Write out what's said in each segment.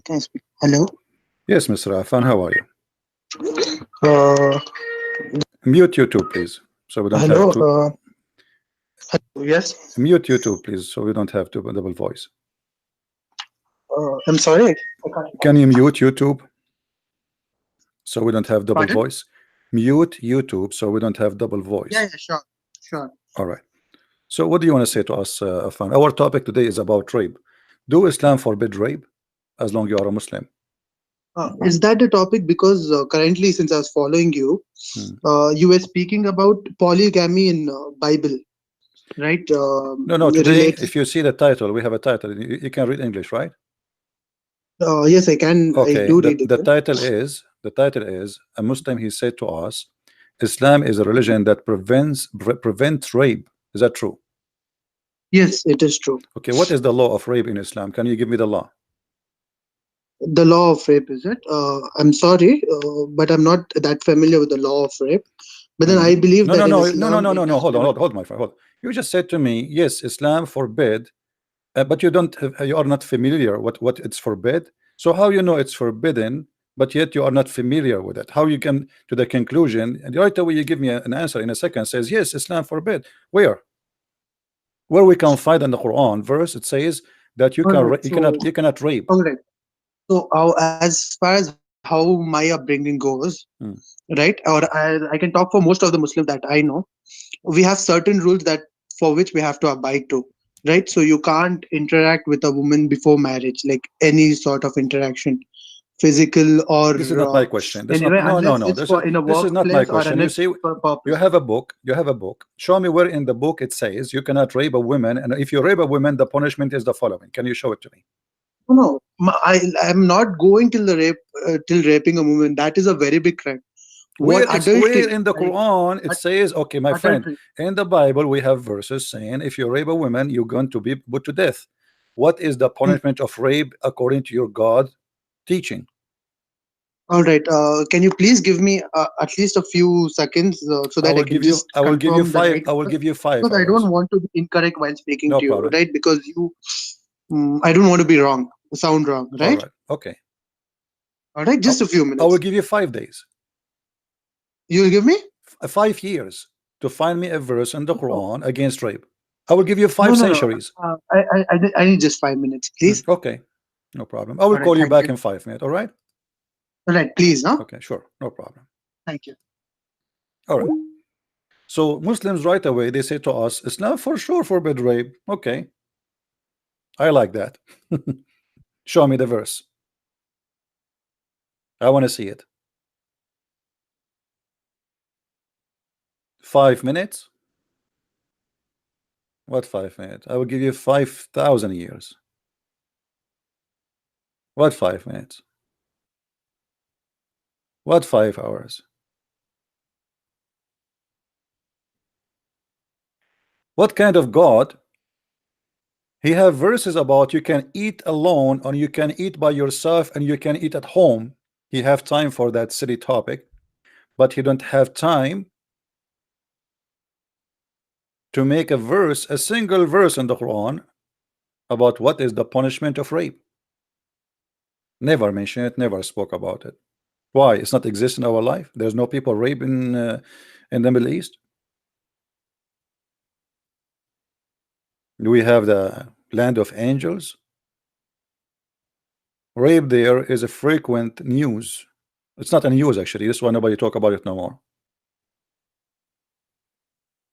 Can I speak? Hello. Yes, Mr. Afan, how are you? Uh, Mute YouTube, please, so we don't have hello. to Yes. mute YouTube, please, so we don't have to double voice. I'm sorry. I can't. Can you mute YouTube so we don't have double Pardon? voice? Mute YouTube so we don't have double Yeah. voice. Yeah. Sure. Sure. All right. So what do you want to say to us, Afan? Our topic today is about rape. Do Islam forbid rape as long you are a Muslim? Is that a topic? Because currently, since I was following you, Hmm. you were speaking about polygamy in Bible, right? No, today, Related. if you see the title, we have a title. You can read English, right? Yes, I can. I Okay, do the, read it. the title is a Muslim. He said to us, Islam is a religion that prevents rape. Is that true? Yes, it is true. Okay, what is the law of rape in Islam? Can you give me the law? The law of rape, is it? I'm sorry, but I'm not that familiar with the law of rape. But then I believe No, that no, in no, no, no, Islam no, it no, no. is Hold on, prohibited. hold my friend. Hold. You just said to me, yes, Islam forbid, but you don't, you are not familiar what it's forbid. So how you know it's forbidden, but yet you are not familiar with it? How you come to the conclusion? And right away you give me an answer in a second. Says yes, Islam forbid. Where we can find in the Quran verse it says that All right. So, you cannot rape. all right. So, as far as how my upbringing goes, Hmm. right, or I can talk for most of the Muslims that I know, we have certain rules that for which we have to abide to, right? So, you can't interact with a woman before marriage, like any sort of interaction, physical or This is not my question. This is anyway, not no no unless no. it's This is for in a this is not my workplace or question. You unless see, for you purpose. have a book. You have a book. Show me where in the book it says you cannot rape a woman, and if you rape a woman, the punishment is the following. Can you show it to me? No, I'm not going till the rape, till raping a woman. That is a very big crime. What Where adultery? in the Like Quran it says, okay, my friend, adultery. in the Bible we have verses saying if you rape a woman, you're going to be put to death. What is the Hmm. punishment of rape according to your God teaching? All right. Can you please give me at least a few seconds so I that I will can give you just I will give you confirm the five right I will answer? give you 5 Because I don't hours. want to be incorrect while speaking No to you, problem. right? Because I don't want to be wrong, sound wrong, All right? right. Okay. All right. I, Just a few I will minutes. give you 5 days. You'll give me? 5 years to find me a verse in the No, Quran against rape. I will give you no, five no. No. centuries. I need just 5 minutes, please. Okay, no problem. I will All right. call you Thank back you. in 5 minutes. All right. All right. Please, huh? Okay, sure, no problem. Thank you. All right. So Muslims right away they say to us, Islam for sure forbid rape. Okay, I like that. Show me the verse. I want to see it. 5 minutes. What 5 minutes? I will give you 5,000 years. What 5 minutes? What 5 hours? What kind of God? He have verses about you can eat alone or you can eat by yourself and you can eat at home. He have time for that silly topic, but he don't have time to make a single verse in the Quran about what is the punishment of rape. Never mention it, never spoke about it. Why? It's not exist in our life. There's no people rape in the Middle East. We have the land of angels. Rape there is a frequent news. It's not a news actually. This why nobody talk about it no more.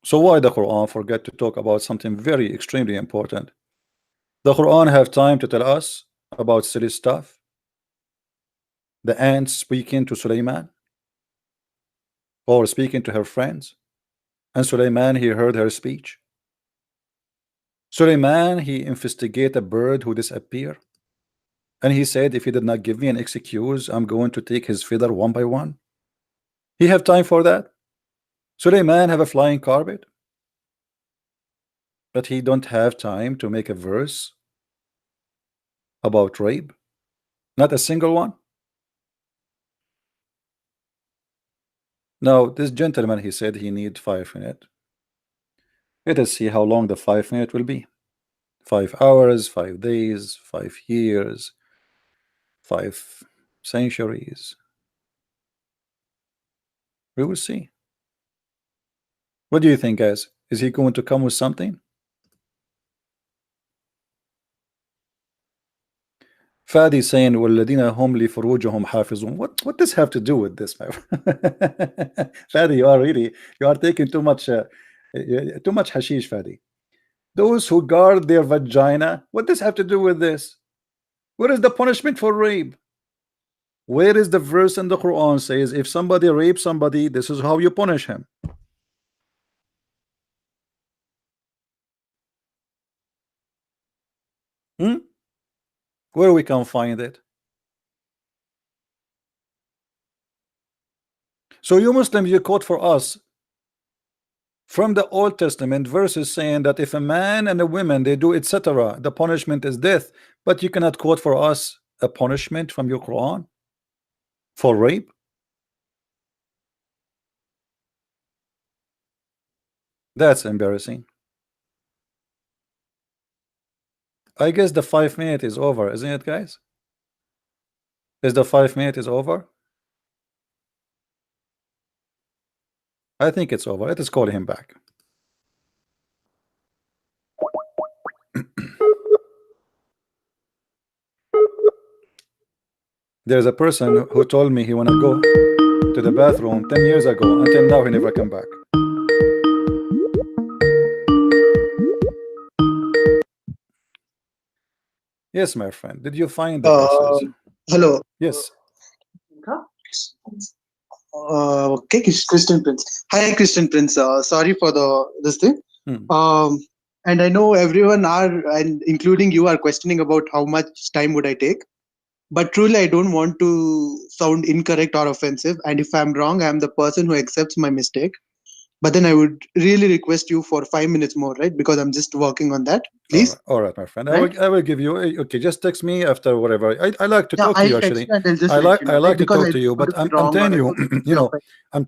So why the Quran forget to talk about something very extremely important? The Quran have time to tell us about silly stuff. The ant speaking to Suleiman or speaking to her friends, and Suleiman he heard her speech. Suleiman he investigate a bird who disappeared, and he said if he did not give me an excuse, I'm going to take his feather one by one. He have time for that? Suleiman have a flying carpet, but he don't have time to make a verse about rape. Not a single one. Now this gentleman he said he need 5 minutes. Let us see how long the 5 minutes will be. 5 hours, 5 days, 5 years. 5 centuries. We will see. What do you think, guys? Is he going to come with something? Fadi saying والذين هم لفروجهم حافظون. What does have to do with this, my Fadi, you are taking too much hashish, Fadi. Those who guard their vagina, what does have to do with this? What is the punishment for rape? Where is the verse in the Quran says if somebody rapes somebody, this is how you punish him? Hmm? Where we can find it? So you Muslims, you quote for us from the Old Testament verses saying that if a man and a woman they do etc., the punishment is death, but you cannot quote for us a punishment from your Quran for rape. That's embarrassing. I guess the 5 minute is over, isn't it, guys? Is the 5 minute is over? I think it's over. Let us call him back. There's a person who told me he wanna go to the bathroom 10 years ago. Until now, he never come back. Yes, my friend. Did you find the verses? Hello. Yes. Okay, Christian Prince. Hi, Christian Prince. Sorry for this thing. Hmm. And I know everyone are, and including you, are questioning about how much time would I take. But truly, I don't want to sound incorrect or offensive. And if I'm wrong, I'm the person who accepts my mistake. But then I would really request you for 5 minutes more, right? Because I'm just working on that. Please. All right, my friend. Right? I will give you. Okay, just text me after whatever. I like to Yeah, talk to I'll you text actually. you and I'll just let you I know, right? like to Because talk I to you, don't want but to be I'm wrong or telling I you, don't want to you be know, offended, I'm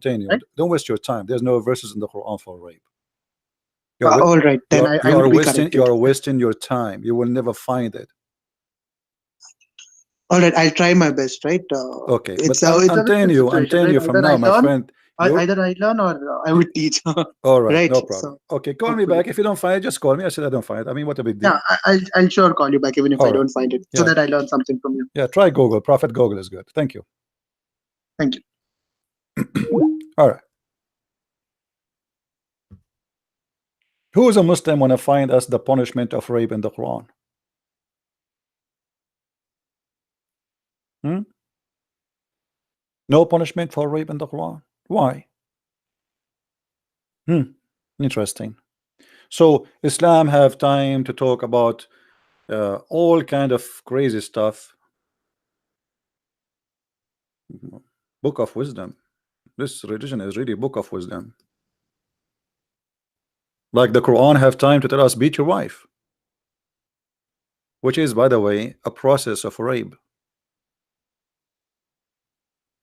telling you, right? don't waste your time. There's no verses in the Quran for rape. You're All right, then I would be you corrected. are wasting your time. You will never find it. All right, I'll try my best, right? Okay, but It's a win-win I'm situation, telling right? you from now, my friend. You Either I learn or I would teach, all right? right? No problem. So Okay, call me hopefully, back if you don't find it. Just call me. I said I don't find it. I mean, what a big deal. yeah, I'll sure call you back even if All I right. don't find it, so Yeah. that I learn something from you. Yeah. Try Google. Prophet Google is good. Thank you. Thank you. All right. Who is a Muslim want to find us the punishment of rape in the Quran? Hmm? No punishment for rape in the Quran. Why? Interesting. So Islam have time to talk about all kind of crazy stuff. Book of wisdom. This religion is really book of wisdom. Like the Quran have time to tell us beat your wife, which is, by the way, a process of rape.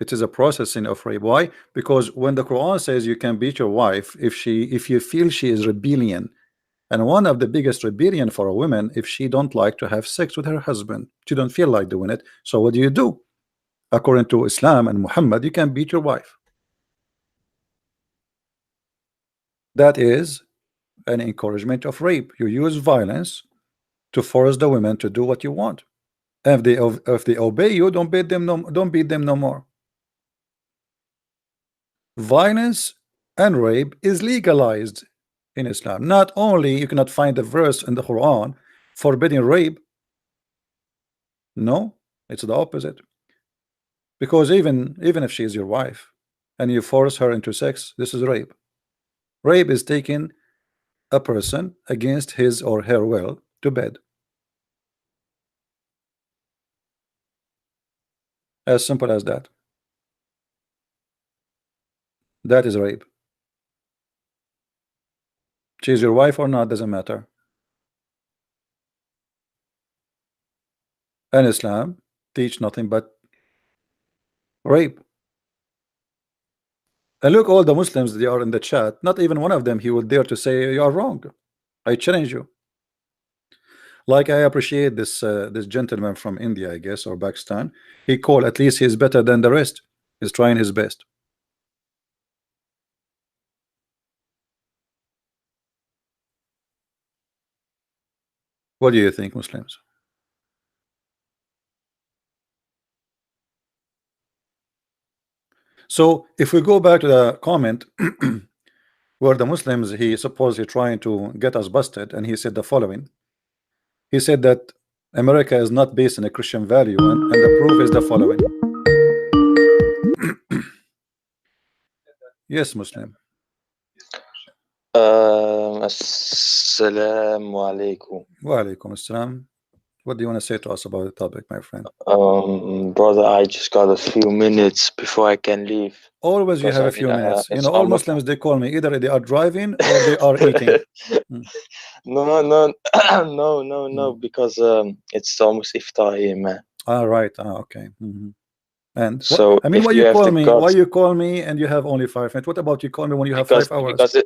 It is a processing of rape. Why? Because when the Quran says you can beat your wife if you feel she is rebellion, and one of the biggest rebellion for a woman if she don't like to have sex with her husband, she don't feel like doing it. So what do? According to Islam and Muhammad, you can beat your wife. That is an encouragement of rape. You use violence to force the women to do what you want. And if they obey you, don't beat them no more. Violence and rape is legalized in Islam. Not only you cannot find a verse in the Quran forbidding rape. No, it's the opposite. Because even if she is your wife and you force her into sex, this is rape. Rape is taking a person against his or her will to bed. As simple as that. That is rape. She's your wife or not, doesn't matter. And Islam teach nothing but rape. And look, all the Muslims they are in the chat. Not even one of them he would dare to say you are wrong. I challenge you. Like I appreciate this gentleman from India, I guess, or Pakistan. He called, at least he's better than the rest. He's trying his best. What do you think, Muslims? So if we go back to the comment where the Muslims, he supposedly trying to get us busted, and he said the following. He said that America is not based on a Christian value, and the proof is the following. Yes, Muslim. Assalamu alaikum. Wa alaikum assalam. What do you want to say to us about the topic, my friend? Brother, I just got a few minutes before I can leave. Always you Because have I a few mean, minutes. You it's know, all almost Muslims, they call me, either they are driving or they are eating. no, no, because it's almost iftar here, man. All right. Okay. And So what, I mean, if why you you have call the me? Why guts, you call me and you have only 5 minutes? What about you call me when you have because 5 hours?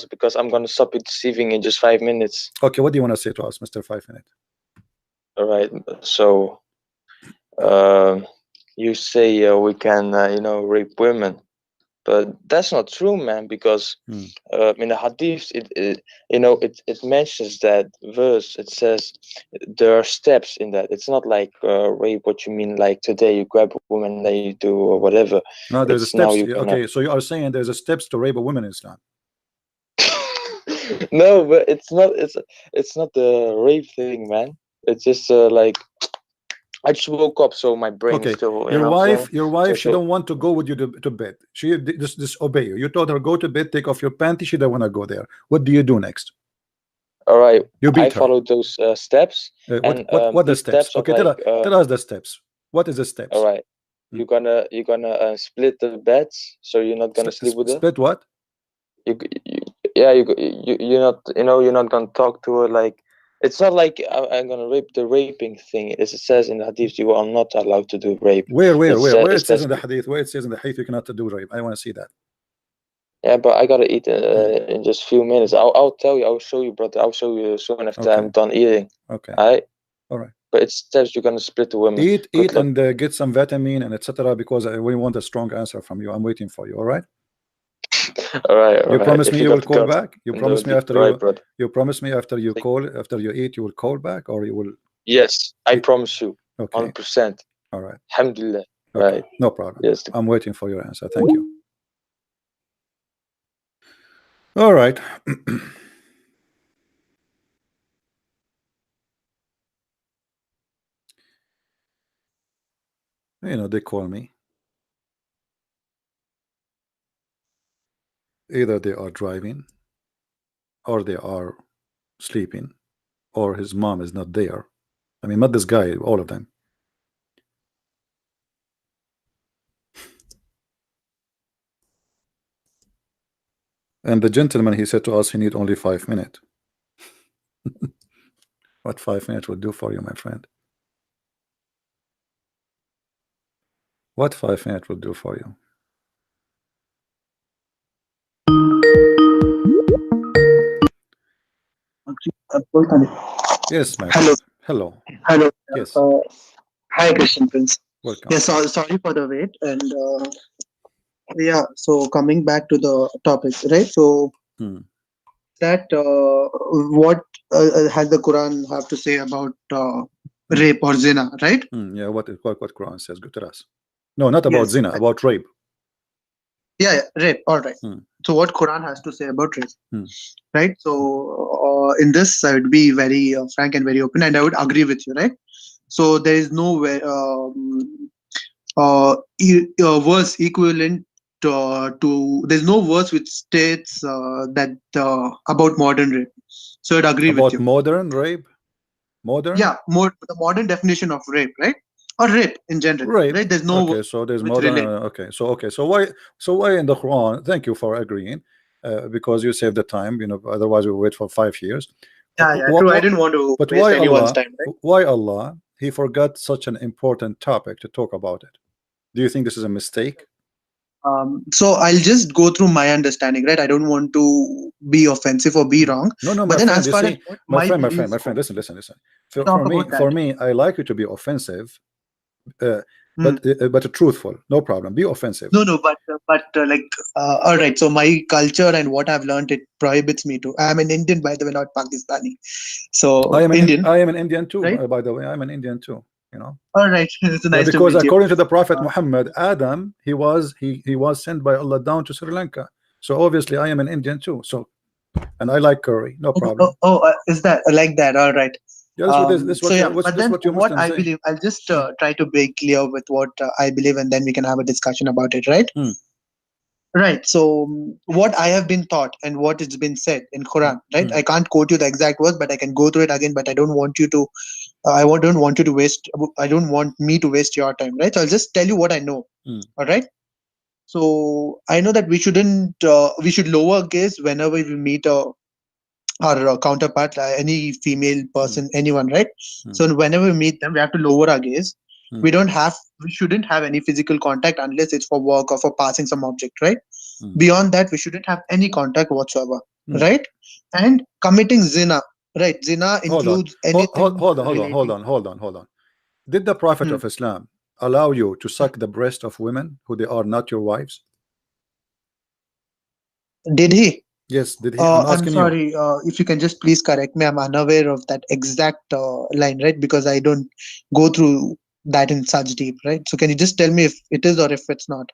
because I'm gonna stop it deceiving in just 5 minutes. Okay, what do you want to say to us, Mr. 5 Minute? All right. So you say we can rape women, but that's not true, man, because in the hadiths it mentions that verse. It says there are steps in that. It's not like rape what you mean, like today you grab a woman and then you do or whatever. No, there's a It's now steps. you're gonna Okay, so you are saying there's a steps to rape a woman in Islam. no, but it's not the rape thing, man. It's just like I just woke up, so my brain is Okay, still, your wife, so she don't want to go with you to bed. She just disobey you. You told her go to bed, take off your panty. She don't want to go there. What do you do next? all right, You I beat her. followed those steps, and What the these steps? steps are Okay, like tell us the steps. What is the steps? all right, you're gonna split the beds, so you're not gonna sleep with her. Split what? You yeah, you're not, you're not gonna talk to her like. It's not like I'm gonna rape the raping thing. It says in the hadith you are not allowed to do rape. Where It it says says in the hadith? Where it says in the hadith you cannot do rape? I want to see that. yeah, but I gotta eat in just few minutes. I'll tell you. I'll show you, brother. I'll show you soon after I'm done eating. Okay. All right. But it says you're gonna split the women. Eat and get some vitamin and etc. Because we want a strong answer from you. I'm waiting for you. All right. All right. You promise if me you you got will the call guts, back. You promise me after right, brother. you promise me after you call, after you eat, you will call back, or you will. Yes, I promise you. Okay. 100%. All right. Alhamdulillah. Okay. Right. No problem. Yes. I'm waiting for your answer. Thank you. All right. You know, they call me. Either they are driving, or they are sleeping, or his mom is not there. I mean, not this guy, all of them. And the gentleman, he said to us, he need only 5 minutes. What 5 minutes will do for you, my friend? What 5 minutes will do for you? Yes, my Hello. friend. Hello. Hello. Yes. Hi, Christian Prince. Welcome. Yes, sorry for the wait. And yeah, so coming back to the topic, right? So that what has the Quran have to say about rape or zina, right? Yeah, what Quran says. Good to us. No, not about zina, about rape. Yeah, rape. All right. So what Quran has to say about rape, right? So in this, I would be very frank and very open, and I would agree with you, right? So there is no verse equivalent to. There's no verse which states that about modern rape. So I'd agree with you. About modern rape. Modern. Yeah, the modern definition of rape, right? Or rape in general, rape. Right? There's no. Okay, so there's modern. So why in the Quran? Thank you for agreeing, because you saved the time. You know, otherwise we wait for 5 years. Yeah, true. I didn't want to waste anyone's time. Right? Why Allah? He forgot such an important topic to talk about it. Do you think this is a mistake? So I'll just go through my understanding, right? I don't want to be offensive or be wrong, No, no, but my then friend. as You far as see, what my beliefs go, Listen, listen. talk For about me, that. I like you to be offensive, uh, Hmm. but truthful. No problem. Be offensive. No, no, but like, all right. So my culture and what I've learned, it prohibits me to. I'm an Indian, by the way, not Pakistani. So Indian, I am an Indian too. right? By the way, I'm an Indian too. You know. All right. It's Yeah, nice to because meet you. according to the Prophet Uh, Muhammad, Adam, he was sent by Allah down to Sri Lanka. So obviously, I am an Indian too. So and I like curry. No problem. is that like that? All right. Yeah, this is So what yeah, but this is then what your what Muslims I say. believe, I'll just Hmm. try to be clear with what I believe, and then we can have a discussion about it, right? Hmm. Right. So what I have been taught and what has been said in Quran, right? Hmm. I can't quote you the exact words, but I can go through it again. But I don't want you to. Don't want you to waste. I don't want me to waste your time, right? So I'll just tell you what I know. Hmm. All right. So I know that we shouldn't. We should lower gaze whenever we meet our counterpart, any female Hmm. person, anyone, right? Hmm. So whenever we meet them, we have to lower our gaze. Hmm. We shouldn't have any physical contact unless it's for work or for passing some object, right? Hmm. Beyond that, we shouldn't have any contact whatsoever, Hmm. right? And committing zina, right? Zina Hold on. includes anything relating. Hold on. Did the Prophet Hmm. of Islam allow you to suck the breast of women who they are not your wives? Did he? Yes, did he? I'm I'm asking you. sorry. If you can just please correct me, I'm unaware of that exact line, right? Because I don't go through that in such deep, right? So can you just tell me if it is or if it's not?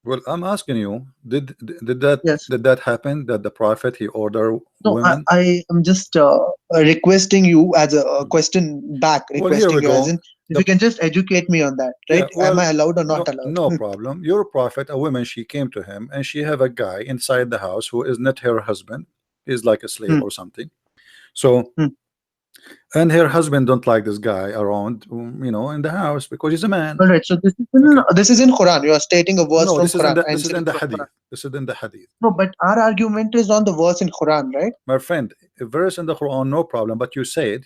Well, I'm asking you, Yes. did that happen that the Prophet he order No, women? I am just requesting you as a Hmm. question back, Well, here requesting we you as go. in, if The you can just educate me on that, Yeah, right? Am well, I allowed or not no, allowed? no problem. Your prophet, a woman, she came to him and she have a guy inside the house who is not her husband. He's like a slave Hmm, or something. So, hmm. and her husband don't like this guy around, in the house because he's a man. All right. So Okay. this is in Quran. You are stating a verse No, from Quran. I'm this is in saying the from Quran. hadith. This is in the hadith. No, but our argument is on the verse in Quran, right? My friend, a verse in the Quran, no problem. But you said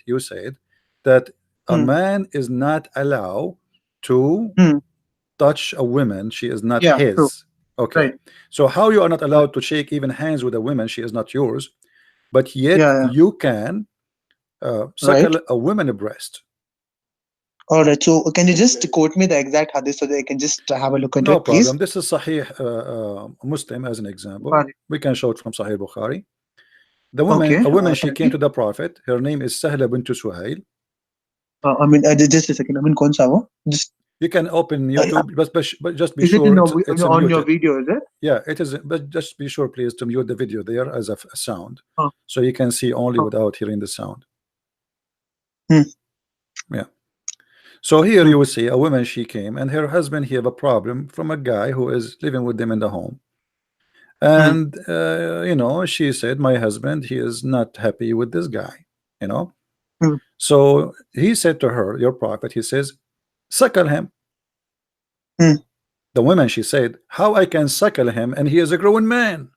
that a Hmm, man is not allowed to hmm. touch a woman. She is not Yeah. True. his. Okay. Right. So how you are not Right. allowed to shake even hands with a woman? She is not yours, but yet Yeah. Yeah. you can Right. suckle a woman breast. All right. So can you just quote me the exact hadith so that I can just have a look into No it, please? problem. This is Sahih Muslim as an example. Bukhari. We can show it from Sahih Bukhari. Okay. A woman, she Tell came me. to the Prophet. Her name is Sahla bint Suhail. I mean, just a second. I mean, कौन सा वो? Just You can open YouTube, but just be is it in sure it's on your muted. video? Is it? Yeah, it is. But just be sure, please, to mute the video there as a sound, Oh, so you can see only oh. without hearing the sound. Hmm, Yeah. So here hmm, you will see a woman. She came, and her husband he have a problem from a guy who is living with them in the home. hmm, And she said, "My husband, he is not happy with this guy." You know. hmm, So he said to her, "Your prophet," he says, "suckle him." hmm. The woman she said, "How I can suckle him, and he is a grown man."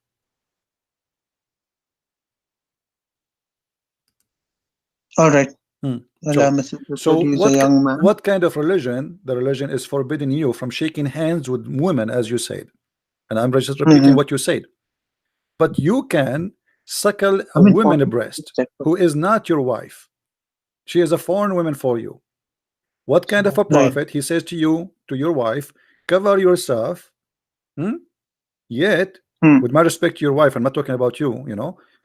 All right. Hmm. Allah So, Messenger said he is a what young man. what kind of religion? The religion is forbidding you from shaking hands with women, as you said, and I'm just repeating Hmm. what you said. But you can suckle I a mean, woman possibly. breast Just check who is not your wife. She is a foreign woman for you. What kind of a Right. prophet? He says to you, to your wife, cover yourself. Hmm? Yet, Hmm. with my respect to your wife, I'm not talking about you,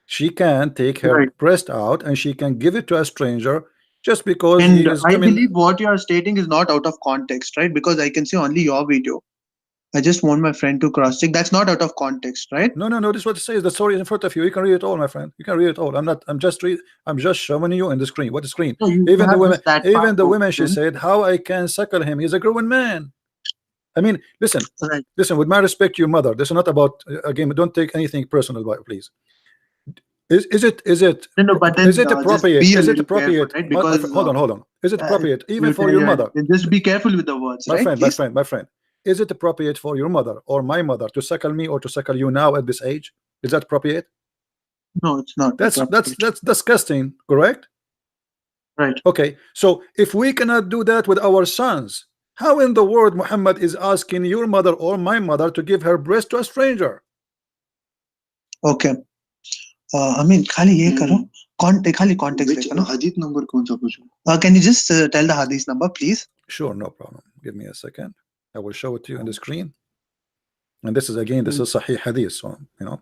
she can take her Right. breast out and she can give it to a stranger just because he And is I coming. believe what you are stating is not out of context, right? Because I can see only your video. I just want my friend to cross check. That's not out of context, right? No, no, no. This is what it says. The story is in front of you. You can read it all, my friend. You can read it all. I'm not. I'm just showing you in the screen. What the screen? No, you have just that part Even the women. She open. said, "How I can suckle him? He's a grown man." I mean, listen, Right. listen. With my respect to your mother, this is not about again. Don't take anything personal, please. No, no, but Is then it just appropriate? be a Is it little careful, appropriate? right? Because Hold on, hold on. Is it appropriate even you for tell your you mother? just be careful with the words, right? Please. My friend, is it appropriate for your mother or my mother to suckle me or to suckle you now at this age? Is that appropriate? No, it's not appropriate. That's disgusting, correct? Right. Okay, so if we cannot do that with our sons, How in the world Muhammad is asking your mother or my mother to give her breast to a stranger? Okay. I mean, खाली ये करो. खाली context Which देखो ना. hadith number कौन सा पूछो? Can you just tell the hadith number, please? Sure, no problem. Give me a second. I will show it to you on the screen. And this is again, this is Sahih Hadith. So, you know,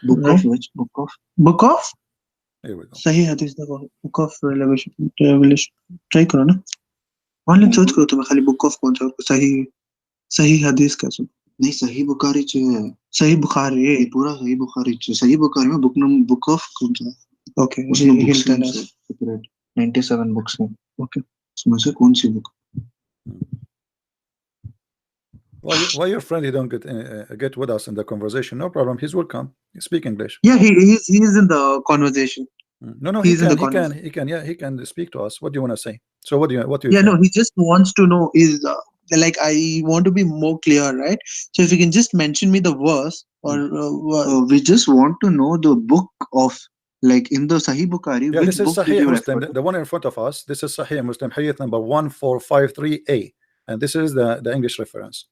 Book Right. of which? Book of? Book of here we go. सही hadith देखो. Book of Revelation. Try करो ना. Online search करो तुम्हें खाली book of कौन सा सही hadith कैसे? नहीं सही बुखारी च है. सही बुखारी. ये पूरा सही बुखारी च. सही बुखारी में book of कौन सा? Okay. उसमें He'll books tell हैं us. separate. 97 books हैं. Okay. उसमें से कौन सी book? Why your friend he don't get with us in the conversation? No problem. He's welcome. He speak English. Yeah, he's in the conversation. No, He's he in the can, conversation. yeah, he can speak to us. What do you want to say? So what do you Yeah, think? no, he just wants to know is like I want to be more clear, right? So if you can just mention me the verse or We just want to know the book of, like in the Sahih Bukhari, Yeah, which this is book did Sahih you Muslim, refer to? the one in front of us. This is Sahih Muslim, Hadith number 1453A, and this is the English reference.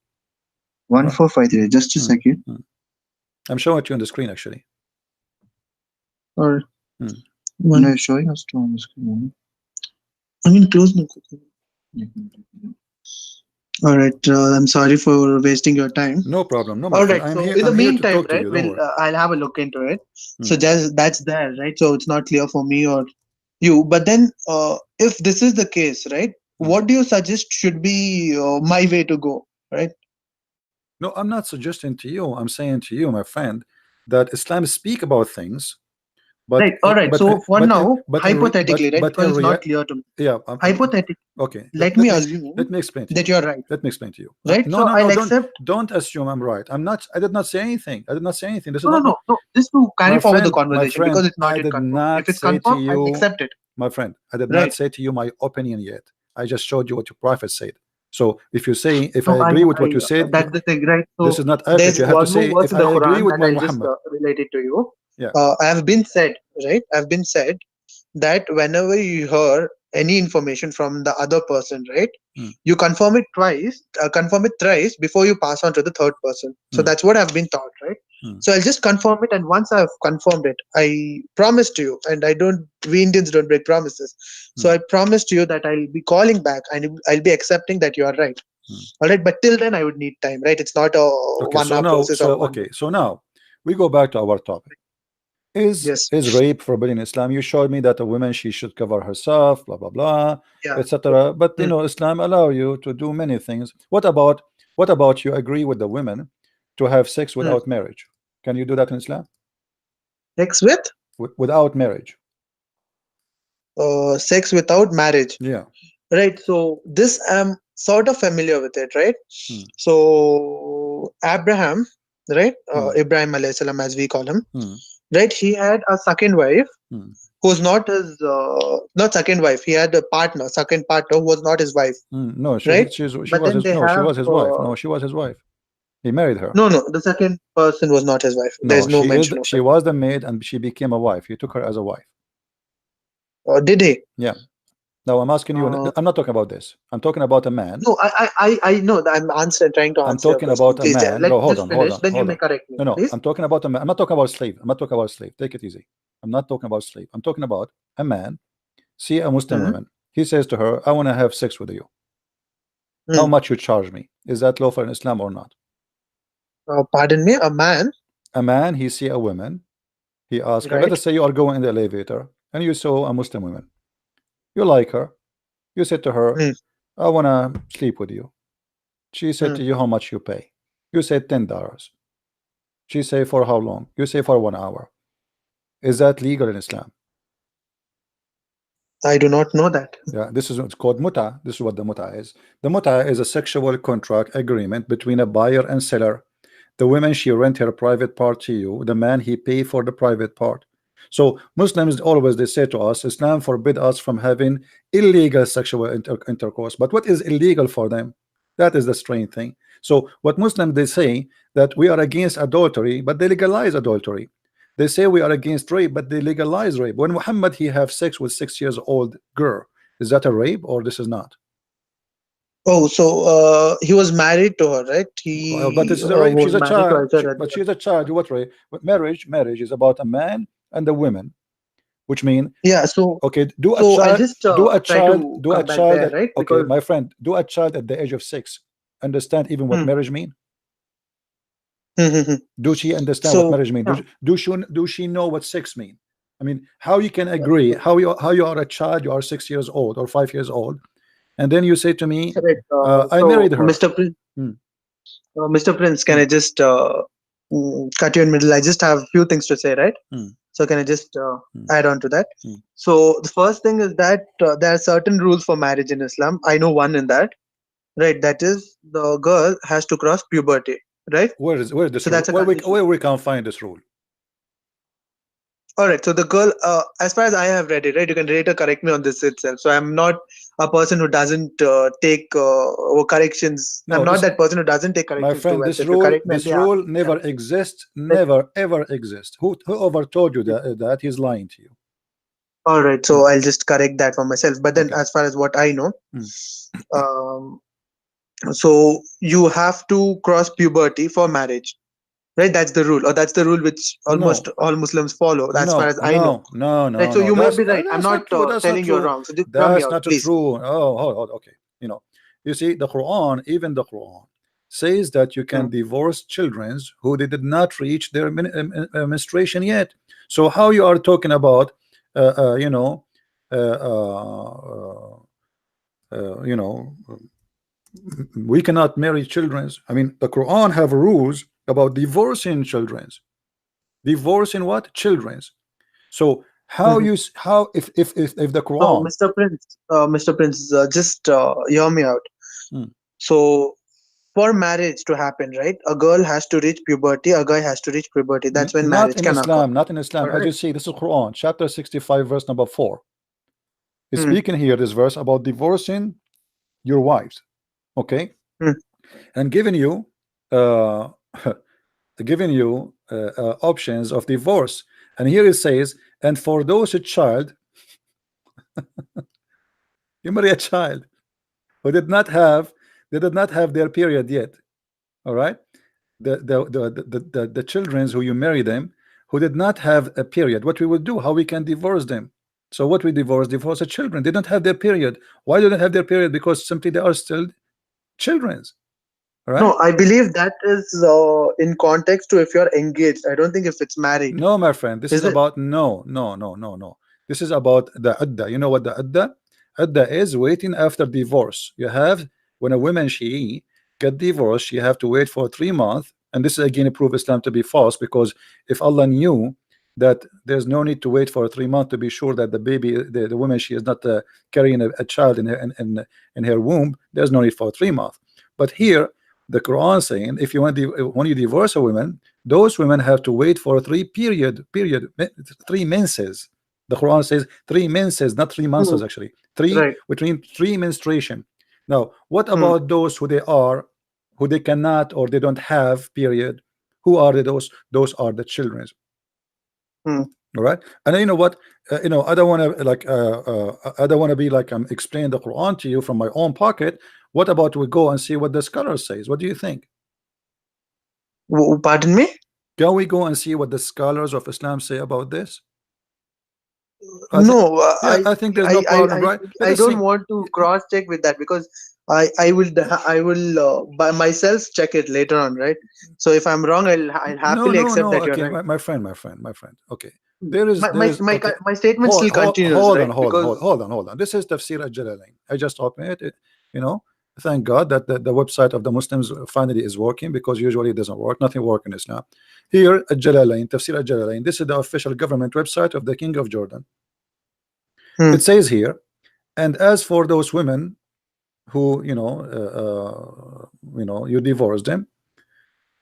1453. Just a second. I'm showing it you on the screen actually. or Hmm. one. No, showing us on the screen. I mean, close no. All right. I'm sorry for wasting your time. No problem. No, my All friend. right. I'm So here. in the I'm here to meantime, talk to right, you. Don't we'll worry. I'll have a look into it. So Hmm. just that's there, right? So it's not clear for me or you. But then, if this is the case, right, what do you suggest should be my way to go, right? No, I'm not suggesting to you. I'm saying to you, my friend, that Islam speak about things, but Right. All right. So for now, hypothetically, right, but because in it's not clear to me. yeah, Hypothetically, okay. let me assume let me explain to that you. you're right. Let me explain to you. Right. No, So no, I'll no. accept. Don't assume I'm right. I'm not. I did not say anything. I did not say anything. This is No, not. no, no, no. Just to carry My forward the friend, conversation because it's not I yet did confirmed. not If it's say to confirmed, I'll you, accept it. my friend, I did Right. not say to you my opinion yet. I just showed you what your prophet said. So if you say, if No, I agree with what you said, that's the thing, right? this So is not accurate. there's You have to one more say, verse if in I the agree Quran with that my I'll just Muhammad. relate it to you. Yeah. I have been said, right? I've been said that whenever you hear any information from the other person, right, you confirm it thrice before you pass on to the third person. So that's what I've been taught, right? So I'll just confirm it, and once I've confirmed it, I promise to you, and we Indians don't break promises. So I promise to you that I'll be calling back and I'll be accepting that you are right. All right, but till then I would need time, right? It's not a Okay, so 1 hour now, process or a 1 okay, so now we go back to our topic. Yes. Is rape forbidden in Islam? You showed me that a woman she should cover herself, blah blah blah, Yeah. etc. But you know, Islam allow you to do many things. What about you agree with the women to have sex without marriage? Can you do that in Islam? Sex with? Without marriage. Sex without marriage. Yeah. Right. So this I'm sort of familiar with it, right? So Abraham, right? Ibrahim alayhi salam, as we call him, right? He had a second wife who's not his not second wife. He had a partner, second partner who was not his wife. No, she right? was But then his, they no, she have, was his wife. No, she was his wife. He married her. No, the second person was not his wife. There's no mention of she it. was the maid and she became a wife. He took her as a wife. Did he? Yeah. Now I'm asking you. I'm not talking about this. I'm talking about a man. No, I know that I'm trying to answer. I'm talking about a man. Let's No, hold just on, finish. hold on. Then you hold may on. correct me. No, please. I'm talking about a man. I'm not talking about a slave. I'm not talking about a slave. Take it easy. I'm not talking about slave. I'm talking about a man. See a Muslim woman. He says to her, "I want to have sex with you. How much you charge me? Is that lawful in Islam or not?" Pardon me, a man. A man. He see a woman. He asks her. Right. Let us say you are going in the elevator and you saw a Muslim woman. You like her. You said to her, "I want to sleep with you." She said to you, "How much you pay?" You said $10. She say, "For how long?" You say, "For 1 hour." Is that legal in Islam? I do not know that. Yeah, this is what's called muta. This is what the muta is. The muta is a sexual contract agreement between a buyer and seller. The woman, she rent her private part to you. The man, he pay for the private part. So Muslims always, they say to us, Islam forbid us from having illegal sexual intercourse. But what is illegal for them? That is the strange thing. So what Muslims, they say that we are against adultery, but they legalize adultery. They say we are against rape, but they legalize rape. When Muhammad, he have sex with 6 years old girl, is that a rape or this is not? Oh, so he was married to her, right? But this He is a rape. was She's a married to child. Aisha But Radhiyallahu. she's a child. What rape? But marriage is about a man and a woman, which mean Yeah, so okay. I'll just try to Do a come back child there, at, right? okay, Because my friend, do a child at the age of 6 understand even what hmm, marriage mean? hmm, hmm, hmm. Do she understand what So marriage mean? yeah, Do she know what 6 mean? I mean, how you can agree? How you are a child? You are 6 years old or 5 years old, and then you say to me, correct. I So married her. Hmm, Mr. Prince, can hmm, I just cut you in middle? I just have a few things to say, right? hmm, So can I just hmm, add on to that? hmm. So the first thing is that there are certain rules for marriage in Islam. I know one in that, right? That is the girl has to cross puberty, right? Where is this So rule? that's a condition. Where we can find this rule? All right. So the girl, as far as I have read it, right? You can rate or correct me on this itself. So I'm not a person who doesn't take corrections. I'm No, not this, that person who doesn't take my corrections too friend, well. So if you correct me, I'll this be happy. rule Yeah. never exists, Let- never ever exists. Whoever told you that he's lying to you. All right. Hmm, So I'll just correct that for myself. But then, okay. as far as what I know, Hmm. um, so you have to cross puberty for marriage, right? That's the rule, or that's the rule which almost No, all Muslims follow, as far no, as I know, no, no, right? no, So no. you may be right. I'm That's not not true. That's not telling you're true. wrong. So just hear me That's out, not please. true. Oh, hold, okay. You see, the Quran, even the Quran, says that you can Hmm. divorce children who they did not reach their menstruation yet. So how you are talking about, uh, uh, you know, uh, uh, you know, we cannot marry children. I mean, the Quran have rules about divorcing children. Divorcing what? Children's. So how Mhm. you how if the So, Quran. Mr. Prince, just hear me out. Hmm. So, for marriage to happen, right, a girl has to reach puberty, a guy has to reach puberty. That's when Not marriage in can occur. Islam, not in All Islam. As right. you see, this is Quran, chapter 65, verse number 4. It's Hmm. speaking here, this verse, about divorcing your wives, okay, Hmm. and giving you uh giving you options of divorce. And here it says, and for those a child, you marry a child who did not have, they did not have their period yet. All right, the children who you marry them who did not have a period, what we will do, how we can divorce them. So what we divorce the children, they don't have their period. Why do they have their period? Because simply they are still children's. All right. No, I believe that is in context to if you're engaged. I don't think if it's married. No, my friend, this is Is it? about, no. This is about the adda. You know what the adda is? Waiting after divorce. You have, when a woman she get divorced, you have to wait for 3 months. And this is again prove Islam to be false, because if Allah knew that there's no need to wait for 3 months to be sure that the baby, the woman, she is not carrying a child in her in her womb, there's no need for 3 months. But here the Quran saying, if you want when you divorce a woman, those women have to wait for 3 menses. The Quran says 3 menses, not 3 months Hmm. actually. Three, Right. between 3 menstruation. Now, what Hmm. about those who they cannot or they don't have period? Who are those? Those are the children. Hmm. All right. And you know what? I don't want to I don't want to be like I'm explaining the Quran to you from my own pocket. What about we go and see what the scholar says? What do you think? Pardon me? Can we go and see what the scholars of Islam say about this? I think, No, yeah, I think there's no problem, right? Let I us don't see. want to cross check with that because I will by myself check it later on, right? So if I'm wrong, I'll No, happily no, accept no. that you're Okay, right. my friend. Okay, Hmm. there is. Okay, My statement still continues, hold on, right? Because hold on. This is Tafsir al-Jalalain. I just opened it. You know, thank God that the website of the Muslims finally is working, because usually it doesn't work. Nothing works in Islam. Here, al-Jalalain, Tafsir al-Jalalain. This is the official government website of the King of Jordan. hmm, It says here, and as for those women who you divorce them,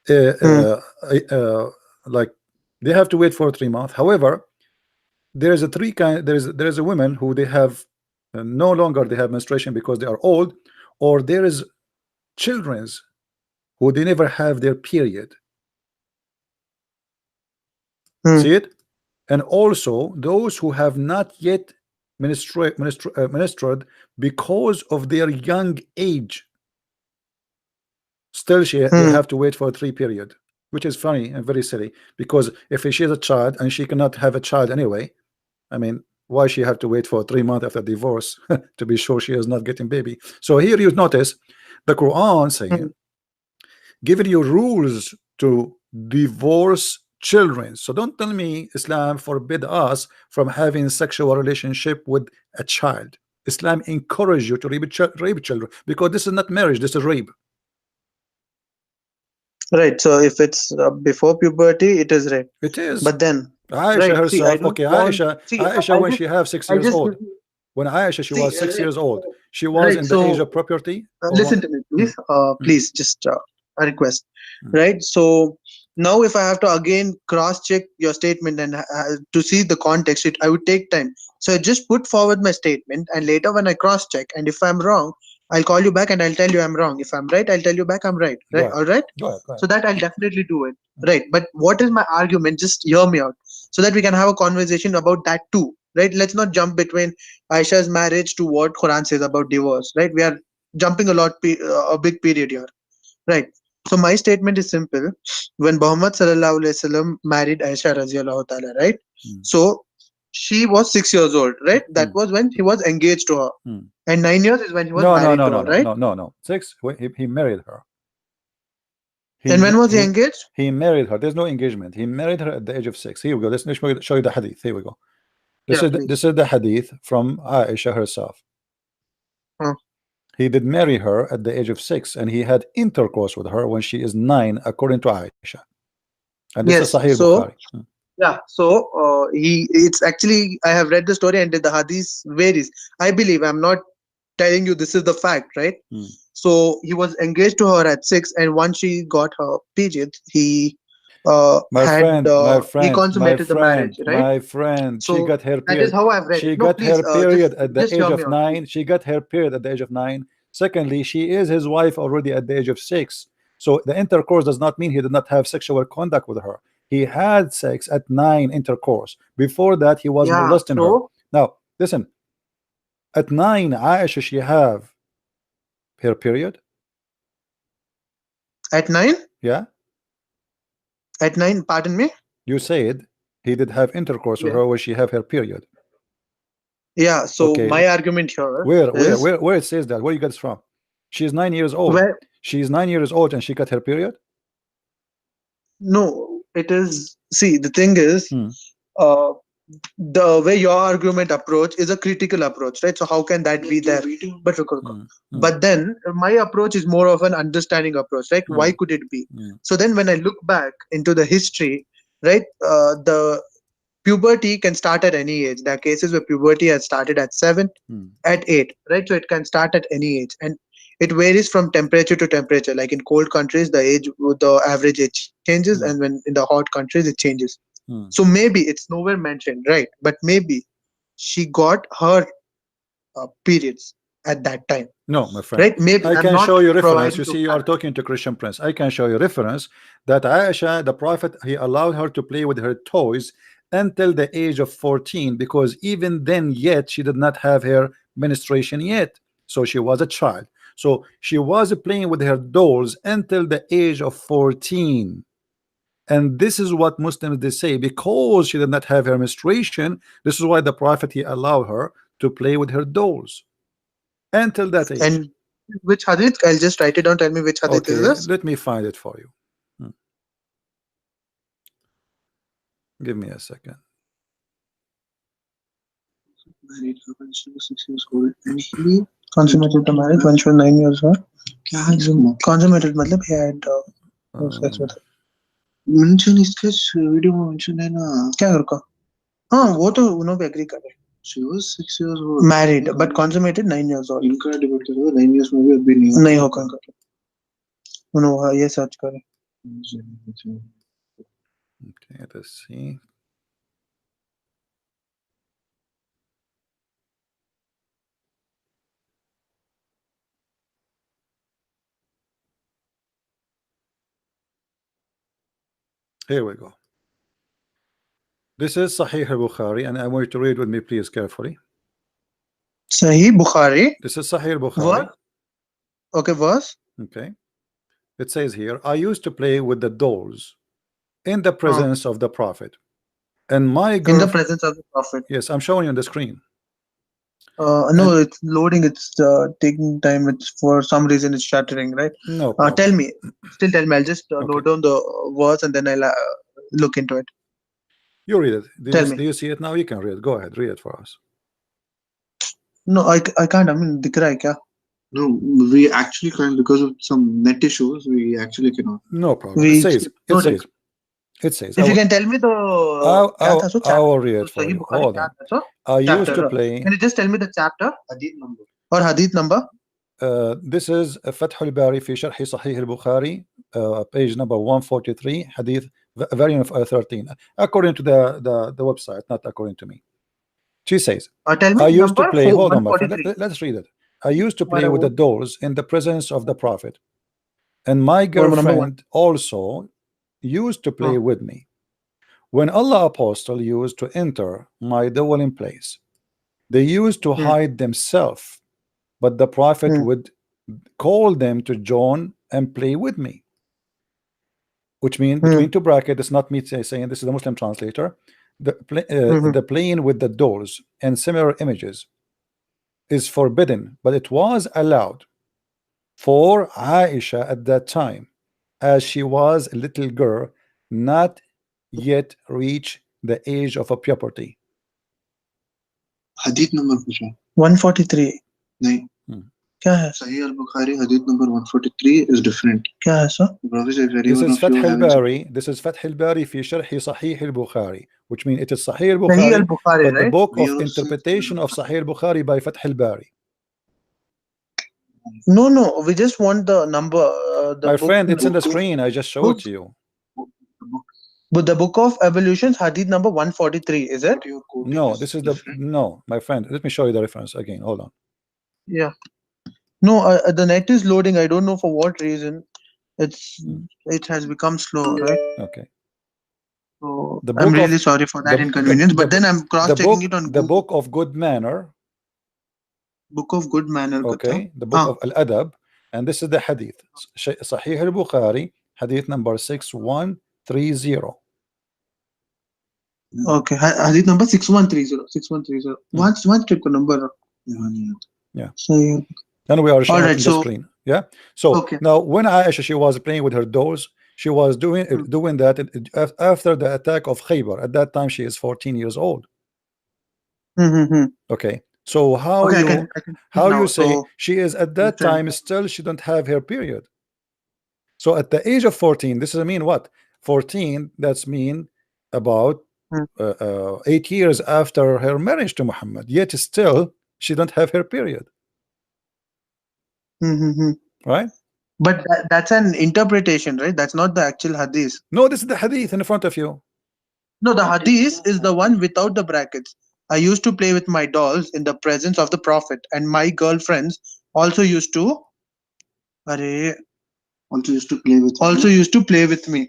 uh, hmm, uh, like they have to wait for 3 months. However, there is a three kind. There is a women who they have no longer they have menstruation because they are old, or there is children's who they never have their period. hmm, See it, and also those who have not yet menstruated because of their young age. Still they Hmm. have to wait for a 3 period, which is funny and very silly, because if she is a child and she cannot have a child anyway, I mean, why she have to wait for 3 months after divorce to be sure she is not getting baby? So here you notice the Quran Hmm. saying, giving you rules to divorce children. So don't tell me Islam forbid us from having sexual relationship with a child. Islam encourage you to rape children, because this is not marriage, this is rape. Right. So if it's before puberty, it is rape. It is. But then, Aisha right. See, I herself, don't okay, want. Aisha, See, Aisha when just, she have six I years just old, when Aisha she see. was 6 years old, she was Right. in the age So of puberty or what? listen to me, Hmm, please. hmm, Please, just a request. hmm. Right. So now, if I have to again cross-check your statement and to see the context, I would take time. So I just put forward my statement, and later when I cross-check, and if I'm wrong, I'll call you back and I'll tell you I'm wrong. If I'm right, I'll tell you back I'm right. Go Right. ahead, All right. go ahead, go So ahead. that I'll definitely do it. Hmm. Right. But what is my argument? Just hear me out, so that we can have a conversation about that too. Right. Let's not jump between Aisha's marriage to what Quran says about divorce. Right. We are jumping a big period here. Right. So my statement is simple. When Muhammad sallallahu alaihi wasallam married Aisha radiallahu ta'ala, right? Hmm, So she was 6 years old, right? That hmm, was when he was engaged to her, hmm. and 9 years is when he was No, no, married no, to no, her, no, right? no, no, no. Six. He married her. And when was he engaged? He married her. There's no engagement. He married her at the age of 6. Here we go. Let's show you the hadith. Here we go. Yeah, This please. is the hadith from Aisha herself. Huh. He did marry her at the age of 6, and he had intercourse with her when she is 9, according to Aisha. And this is Yes. Sahih Bukhari. So yeah. So it's actually, I have read the story and the hadith varies. I believe, I'm not telling you this is the fact, right? Hmm. So he was engaged to her at 6, and once she got her period, My friend, my he friend, my consummated the marriage, friend, right? my friend. She So got her that is period. how I've read it. She No, got please, her period at the just age hear me of out, please. 9. She got her period at the age of 9. Secondly, she is his wife already at the age of 6. So the intercourse does not mean he did not have sexual contact with her. He had sex at 9, intercourse. Before that, he was Yeah. molesting her. So Now, listen. At 9, Aisha, she have her period. at 9, Yeah. pardon me. You said he did have intercourse with Yeah. her when she have her period. Yeah. So Okay. my argument here Where, where, is where, where it says that? Where you got this from? She's 9 years old. where She's 9 years old and she got her period. no, it is. See, the thing is, Hmm. uh, the way your argument approach is a critical approach, right? So how can that be there? But Hmm. Hmm. but then my approach is more of an understanding approach, right? Hmm. Why could it be? Hmm. So then when I look back into the history, right, the puberty can start at any age. There are cases where puberty has started at 7, Hmm. at 8, right? So it can start at any age, and it varies from temperature to temperature. Like in cold countries, the average age changes, and Hmm. when in the hot countries, it changes. Hmm. So maybe it's nowhere mentioned, right? But maybe she got her periods at that time, No, my friend. right? Maybe I I'm can not show you reference. providing You to see, you are fact. talking to Christian Prince. I can show you reference that Aisha, the Prophet, he allowed her to play with her toys until the age of 14, because even then, yet she did not have her menstruation yet. So she was a child. So she was playing with her dolls until the age of 14. And this is what Muslims they say, because she did not have her menstruation, this is why the Prophet he allowed her to play with her dolls until that age. And which hadith? I'll just write it down. Tell me which hadith is Okay, this. let me find it for you. Hmm. Give me a second. Married her when she was 6 years old, and he Consummated the marriage when she was 9 years old. Consummated मतलब he had sex with her. Mention इसके video में mention है ना. क्या कर का? हाँ वो तो उन्होंने भी agree करे. She was 6 years old. Married but consummated 9 years old. इनका डिबेट करो 9 years में भी अभी नहीं होगा इनका. उन्होंने ये सर्च करे. Okay, let's see. Here we go. This is Sahih Bukhari, and I want you to read with me, please, carefully. Sahih Bukhari. This is Sahih Bukhari. Verse. Okay, verse. Okay. It says here, I used to play with the dolls in the presence of the Prophet. And my In the girl, presence of the Prophet. yes, I'm showing you on the screen. No, And it's loading. It's taking time. It's for some reason it's shattering, right? no Tell problem. me. Still tell me. I'll just Okay, note down the words and then I'll look into it. you read it. Tell me. Do you see it now? You can read it. Go ahead, read it for us. No, I can't. I mean, दिख रहा है क्या? No, we actually can't because of some net issues. We actually cannot. No problem. We It note it. says, it says, If you can tell me the क्या था सो I chapter will read तो it for सही you. Bukhari Hold क्या on. था सो I used chapter to हाँ. play. Can you just tell me the chapter Hadith number. or hadith number? This is فتح الباري في شرح صحيح البخاري, page number 143, hadith variant of 13, according to the website, not according to me. She says, Tell me I used to number play, four hold one on my forty friend, three. let's read it. I used to play with Whatever. the dolls in the presence of the Prophet, and my Or number one. girlfriend also used to play with me. When Allah Apostle used to enter my dwelling place, they used to hide themselves, but the Prophet would call them to join and play with me. Which means, between two brackets, it's not me saying, this is the Muslim translator. The playing with the dolls and similar images is forbidden, but it was allowed for Aisha at that time, as she was a little girl, not yet reach the age of a puberty. Hadith number पूछ रहा 143. नहीं क्या है? Sahih al-Bukhari hadith number 143 is different. क्या है sir? The Prophet said, if This anyone is of you Fath having some al-Bari. This is Fath al-Bari fi Sharh Sahih al-Bukhari, which means it is Sahih Sahih al-Bukhari, al-Bukhari, but the right? book we of also interpretation of Sahih al-Bukhari by Fath al-Bari. No. We just want the number. The My book. friend, it's in the book of screen. I just showed Book. it to you. the book. But the book of evolutions, hadith number 143. Is it? What you're quoting No, is this is different. no, my friend. Let me show you the reference again. Hold on. Yeah. No, the net is loading. I don't know for what reason. It has become slow, right? Okay. So The I'm book really of sorry for that inconvenience. But then I'm cross-checking it on the Google. book of good manner. Book of good manner. Okay, the book of Al-Adab, and this is the hadith. Sahih al-Bukhari, hadith number 6130. Okay, hadith number 6130. 6130. One check the number. Yeah. So, And we are showing it right, on the so screen. Yeah. So okay. now, when Aisha, she was playing with her dolls, she was doing that after the attack of Khaybar. At that time, she is 14 years old. Okay. So how Okay, you I can how you now. say So she is at that time still she don't have her period? So at the age of 14, this is mean what? 14, that's mean about 8 years after her marriage to Muhammad. Yet still she don't have her period. Right? But that's an interpretation, right? That's not the actual hadith. No, this is the hadith in front of you. No, the hadith is the one without the brackets. I used to play with my dolls in the presence of the Prophet, and my girlfriends also used to Also used to play with me.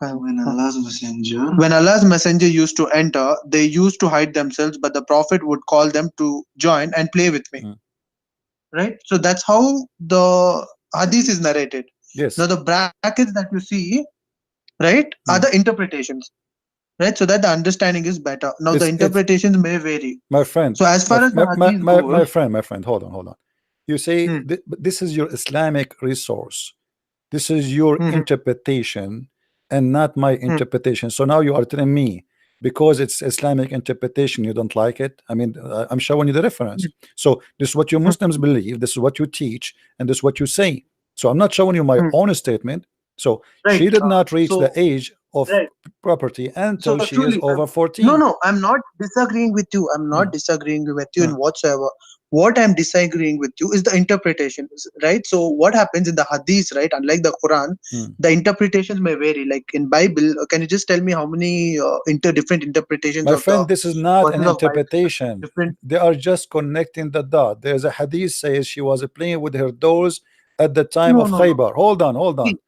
When Allah's messenger used to enter, they used to hide themselves, but the Prophet would call them to join and play with me. Right? So that's how the hadith is narrated. Yes. Now the brackets that you see, right, are the interpretations. Right? So that the understanding is better. Now the interpretations may vary. My friend. So as far as the hadith goes, my friend, hold on. You say this is your Islamic resource. This is your interpretation and not my interpretation. So now you are telling me because it's Islamic interpretation you don't like it. I mean, I'm showing you the reference. So this is what you Muslims believe, this is what you teach, and this is what you say. So I'm not showing you my own statement. So she did not reach the age of property until she is over 14. No, I'm not disagreeing with you. I'm not disagreeing with you in whatsoever. What I'm disagreeing with you is the interpretation, right? So what happens in the hadith, right? Unlike the Quran, the interpretations may vary. Like in Bible, can you just tell me how many different interpretations? My friend, this is not an interpretation. They are just connecting the dot. There's a hadith says she was playing with her dolls at the time of Khaybar. Hold on.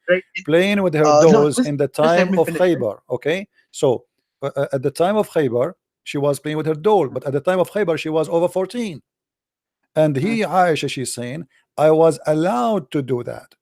Right. Playing with her dolls in the time of Khaybar. Okay, so at the time of Khaybar, she was playing with her doll, but at the time of Khaybar, she was over 14. And Aisha, she's saying, I was allowed to do that.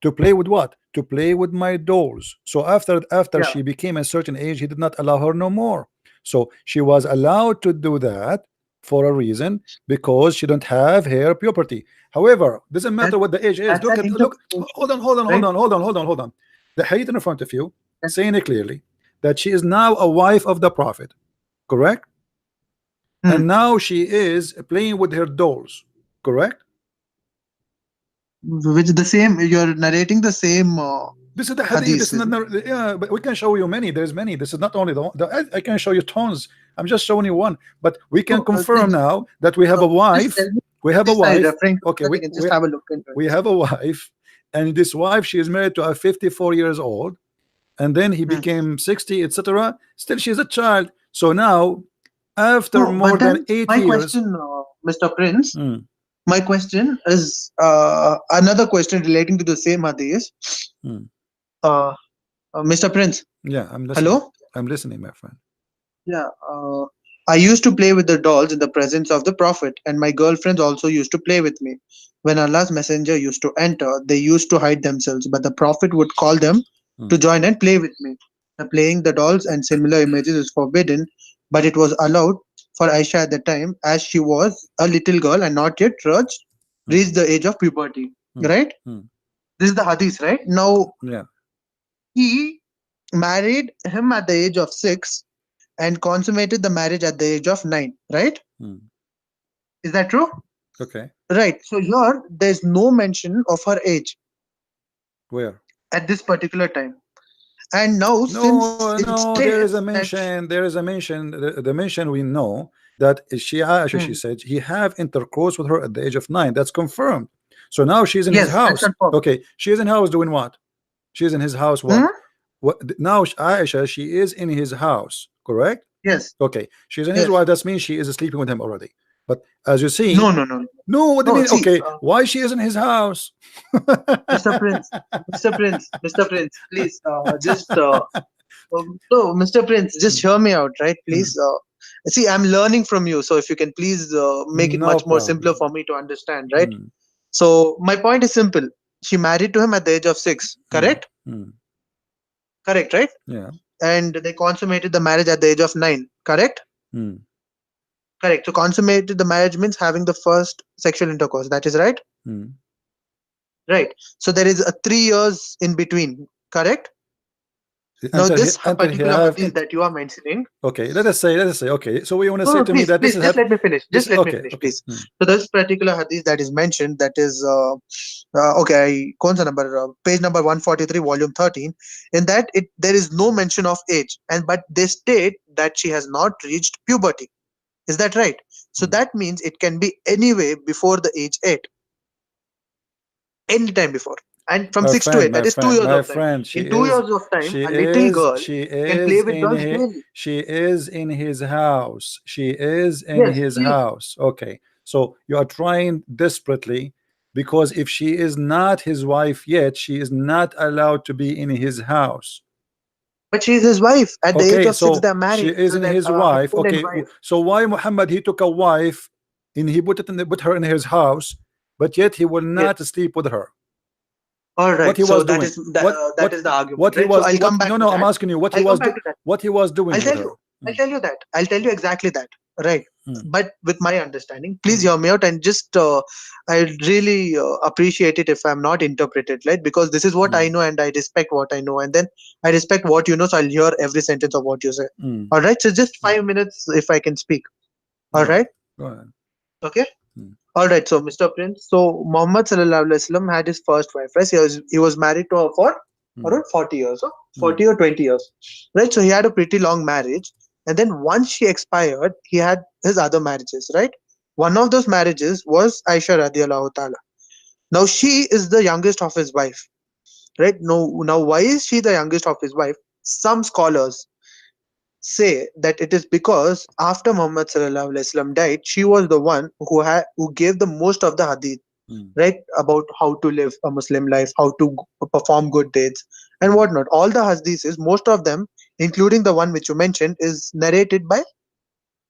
To play with what? To play with my dolls. So after Yeah. she became a certain age, he did not allow her no more. So she was allowed to do that for a reason, because she don't have hair puberty. However, doesn't matter That what the age is. that's Look an at, look, interpretation, hold on, hold on, hold right? on, hold on, hold on, hold on. The hadith in front of you That- saying it clearly that she is now a wife of the prophet, correct? Hmm. And now she is playing with her dolls, correct? Which the same you're narrating the same This is the hadith. hadith, This is is it? not, yeah, but we can show you many. There's many. This is not only the one. I can show you tons. I'm just showing you one. But we can So confirm now that we have a just tell wife. me We have a this are wife. referring to, Okay, so they can just have a look into it. we have a wife, and this wife, she is married to a 54 years old, and then he Hmm. became 60, etc. Still, she's a child. So now, after No, more but than then 8 years, Mr. Prince, hmm, my question is another question relating to the same hadith. hmm, Uh, Mr. Prince, yeah, I'm listening. hello? I'm listening, my friend. Yeah. I used to play with the dolls in the presence of the Prophet, and my girlfriends also used to play with me. When Allah's messenger used to enter, they used to hide themselves, but the Prophet would call them Hmm, to join and play with me. The playing the dolls and similar images is forbidden, but it was allowed for Aisha at the time, as she was a little girl and not yet hmm, reached the age of puberty. hmm, Right? hmm. This is the hadith, right? Now, Yeah. he married him at the age of 6 and consummated the marriage at the age of 9, right? Hmm. Is that true? Okay. Right. So here there's no mention of her age Where? at this particular time. And now, since No, it no, there is states a that mention. There is a mention. The mention we know that she Aisha, she Hmm. said he have intercourse with her at the age of 9. That's confirmed. So now she's in his Yes, that's house. confirmed. Okay, she is in house doing what? She's in his house Hmm? what? What now? Aisha, she is in his house, correct? Yes, Okay, she's in his yes. wife. That means she is sleeping with him already. But as you No, see, no, no, no. What do you no. mean? See, Okay, why she is in his house? Mr. Prince, Mr. Prince, please, just no, Mr. Prince, just hear me out, right? Please. See, I'm learning from you, so if you can please make it No much more simpler problem. for me to understand, right? Hmm, So my point is simple. She married to him at the age of 6, hmm, correct? hmm. Correct, right? Yeah. And they consummated the marriage at the age of 9, correct? Hmm, Correct. So consummated the marriage means having the first sexual intercourse. That is right? hmm. Right. So there is a 3 years in between, correct? Now this Until he particular have hadith that you are mentioning. okay, let us say okay, so we want to No, say no, to me please, that this please, is just let me finish. this Just let me okay, finish, okay. please. So this particular hadith that is mentioned, that is, okay, कौन सा number? Page number 143, volume 13. In that, there is no mention of age, and but they state that she has not reached puberty. Is that right? So Hmm. that means it can be anyway before the age 8, any time before. And from 6 to 8, that is 2 years My of time. friend, In 2 years of time, a little girl can play with dolls daily. she is in his house. She is in Yes, his she, house. Okay. So you are trying desperately, because if she is not his wife yet, she is not allowed to be in his house. but she is his wife. At the age Okay, of 6, so they are she married. is So in that his wife. husband and Okay, wife. so why Muhammad he took a wife and he put her in his house, but yet he will Yes. not sleep with her? All What right. he So was doing? that is the argument, right? So I'll come No, back to no, I'm that. asking you what he I'll come was back to that. what he was I'll doing with tell you. her. I'll Mm, tell you that. I'll tell you exactly that. Right. mm, But with my understanding, please mm, hear me out and just I really appreciate it if I'm not interpreted, right? Because this is what I mm, know and I respect what I know, and then I respect what you know. So I'll hear every sentence of what you say. mm, All right. So just mm. 5 minutes if I can speak. All Go ahead. right. Go ahead. Okay. Mm, All right. So Mr. Prince. So Muhammad Sallallahu Alaihi Wasallam had his first wife, right? He was married to her for mm, around 40 years, so mm, 40 or 20 years, right? So he had a pretty long marriage, and then once she expired, he had his other marriages, right? One of those marriages was Aisha radiallahu ta'ala. Now she is the youngest of his wife, right? Now why is she the youngest of his wife? Some scholars say that it is because after Muhammad sallallahu alaihi wasallam died, she was the one who gave the most of the hadith, mm, right, about how to live a Muslim life, how to perform good deeds, and mm, whatnot. All the hadiths, most of them, including the one which you mentioned, is narrated by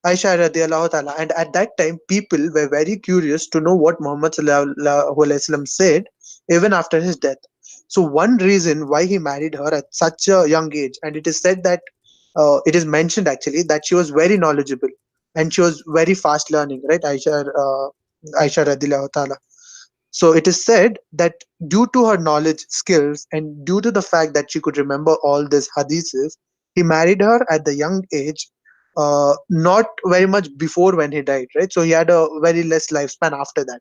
Aisha radiallahu ta'ala. And at that time, people were very curious to know what Muhammad sallallahu alaihi wasallam said even after his death. So one reason why he married her at such a young age, and it is said that it is mentioned actually that she was very knowledgeable and she was very fast learning, right? Aisha radhiyallahu ta'ala. So it is said that due to her knowledge, skills, and due to the fact that she could remember all these hadiths, he married her at the young age, not very much before when he died, right? So he had a very less lifespan after that,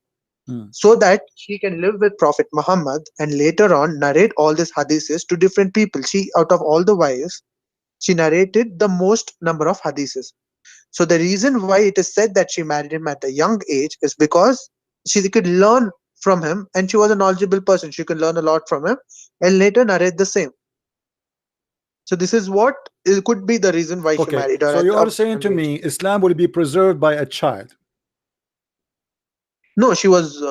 Mm. so that he can live with Prophet Muhammad and later on narrate all these hadiths to different people. She, out of all the wives, she narrated the most number of hadiths. So the reason why it is said that she married him at a young age is because she could learn from him and she was a knowledgeable person. She could learn a lot from him and later narrate the same. So this is what it could be the reason why she Okay, married her so at you a are saying young to age. me Islam will be preserved by a child? No, she was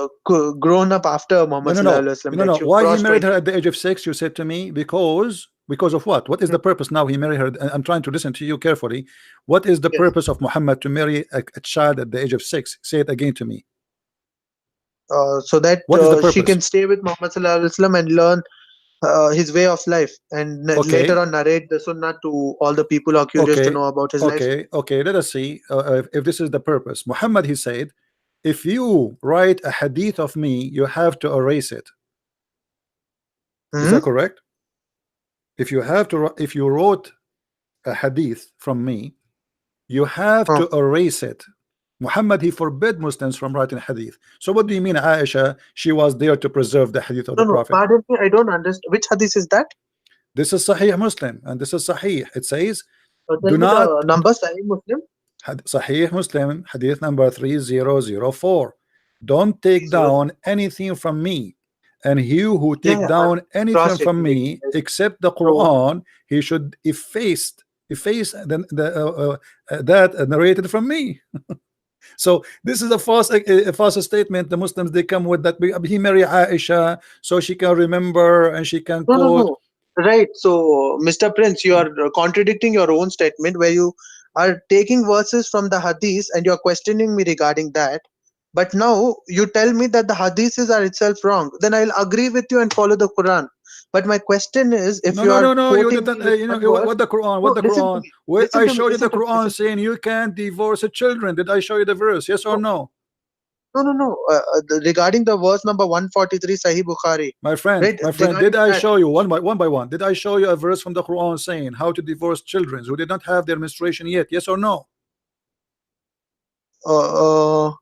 grown up after No, Muhammad no, Sallallahu no. Alaihi Wasallam No, died. no. She Why he crossed married her 20. at the age of 6? You said to me because of what? What is Hmm. the purpose now he married her? I'm trying to listen to you carefully. What is the Yes. purpose of Muhammad to marry a child at the age of 6? Say it again to me. So that What is the she purpose? can stay with Muhammad Sallallahu Alaihi Wasallam and learn his way of life and later Okay, on narrate the Sunnah to all the people who are curious to okay, know about his life. okay, okay. Let us see if this is the purpose. Muhammad, he said, if you write a hadith of me, you have to erase it. Is that Hmm. correct? If you have to, if you wrote a hadith from me, you have Oh. to erase it. Muhammad, he forbid Muslims from writing hadith. So what do you mean Aisha, she was there to preserve the hadith of No, the no, Prophet? pardon me, I don't understand. Which hadith is that? This is Sahih Muslim and this is Sahih. It says, Tell do me the not, number, Sahih Muslim. Sahih Muslim, hadith number 3004. Don't take 30. down anything from me. And he who Yeah, take yeah, I'm down anything from cross-checking it. me except the So, Quran, he should efface that narrated from me. So this is a false statement. The Muslims they come with that he marry Aisha so she can remember and she can no, no, quote. no. Right. So, Mr. Prince, you are contradicting your own statement where you are taking verses from the hadith and you are questioning me regarding that. But now you tell me that the hadiths are itself wrong. Then I'll agree with you and follow the Quran. But my question is, if No, you no, are no, no. You quoting me didn't. with You know one verse, what the Quran? What no, the listen to Quran? me. Where Listen I to me. showed you the Listen to me. Quran Listen to me. saying you can't divorce the children. Did I show you the verse? Yes or No, no? no, no, no. Regarding the verse number 143, Sahih Bukhari, right? My friend, did Regarding I that, show you one by one? Did I show you a verse from the Quran saying how to divorce children who did not have their menstruation yet? Yes or no? uh, uh,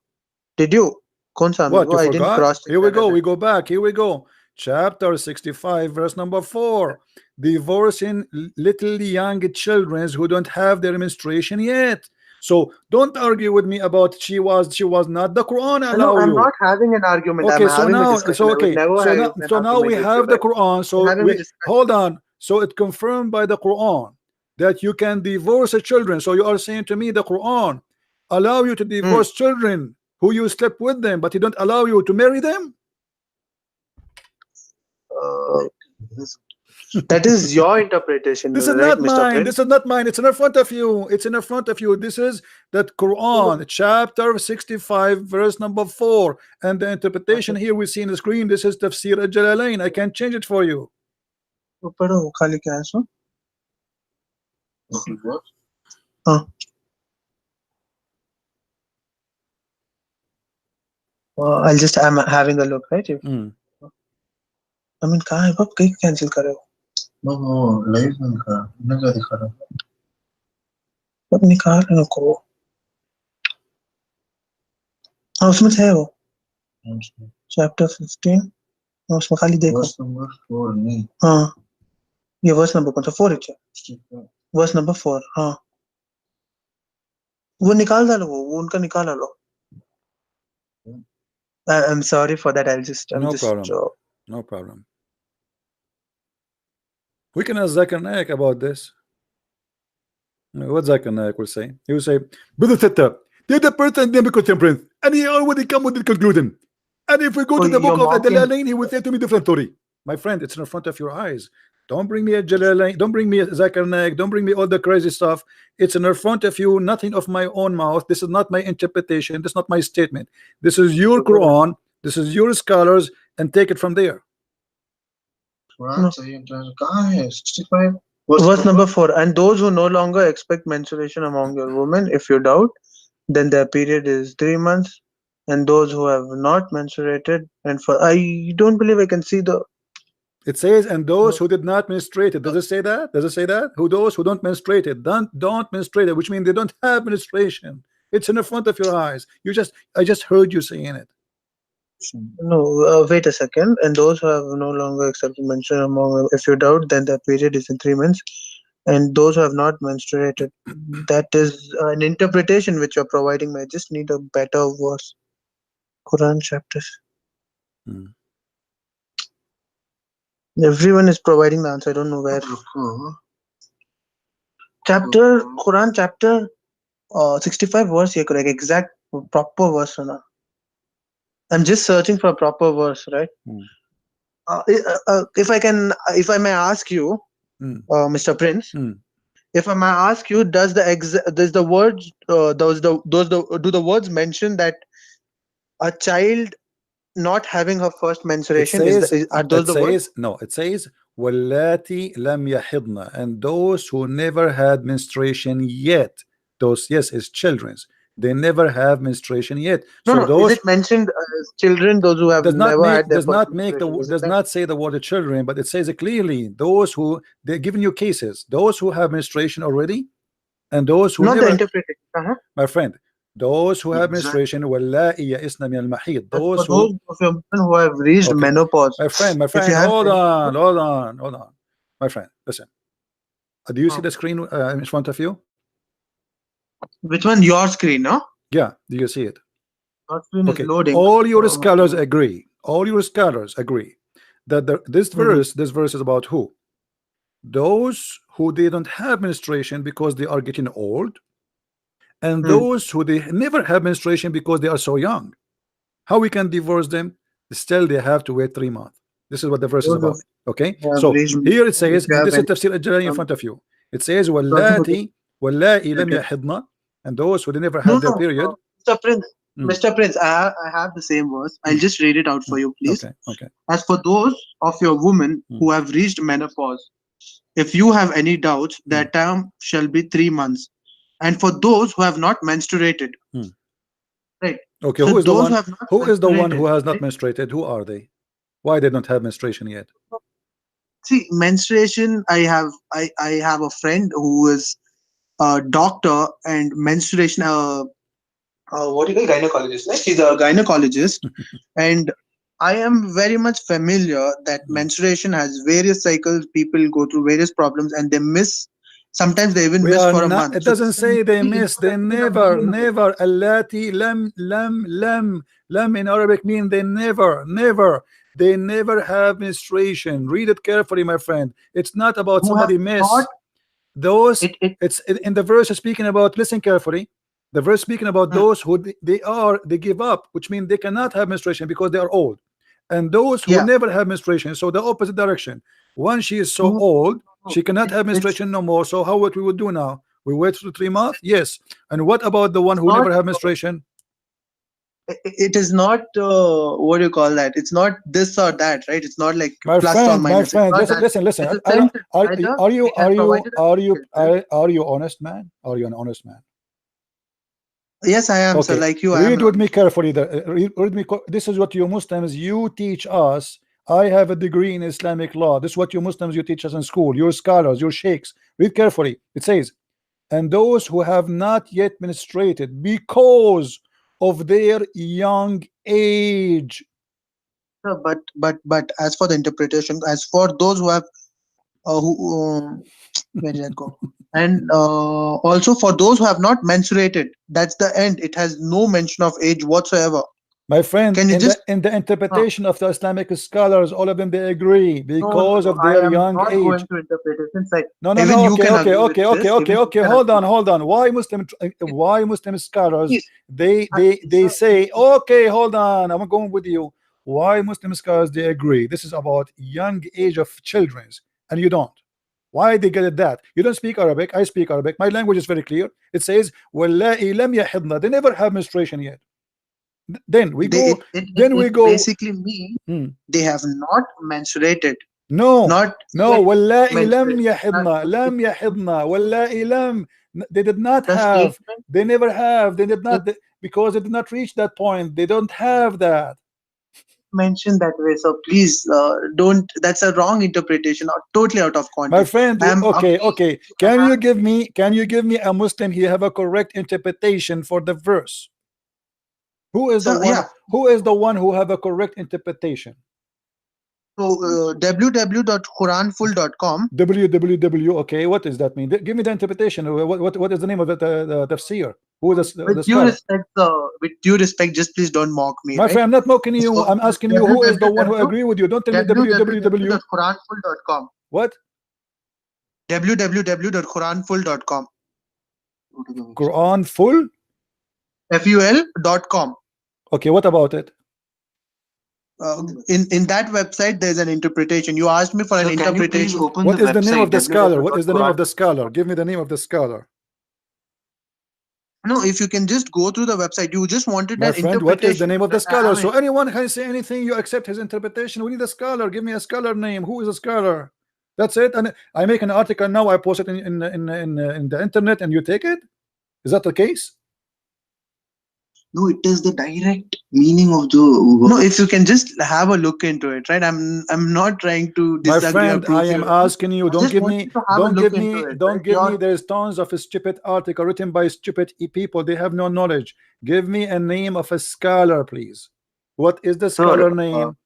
did you? कौन सा में What, वो? you I didn't forgot? cross check Here we that go. other. We go back. Here we go. Chapter 65, verse number 4. Divorcing little young children who don't have their menstruation yet. So don't argue with me about she was not. The Quran No, allow I'm you. not having an argument. I'm Okay, so having a now, discussion. I would never have an so now we argument with you, have the right? Quran. I'm So having a we discussion. hold on. So it confirmed by the Quran that you can divorce the children. So you are saying to me the Quran allow you to Hmm. divorce children who you slept with them, but he don't allow you to marry them. Uh, that is your interpretation, This is right, not Mr. mine. Prince? This is not mine. It's in front of you. It's in front of you. This is that No, no. Quran, chapter 65, verse number 4. And the interpretation here we see in the screen, this is Tafsir al-Jalalain. I can't change it for you. वो पढ़ो खाली क्या है सो? हाँ. I'm having a look, right? Mm. I mean कहाँ है बाप कहीं cancel करे हो? वो लाइव में दिखा रहा अब निकाल लो को. हाँ उसमें से है वो. Chapter 15. हाँ उसमें खाली देखो. वर्स नंबर 4 नहीं. हाँ. ये verse number कौन सा? 4 है क्या? Verse number 4. हाँ. वो निकाल डालो वो उनका निकाल डालो. I'm sorry for that. I'm No just problem. No problem. We can ask Zakir Naik about this. What Zakir Naik will say? He will say, Brother Teta, did the person name contemporary? And he already come with the conclusion. And if we go oh, to the book you're of mocking. Jalalain, he will say to me different story. My friend, it's in front of your eyes. Don't bring me a Jalalain, don't bring me a Zakir Naik, don't bring me all the crazy stuff. It's in front of you, nothing of my own mouth. This is not my interpretation, this is not my statement. This is your Quran, this is your scholars, and take it from there. No. Verse number 4. And those who no longer expect menstruation among your women, if you doubt, then their period is 3 months. And those who have not menstruated, and for I don't believe I can see the. It says, and those No, who did not menstruate it. Does it say that? Does it say that? Who those who don't menstruate it, don't menstruate it, which means they don't have menstruation. It's in the front of your eyes. I just heard you saying it. no, wait a second. And those who have no longer accepted menstruation among them, if you doubt, then their period is in 3 months. And those who have not menstruated, that is an interpretation which you're providing. I just need a better verse. Quran chapters. Hmm. Everyone is providing the answer. I don't know where. Chapter Quran chapter 65 verse here, correct? Exact proper verse, Sana. I'm just searching for a proper verse, right? Hmm. If I may ask you, Hmm. Mr. Prince, Hmm. if I may ask you, does the words do the words mention that a child not having her first It menstruation says, are those the words? no, it says, Wallati lam yahidna, and those who never had menstruation yet. Those, yes, is children's. They never have menstruation yet. No, So no. Is those it mentioned as children, those who have never had their first menstruation? Is it does not say the word children, but it says it clearly. Those who, they're giving you cases. Those who have menstruation already, and those who not the never, interpretation? my friend, those who have menstruation, wallahi ya'isna min al-mahid, As for those who, those of you men who have reached okay, menopause, my if you friend, have hold menopause, on, my friend, listen. Do you see oh, the screen in front of you? which one? Your screen, no? Yeah, do you see it? Your screen is Okay, loading. all your scholars agree. All your scholars agree that Mhm. this verse is about who? Those who didn't have menstruation because they are getting old, and Mm. those who they never have menstruation because they are so young. How we can divorce them? Still, they have to wait 3 months. This is what the verse is Those about. Okay, who have so reached here it menopause, if says, you and have this is any tafsir al-Jalali in um, front of you. It says, person who gets Wallahi lam menstruated. yahidna, and those who never No, had their no, period. Mr. Prince. Mm, Mr. Prince, I have the same verse. I'll mm, just read it out for mm. you, please. Okay, okay. As for those of your women Mm, who have reached menopause, if you have any doubts, their mm, term shall be 3 months. And for those who have not menstruated, mm. right? Okay, So who is the those who one? have not Who is the one who menstruated, has not right? menstruated? Who are they? Why they don't have menstruation yet? See, menstruation. I have a friend who is a doctor and menstruation. What do you call gynecologist? Right? She's a gynecologist, and I am very much familiar that Mm. menstruation has various cycles. People go through various problems, and they miss. Sometimes they even We miss are for a not. month. It So doesn't this is say they very miss. They interesting and never, very important. never. Allati lam in Arabic mean they never, never. They never have menstruation. Read it carefully, my friend. It's not about Who have somebody not miss. Those, it? it's in the verse is speaking about. Listen carefully. The verse speaking about Hmm, those who they give up, which means they cannot have menstruation because they are old, and those who yeah. never have menstruation. So the opposite direction. Once she is so No, old, no, she cannot have it's menstruation no more. So how what we would do now? We wait for 3 months? Yes. And what about the one who not. never have menstruation? It is not. What do you call that? It's not this or that, right? It's not like plus or My minus. It's friend, not listen, that. listen. It's a sentence. Either it has provided a sentence. Are you honest man? Are you an honest man? Yes, I am. So Okay, like you, I am read an with me honest man. carefully. This is what you Muslims you teach us. I have a degree in Islamic law. This is what you Muslims you teach us in school. Your scholars, your sheikhs. Read carefully. It says, and those who have not yet menstruated because of their young age. But as for the interpretation, as for those who have who where did that go? And also for those who have not menstruated, that's the end. It has no mention of age whatsoever. My friend, Can you just in the uh, interpretation of the Islamic scholars, all of them they agree because no, of I their am young not age. going to interpretation side. No, no, Even no. you Okay, can okay, agree with okay, okay, this. okay, Even you okay. can Hold agree on, with hold on. it. Why Muslim scholars Please, uh, they uh, say, okay, hold on, I'm going with you. Why Muslim scholars they agree? This is about young age of childrens, and you don't. Why they get it that? You don't speak Arabic. I speak Arabic. My language is very clear. It says, "Wallahi lam yahidna." They never have menstruation yet. Then we they go. it Then we it go. basically means Hmm. they have not menstruated. No, not no. yet Wallahi lam menstruate. yahidna, lam yahidna, wallahi lam. They did not The have. statement They never have. They did is not because they did not reach that point. They don't have that. mentioned that way. So please don't. That's a wrong interpretation, or totally out of My context. friend, I am okay, appealing okay. to Can you give me a Muslim here have a correct interpretation for the verse? Who is the so one? yeah. Who is the one who have a correct interpretation? So www.quranful.com. www. Okay, what does that mean? Give me the interpretation. What is the name of the tafsir? Who is the With due scholar? respect, with due respect, just please don't mock me, My right? friend, I'm not mocking you. So I'm asking you who is the one who www. agree with you. Don't tell me www. www.quranful.com. What? www.quranful.com. Go to the website. Quran full? ful.com. Okay, what about it? In that website, there's an interpretation. You asked me for an So can you please interpretation. open What the is the name of website the scholar? What is the name of the www.quran. scholar? Give me the name of the scholar. No, if you can just go through the website, you just wanted My an friend, what is the interpretation. name of the Right? scholar? So anyone can say anything, you accept his interpretation. We need a scholar. Give me a scholar name. Who is a scholar? That's it. And I make an article now, I post it in the internet, and you take it. Is that the case? No, it is the direct meaning of the No, if you can just have a look into it, right? I'm not trying to My disagree or friend, I prove am you wrong. asking you. I just want you to have a look into it, right? Don't give me. There's tons of stupid article written by stupid people. They have no knowledge. Give me a name of a scholar, please. What is the sir, scholar name?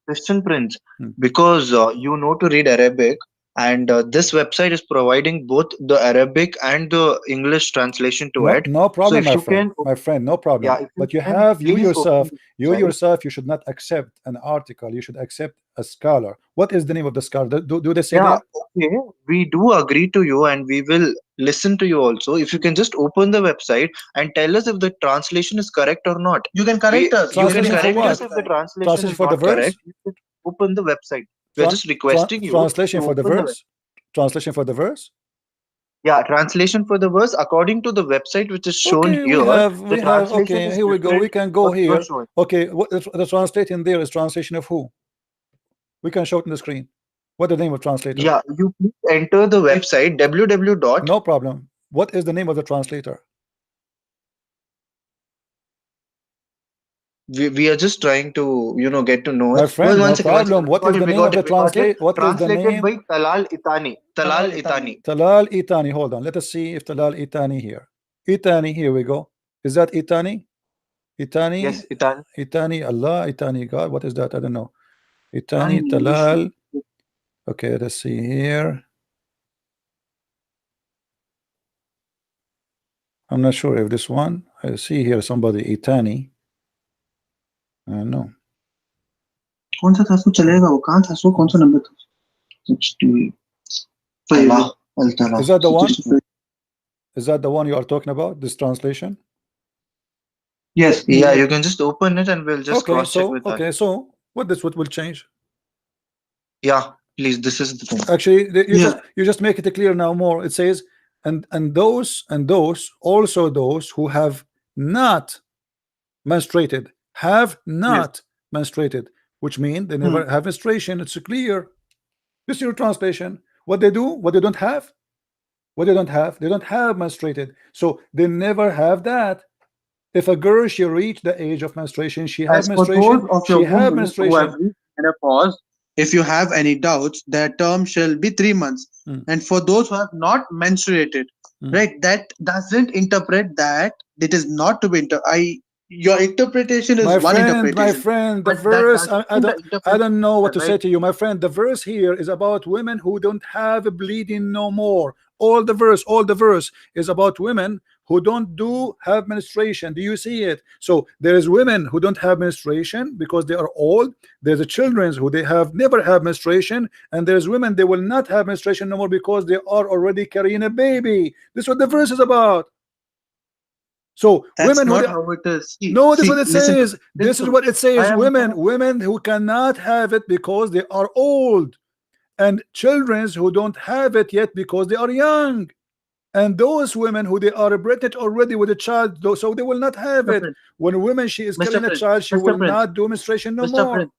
Christian Prince, Hmm. because you know to read Arabic, and this website is providing both the Arabic and the English translation to No, it. no So problem, if my you friend. can, My friend, no problem. yeah, if you But you can have please open the you website. yourself, you should not accept an article. You should accept a scholar. What is the name of the scholar? Do they say Yeah, there? okay, we do agree to you, and we will listen to you also. If you can just open the website and tell us if the translation is correct or not. You can correct us. You can Translation for correct Correct us. us what? if the Right? translation Translation is for the not correct. verse? You can open the website. We are just requesting you Translation to for the open the website. verse? Translation for the verse? Yeah, translation for the verse according to the website which is shown Okay, here. The we have. translation Okay, is here we go. We different can what go you are here. showing. Okay, what the translating there is translation of who? We can show it in the screen. What the name of translator? Yeah, you please enter the website www dot. No problem. What is the name of the translator? We are just trying to get to know My it. friend, One no second, one problem. second. We What got is it. the We name got of it. the We got it. translate? What is the Translated name? by Talal Itani. Talal Itani. Talal Itani. Hold on. Let us see if Talal Itani here. Itani, here we go. Is that Itani? Itani, Yes, Itani. Itani, Allah, Itani, God. What is that? I don't know. Itani Itani, in English. Talal. Okay, let's see here. I'm not sure if this one. I see here somebody Itani. I don't know. कौन सा था? सो चलेगा वो? कहाँ था? सो कौन सा number था? 60. Talal. Al-Talal. Is that the one? Is that the one you are talking about? This translation? Yes. Yeah, you can just open it and we'll just Okay, cross check so with that. what will change? Yeah, please. This is the thing. Actually, Yeah. you just make it clear now more. It says, and those also those who have not menstruated have not menstruated, which mean they never have menstruation. It's clear. This is your translation. What they do, what they don't have, they don't have menstruated, so they never have that. If a girl she reach the age of menstruation, she have As for those menstruation, of she your have women who have menstruation. reached menopause, if you have any doubts, their term shall be 3 months. And for those who have not menstruated, right, that doesn't interpret that it is not to be your interpretation is My one interpretation, friend, the but that verse, doesn't I mean the don't, I don't know what to interpretation, say to you, my friend. The verse here is about women who don't have a bleeding no more. All the verse is about women who don't have menstruation. Do you see it? So there is women who don't have menstruation because they are old. There's a children who they have never have menstruation, and there's women they will not have menstruation no more because they are already carrying a baby. This is what the verse is about. So that's women who not how it is. no, this is what it Listen to says. This is what it I says. am Women who cannot have it because they are old, and children who don't have it yet because they are young, and those women who they are pregnant already with a child, so they will not have Mr. it. Prince, When a woman she is carrying a Prince, child, she will Mr. Prince, not do menstruation no Mr. more.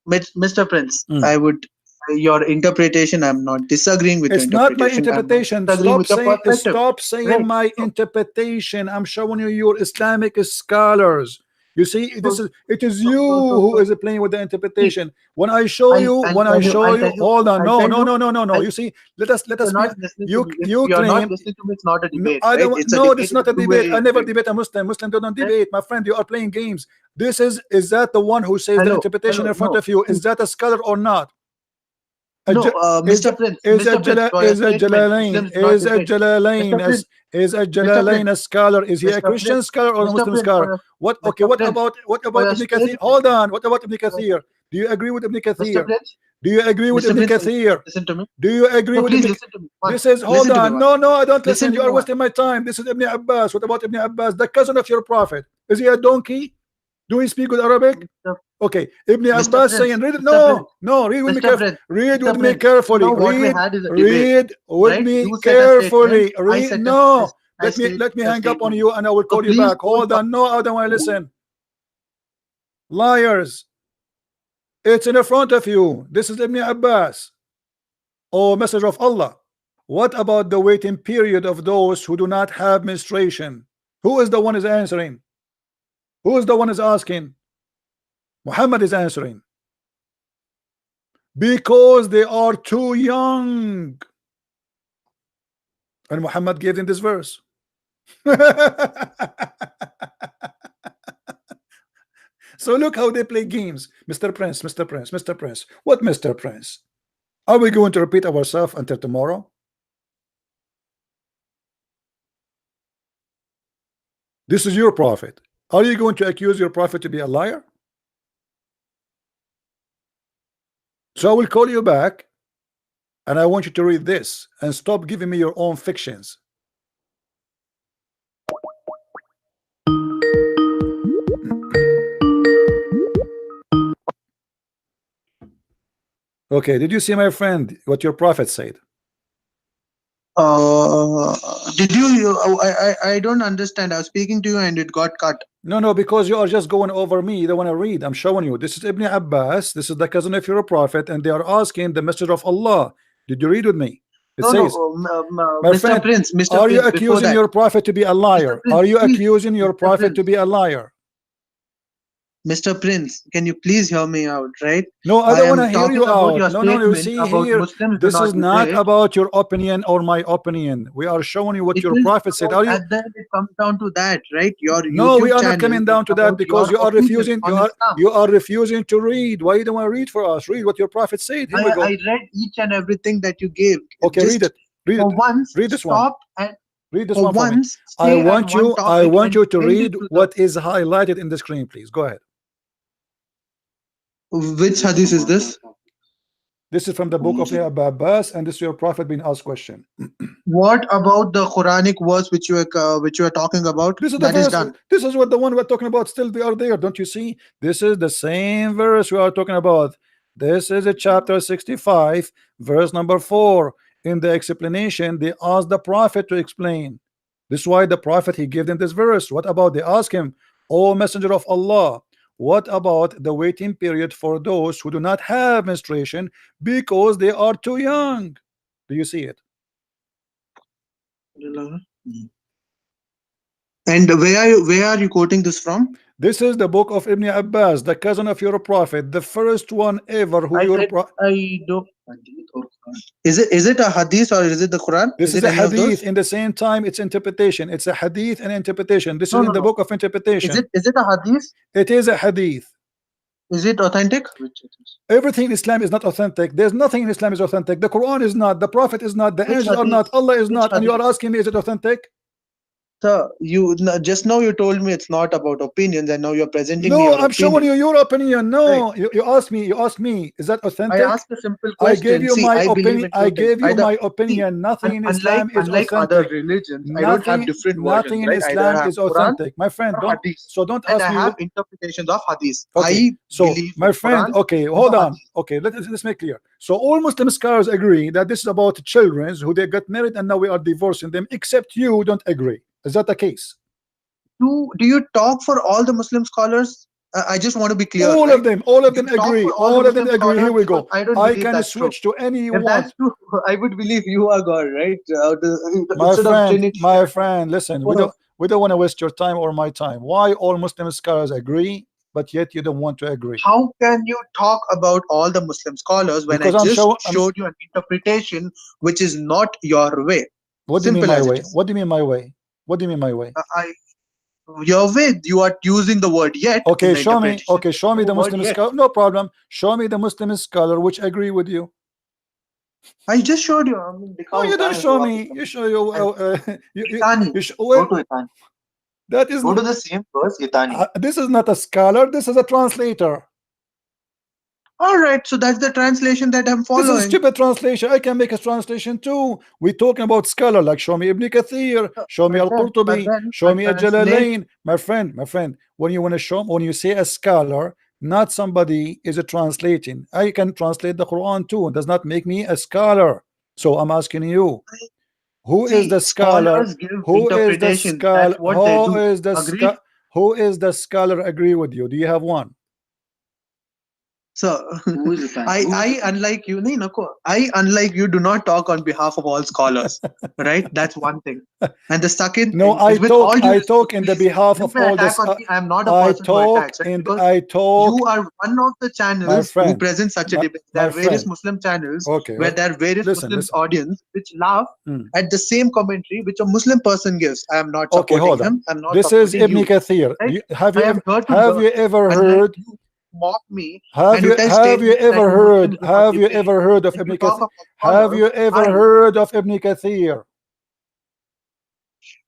Prince, Mr. Prince, Mm. I would your interpretation. I'm not disagreeing with your It's not my interpretation. I'm not interpretation. disagreeing with your perspective. Stop saying Right. my So, interpretation. I'm showing you your Islamic scholars. You see, so, it is you so, who is playing with the see, interpretation. When I show you, I'll tell you, hold on, I'll tell you, no. I'll, You see, let us you're be. not listening to me. If You you're not claim. listening to me, it's not a No, debate, I right? don't. It's a No, debate this is in a not a debate. I two-way never thing. debate a Muslim. Muslim do not Right? debate. My friend, you are playing games. This is that the one who says the interpretation in front No. of you? Is that a scholar or not? A No, J- is Mr. Prince, Mr. Prince, for your Is a statement, Jalalain Muslim is not debate. Mr. Prince, is a Mr. Jalalain Prince, a scholar? Is he a Mr. Prince, Christian scholar or a Mr. Muslim Prince, scholar? What? Okay. Mr. Prince, What for about your Ibn Kathir? statement, Hold on. What about Ibn for, Kathir? Do you agree with Ibn Mr. Kathir? Prince, Do you agree with Mr. Ibn Prince, Kathir? listen to me. Do you agree No, with please Ibn? listen to me once. This is, hold Listen to me on. once. No, I don't Listen listen. to You me are once. wasting my time. This is Ibn Abbas. What about Ibn Abbas, the cousin of your prophet? Is he a donkey? Do he speak with Arabic? Mr. Okay, Ibn Mr. Abbas saying, Prince, read it. Mr. Prince, No, read with me Mr. carefully. Prince, Read with Mr. me Prince. carefully. Now what we had is a debate, Read with right? me You said a statement. carefully. I Read. said No, I said let me a hang up on statement. you and I will So call you please back. don't Hold talk. on. No, I don't want to listen. Liars. It's in front of you. This is Ibn Abbas. Oh, messenger of Allah. What about the waiting period of those who do not have menstruation? Who is the one is answering? Who is the one is asking? Muhammad is answering. Because they are too young. And Muhammad gave them this verse. So look how they play games. Mr. Prince, Mr. Prince, Mr. Prince. What Mr. Prince? Are we going to repeat ourselves until tomorrow? This is your prophet. Are you going to accuse your prophet to be a liar? So I will call you back and I want you to read this and stop giving me your own fictions. Okay, did you see, my friend, what your prophet said? Did I don't understand. I was speaking to you and it got cut. No, because you are just going over me. You don't want to read. I'm showing you. This is Ibn Abbas. This is the cousin of your prophet, and they are asking the messenger of Allah. Did you read with me? It No, says, my Mr. friend, Prince, Mr. are you Prince, before accusing that, your prophet to be a Mr. liar? Prince, Are you please, accusing your Mr. prophet to Prince, be a liar? Mr. Prince, can you please hear me out, right? No, I I don't want to am hear you talking about out. your No, you statement see about here, Muslims do this not is not debate. about your opinion or my opinion. We are showing you what It your is prophet said. about, Are you? at the end it comes down to that, right? Your No, we YouTube are not channel coming is down to that about because your you are opinion refusing. on Islam. You are refusing to read. Why you don't want to read for us? Read what your prophet said. Here we I go. read each and everything that you gave. Okay, read Just it. Read it. for once, Read this one. stop and Read this for one for me. once stay on one I topic want and you to end it read to the what is highlighted in the screen, please. Go ahead. which hadith is this? This is from the book of Abbas, and this is your prophet being asked question. What about the Quranic verse which you are talking about? This is the That is verse. done. This is what the one we're talking about. Still, they are there. Don't you see? This is the same verse we are talking about. This is a chapter 65, verse number 4. In the explanation, they asked the prophet to explain. This is why the prophet he gave them this verse. What about? They ask him, "O Messenger of Allah, what about the waiting period for those who do not have menstruation because they are too young?" Do you see it? And where are you quoting this from? This is the book of Ibn Abbas, the cousin of your prophet, the first one ever who I your said I don't. Is it a hadith or is it the Quran? This Is is it a any of those? hadith. In the same time, it's interpretation. It's a hadith and interpretation. This is in the No. book of interpretation. Is it a hadith? It is a hadith. Is it authentic? Everything in Islam is not authentic. There's nothing in Islam is authentic. The Quran is not. The Prophet is not. The Which angels are hadith? not. Allah is Which not. And you are hadith? asking me, is it authentic? Sir, just now you told me it's not about opinions, and now you're presenting me No, your I'm showing you opinion. your opinion. Right. No, you asked me. You asked me. Is that I authentic? asked a simple I gave question. you See, my I believe opinion. in I two things. gave you Either my see, opinion. Nothing in unlike Islam is other authentic. religions, I don't have Nothing, different versions, nothing in right? Either I Islam have is Quran authentic, my friend. or Don't hadith, don't and ask I me. have interpretations of hadith. Okay, I so believe my in friend, Quran okay, and the hold on. hadith. Okay, let's make clear. So all Muslim scholars agree that this is about children who they got married and now we are divorcing them, except you don't agree. Is that the case? Do you talk for all the Muslim scholars? I just want to be clear, All right? of them, all of You them can talk agree. for all the All of them Muslim agree. Here scholars we because go. I don't I believe can that's true. switch to any you If that's want. true, I would believe you are God, right? Instead of Trinity, My friend, listen, what else? we don't want to waste your time or my time. Why all Muslim scholars agree, but yet you don't want to agree? How can you talk about all the Muslim scholars when I Because I'm just sure. showed you an interpretation which is not your way? What do you mean Simple my as it way? is. What do you mean my way? What do you mean my way? I Your way, you are using the word yet in Okay, the show me. interpretation. Okay, There is show me no the word Muslim yet. scholar. No problem. Show me the Muslim scholar which agree with you. I just showed you. I mean, No, दिखाओ you don't कहाँ है show वो me. आपको You show you. I- Itani. Go Well, to Itani. that is. Go to the same verse, Itani. This is not a scholar. This is a translator. All right, so that's the translation that I'm This is a following. stupid translation. I can make a translation too. We're talking about scholar, like show me Ibn Kathir, show me But Al-Qurtubi, then show a me translate. Al-Jalalain. My friend, when you want to show, when you say a scholar, not somebody is a translating. I can translate the Quran too. It does not make me a scholar. So I'm asking you, who is See, the scholar? scholars give Who is the interpretations. That's scholar? what they do. Agreed. Who is the scholar agree with you? Do you have one? So Who is Itani? I unlike you, nahi, nako. I unlike you do not talk on behalf of all scholars, right? That's one thing. And the second No, thing is with all due I respect, talk in the please behalf don't of all attack this. on me. I am not a person who attacks, right? Because I talk, you are one of the my channels who friend, present such a debate. There my are various friend. Muslim channels Okay, where there are various listen, Muslim listen. audience which laugh Mm. at the same commentary which a Muslim person gives. I am not Okay, supporting hold on. him. I'm not This is supporting Ibn you, Kathir. right? I am here to Have learn, you ever unlike heard? you mock me and you tell statements that you Muslims do not Have you debate ever heard of and you Ibn talk Kathir? about Have scholars. you ever I heard of Ibn Kathir?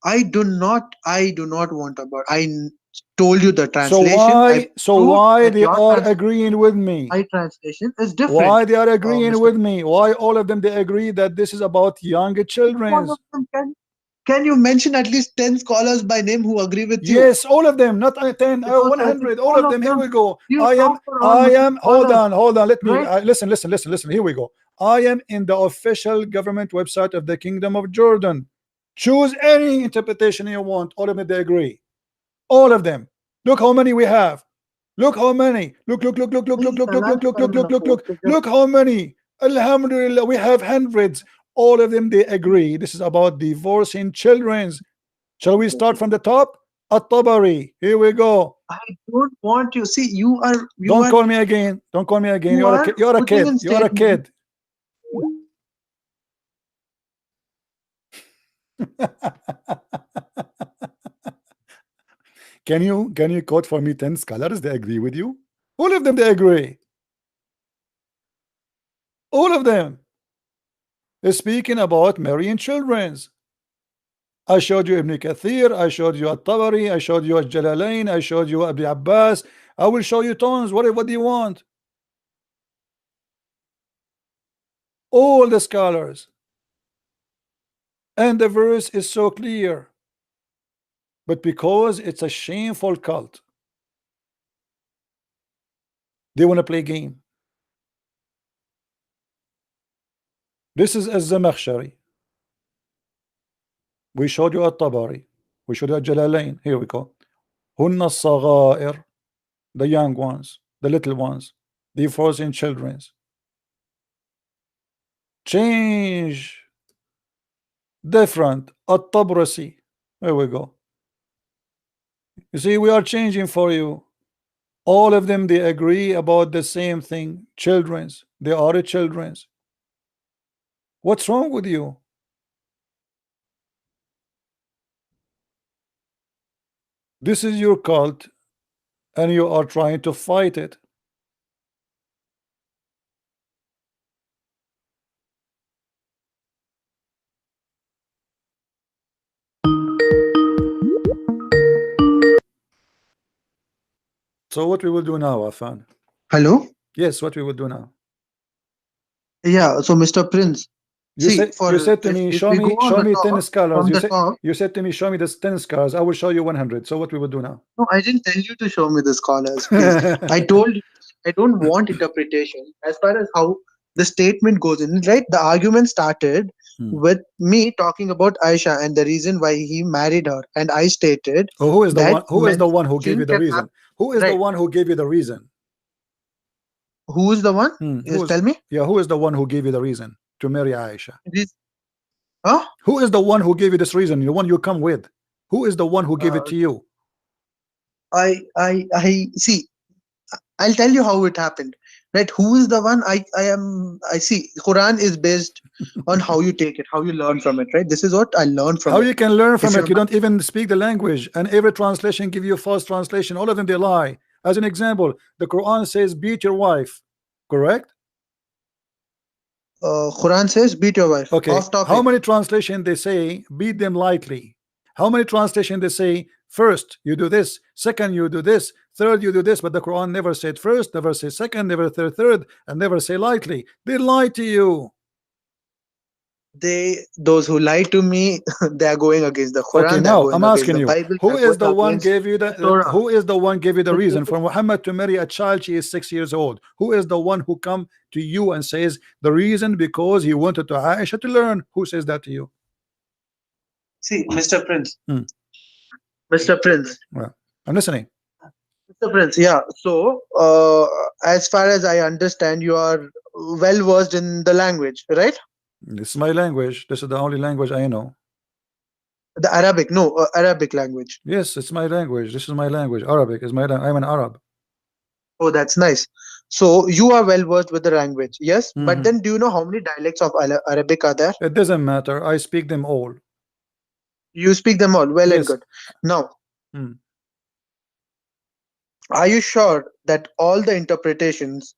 I do not want about told you the translation. I So proved why that they your are translation agreeing with me? my translation is different, Why they are agreeing Mr. with me? Why all of them they agree that this is about young Each one of children's? them can you mention at least 10 scholars by name who agree with you? Yes, all of them, not 10, Because I think 100, all all of of them. Here them, we go. you talk for all Muslim Hold scholars, on, let me, right? listen. Here we go. I am in the official government website of the Kingdom of Jordan. Choose any interpretation you want. All of them, they agree. All of them. Look how many we have. Look how many. नहीं, तलाश पर में नको, तो just Look how many. Alhamdulillah, we have hundreds. All of them, they agree. This is about divorcing children. Shall we start from the top? At-Tabari. Here we go. I don't want you. See, you Don't are call me again. Don't call me again. you are You're a putting kid. in You're a statements. kid. Can you quote for me 10 scholars they agree with you? All of them they agree. All of them. They're speaking about marrying children's. I showed you Ibn Kathir, I showed you At-Tabari, I showed you Al-Jalalain, I showed you Abu Abbas. I will show you tons. What do you want? All the scholars. And the verse is so clear. But because it's a shameful cult, they want to play game. This is Az-Zamakhshari. We showed you At-Tabari. We showed you Al-Jalalain. Here we go. Hunna Saghair, the young ones, the little ones, the frozen children. Change different. At-Tabrasi. Here we go. You see, we are changing for you. All of them, they agree about the same thing. Children's. They are children's. What's wrong with you? This is your cult, and you are trying to fight it. So what we will do now, Afan? Hello? Yes, what we will do now? Yeah, so Mr. Prince, see, You said to me, if we go on show the me 10 top, scholars. from the top, You said to me, show me the 10 scholars. I will show you 100. So what we will do now? no, I didn't tell you to show me the scholars, please. I told you I don't want interpretation as far as how the statement goes in, right? The argument started Hmm. with me talking about Aisha and the reason why he married her, and I stated Oh, who is the that one? Who is the one who gave you menstruation the can happen. reason? Who is the Right? one who gave you the reason? Who is the one? Who Just is? tell me. Yeah, who is the one who gave you the reason to marry Aisha? This, huh? Who is the one who gave you this reason? The one you come with. Who is the one who gave it Uh, to you? I see. I'll tell you how it happened. Right? Who is the one? I see. Quran is based on how you take it, how you learn from it. Right? This is what I learned from How it. you can learn If from you're it? You don't even speak the language, and every translation give you a false translation. All of them they lie. As an example, the Quran says beat your wife, correct? Quran says beat your wife. Okay, Off how topic. many translation they say beat them lightly? How many translation they say first you do this, second you do this, third you do this, but the Quran never said first, never say second, never third, and never say lightly. They lie to you. Those who lie to me, they are going against the Okay, Quran, they are now I'm going against asking the you, Bible, they who are is going the one against gave you the the Torah. who is the one gave you the This reason is for Muhammad to marry a child? She is 6 years old. Who is the one who come to you and says the reason because he wanted to Aisha to learn? Who says that to you? see, Mr. Prince. Hmm. Mr. Prince. Well, I'm listening. Mr. Prince, yeah. So, as far as I understand, you are well versed in the language, right? This is my language. This is the only language I know. The Arabic, no, Arabic language. Yes, it's my language. This is my language. Arabic is my I'm an Arab. Oh, that's nice. So, you are well versed with the language, yes. But Mhm. then, do you know how many dialects of Arabic are there? It doesn't matter. I speak them all. You speak them all, well and Yes. good. Now, Mm. are you sure that all the interpretations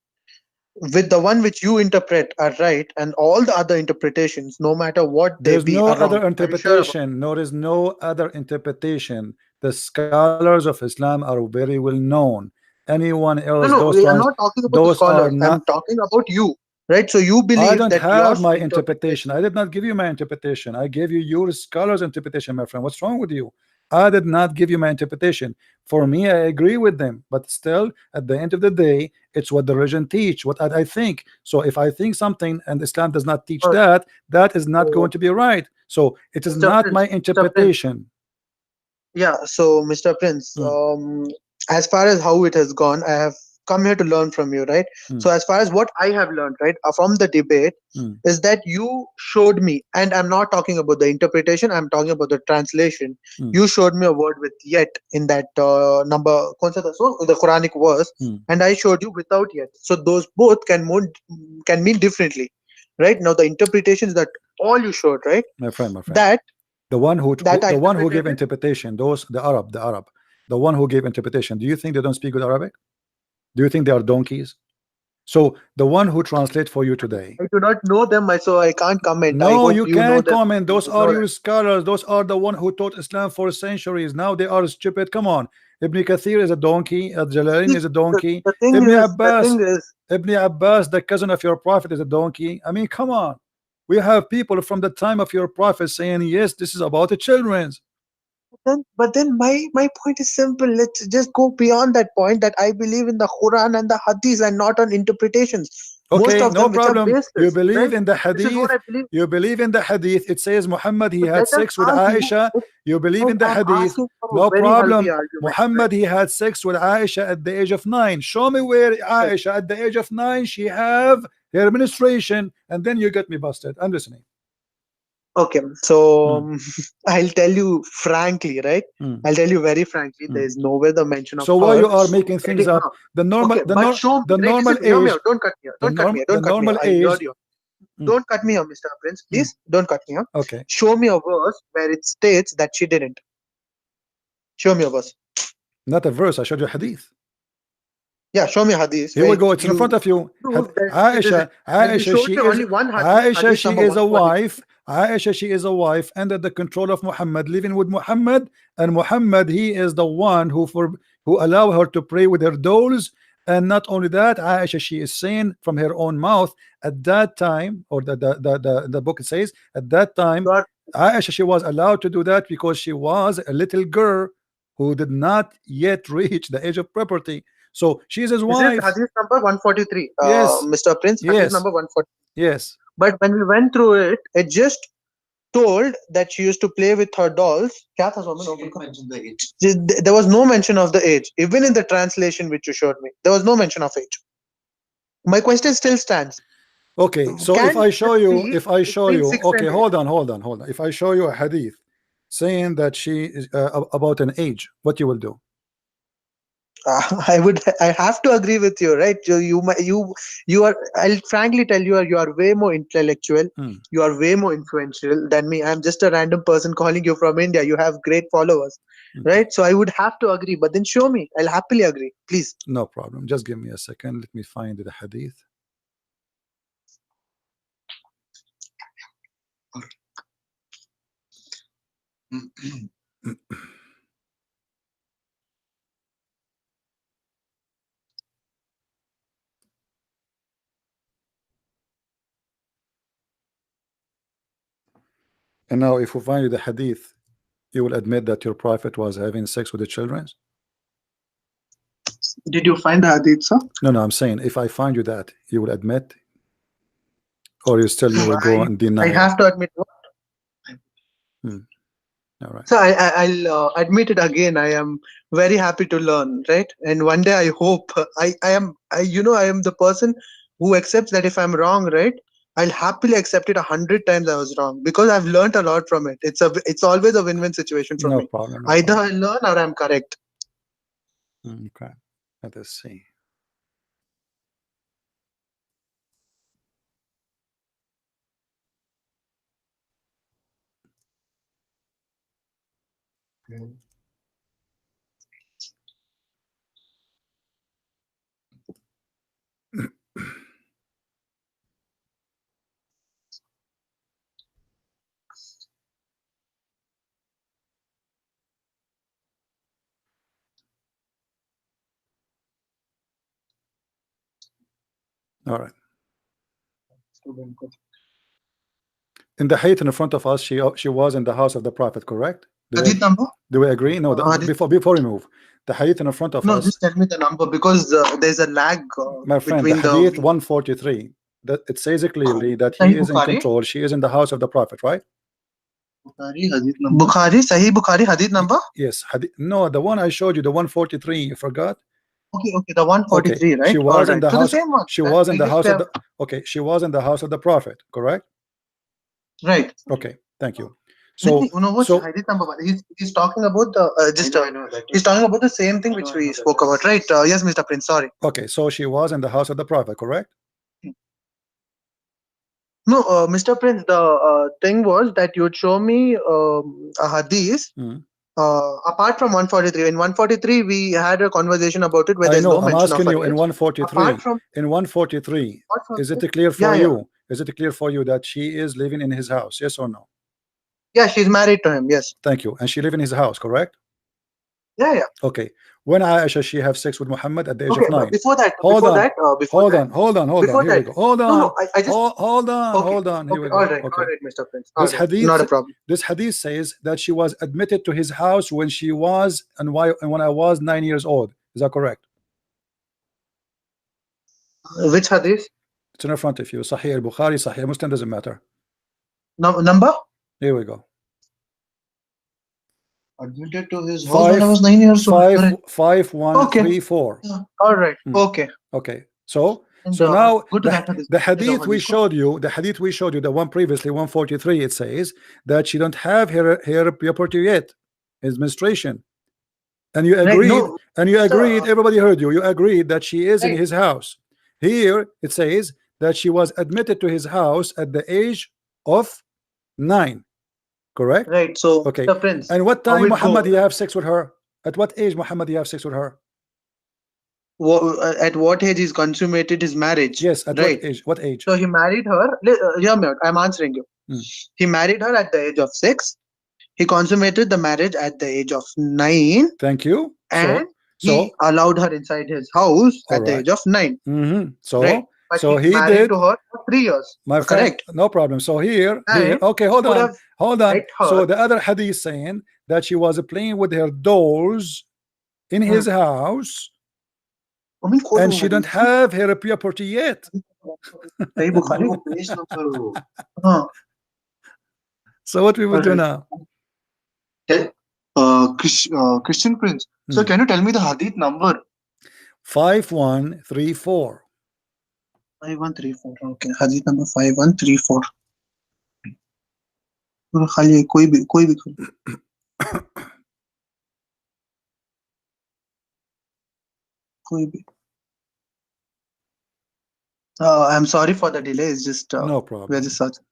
with the one which you interpret are right and all the other interpretations, no matter what they There's be, no are wrong? other Are you sure about interpretation. No, there is no other interpretation. The scholars of Islam are very well known. Anyone else, No, no, we are not talking about the those are scholars. not. I'm talking about you, right? So you I believe don't that have your my interpretation. interpretation. I did not give you my interpretation. I gave you your scholar's interpretation, my friend. What's wrong with you? I did not give you my interpretation. For me, I agree with them, but still, at the end of the day, it's what the religion teach, what I think. So if I think something and Islam does not teach Uh, that, that is not going so, to be right. So it is Mr. not my Prince, Mr. Prince, interpretation. yeah. So, Mr. Prince, Mm, as far as how it has gone, I have come here to learn from you, right? So, mm, as far as what I have learned, right, from the debate, mm, is that you showed me, and I'm not talking about the interpretation, I'm talking about the translation. mm, You showed me a word with yet in that number, kaun sa tha? So the Quranic verse, mm. and I showed you without yet. So those both can mean differently, right? Now the interpretation is that all you showed, right? My friend. That that I The one who gave interpreted it. interpretation, those the Arab, the one who gave interpretation. Do you think they don't speak good Arabic? Do you think they are donkeys? So the one who translate for you today. I do not know them, so I can't comment. I No, hope you you know can't them. comment. You Those would are know your that. scholars. Those are the one who taught Islam for centuries. Now they are stupid. Come on. Ibn Kathir is a donkey. Al-Jalalain See, is a donkey. the thing Ibn is, the Abbas, thing is, Ibn Abbas, the cousin of your prophet, is a donkey. I mean, come on. We have people from the time of your prophet saying, yes, this is about the children's. but then my point is simple. Let's just go beyond that point that I believe in the Quran and the Hadith and not on interpretations. Most Okay, of no them which are problem. You baseless, believe right? in the This is what hadith. I believe. You believe in the hadith. It says Muhammad he But had let us sex with argue. Aisha. You believe And in the I'm hadith. asking for No a very healthy problem. argument, right? Muhammad he had sex with Aisha at the age of 9. Show me where Right. Aisha at the age of 9 she have her menstruation, and then you get me busted. I'm listening. Okay, so Mm, I'll tell you frankly, right? mm, I'll tell you very frankly, there mm. is nowhere the mention of So why her you are making things getting up? her. Okay, The but show me, the right? normal Listen, hear me age, out. Don't cut me out. Don't cut me out. the Don't cut me out. normal I heard age. you. Mm, Don't cut me out, Mr. Prince. mm. Please don't cut me out. Okay, Show me a verse where it states that she didn't. Show me a verse. not a verse. I showed you hadith. Yeah, show me a hadith Here we where go. It's in front you of you. prove that it isn't. Aisha, And you showed me only one hadith, Aisha, hadith she number is a 143. wife. Aisha, she is a wife under the control of Muhammad, living with Muhammad, and Muhammad, he is the one who allow her to pray with her dolls. And not only that, Aisha, she is saying from her own mouth at that time, or the book says at that time, You are, Aisha, she was allowed to do that because she was a little girl who did not yet reach the age of puberty. So she is his is it wife. hadith number 143, Yes, Mr. Prince? Hadith yes, number 143. yes. But when we went through it, it just told that she used to play with her dolls. क्या था Soman? Open कर. There was no mention of the age. Even in the translation which you showed me, there was no mention of age. My question still stands. Okay, so if Can I show this you, be between 6 okay, and 8? hold on. If I show you a hadith saying that she is about an age, what you will do? I have to agree with you, right? You are. I'll frankly tell you, you are way more intellectual. Hmm. You are way more influential than me. I'm just a random person calling you from India. You have great followers, Okay. right? So I would have to agree. But then show me. I'll happily agree. Please. No problem. Just give me a second. Let me find the hadith. And now, if we find you the hadith, you will admit that your prophet was having sex with the children? Did you find the hadith, sir? No, I'm saying if I find you that, you will admit, or you will go and deny I it? have to admit. All right. So I'll admit it again. I am very happy to learn, right? And one day I hope I am I am the person who accepts that if I'm wrong, right? I'll happily accept it 100 times I was wrong because I've learned a lot from it. It's always a win-win situation for No me. problem. No Either problem. I learn or I'm correct. Okay. Let us see. All right. In the hadith in front of us, she was in the house of the prophet, correct? Hadith number? Do we agree? No, Hadith. before we move, the hadith in front of No, us, just tell me the number because there's a lag my friend, the between hadith the 143, that it says clearly that he Sahih is in Bukhari. control. She is in the house of the prophet, right? Bukhari, Sahih Bukhari, hadith number? Yes. No, the one I showed you, the 143, you forgot? Okay, the 143, Okay. right? She was in the So house. the same one. She was in I the just house of have, the. Okay, she was in the house of the prophet, correct? right. Okay, thank you. So, So, you know what hadith number? He's talking about the he's talking about the same thing which we spoke about, right? Yes, Mr. Prince. Sorry. okay, so she was in the house of the prophet, correct? No, Mr. Prince. The thing was that you'd show me a hadith. Mm. Apart from 143, in 143 we had a conversation about it where I there's know. no I'm mention of asking a you in age. 143. Apart from In 143, is it clear for yeah, you? Is it clear for you that she is living in his house? Yes or no? yeah, she's married to him. Yes. Thank you. And she live in his house, correct? Yeah. Okay. When Aisha she have sex with Muhammad at the age Okay, of but 9. before that, Hold on. before that, Hold on. before Here we that, go. Hold no, on. I just Hold on. okay, Hold on. Here we okay, go. all right, Okay. Mr. Prince, This all right, hadith, not a problem. this hadith says that she was admitted to his house when she was and when I was 9 years old. Is that correct? Which hadith? It's in front of you. Sahih al-Bukhari, Sahih Muslim, doesn't matter. No, number? Here we go. Admitted to his house when I was 9 years old. Correct. 5134. Yeah. All right. Okay. Okay. So And, now go to that hadith. the hadith we showed you, the one previously, 143, it says that she don't have her puberty yet, his menstruation. And you agreed, everybody heard you. You agreed that she is in his house. Here it says that she was admitted to his house at the age of 9. Correct? Right. So, okay. the Prince. And what time Muhammad he have sex with her? At what age Muhammad he have sex with her? At what age he's consummated his marriage? Yes. At right. what age? What age? So he married her. Hear me out. I'm answering you. He married her at the age of 6. He consummated the marriage at the age of 9. Thank you. And he allowed her inside his house at the age of 9. So, right. But so he married did to her for 3 years. My friend, correct. No problem. So here, okay, hold on. So the other hadith saying that she was playing with her dolls in his house, and she don't have her puberty yet. Sahih Bukhari. Page number wo. हाँ, So what we will do alright. now? Christian Prince. So can you tell me the hadith number? 5134. 5134. Okay, hadith number 5134. और खाली है, कोई भी खोलो। कोई भी। I'm sorry for the delay. It's just No we're problem. just searching.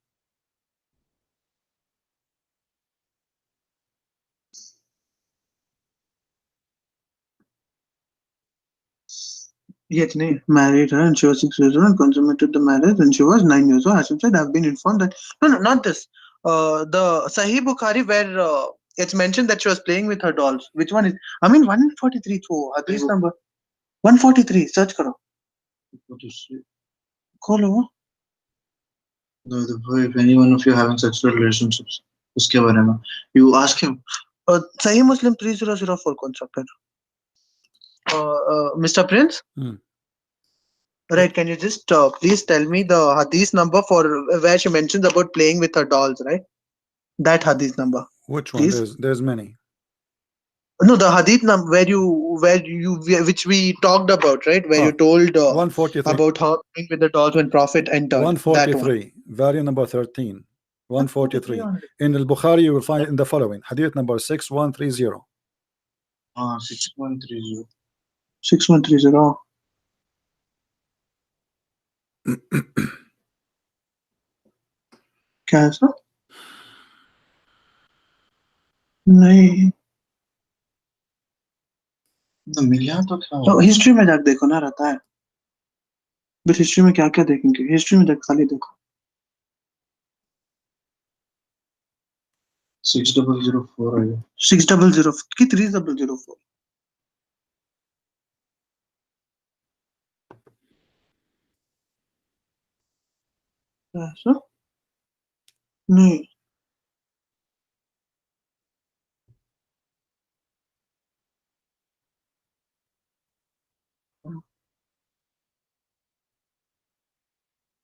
Yet, nay, married her and she was 6 years old and consummated the marriage when she was 9 years old. Hashim said, I've been informed that. No, not this. The Sahih Bukhari, where it's mentioned that she was playing with her dolls. Which one is? I mean, 143. So, hadith number 143. Search karo. Kholo. If any one of you having sexual relationships, uske bare mein. You ask him. Sahih Muslim 3004 कौन सा फिर? Mr. Prince? Right, can you just please tell me the hadith number for where she mentions about playing with her dolls, right? That hadith number. Which one? Please? There's many. No, the hadith number which we talked about, right? Where you told 143. about her playing with the dolls when Prophet entered. That one. 143. Volume number 13. 143. 143. In al-Bukhari you will find in the following. Hadith number 6130. 6130. 6130. क्या है sir? नहीं, मिला तो था। तो history में जाके देखो ना, रहता है। बट हिस्ट्री में क्या क्या देखेंगे? हिस्ट्री में जाके खाली देखो। 6004 है। 600 की 3004. ऐसा? नहीं,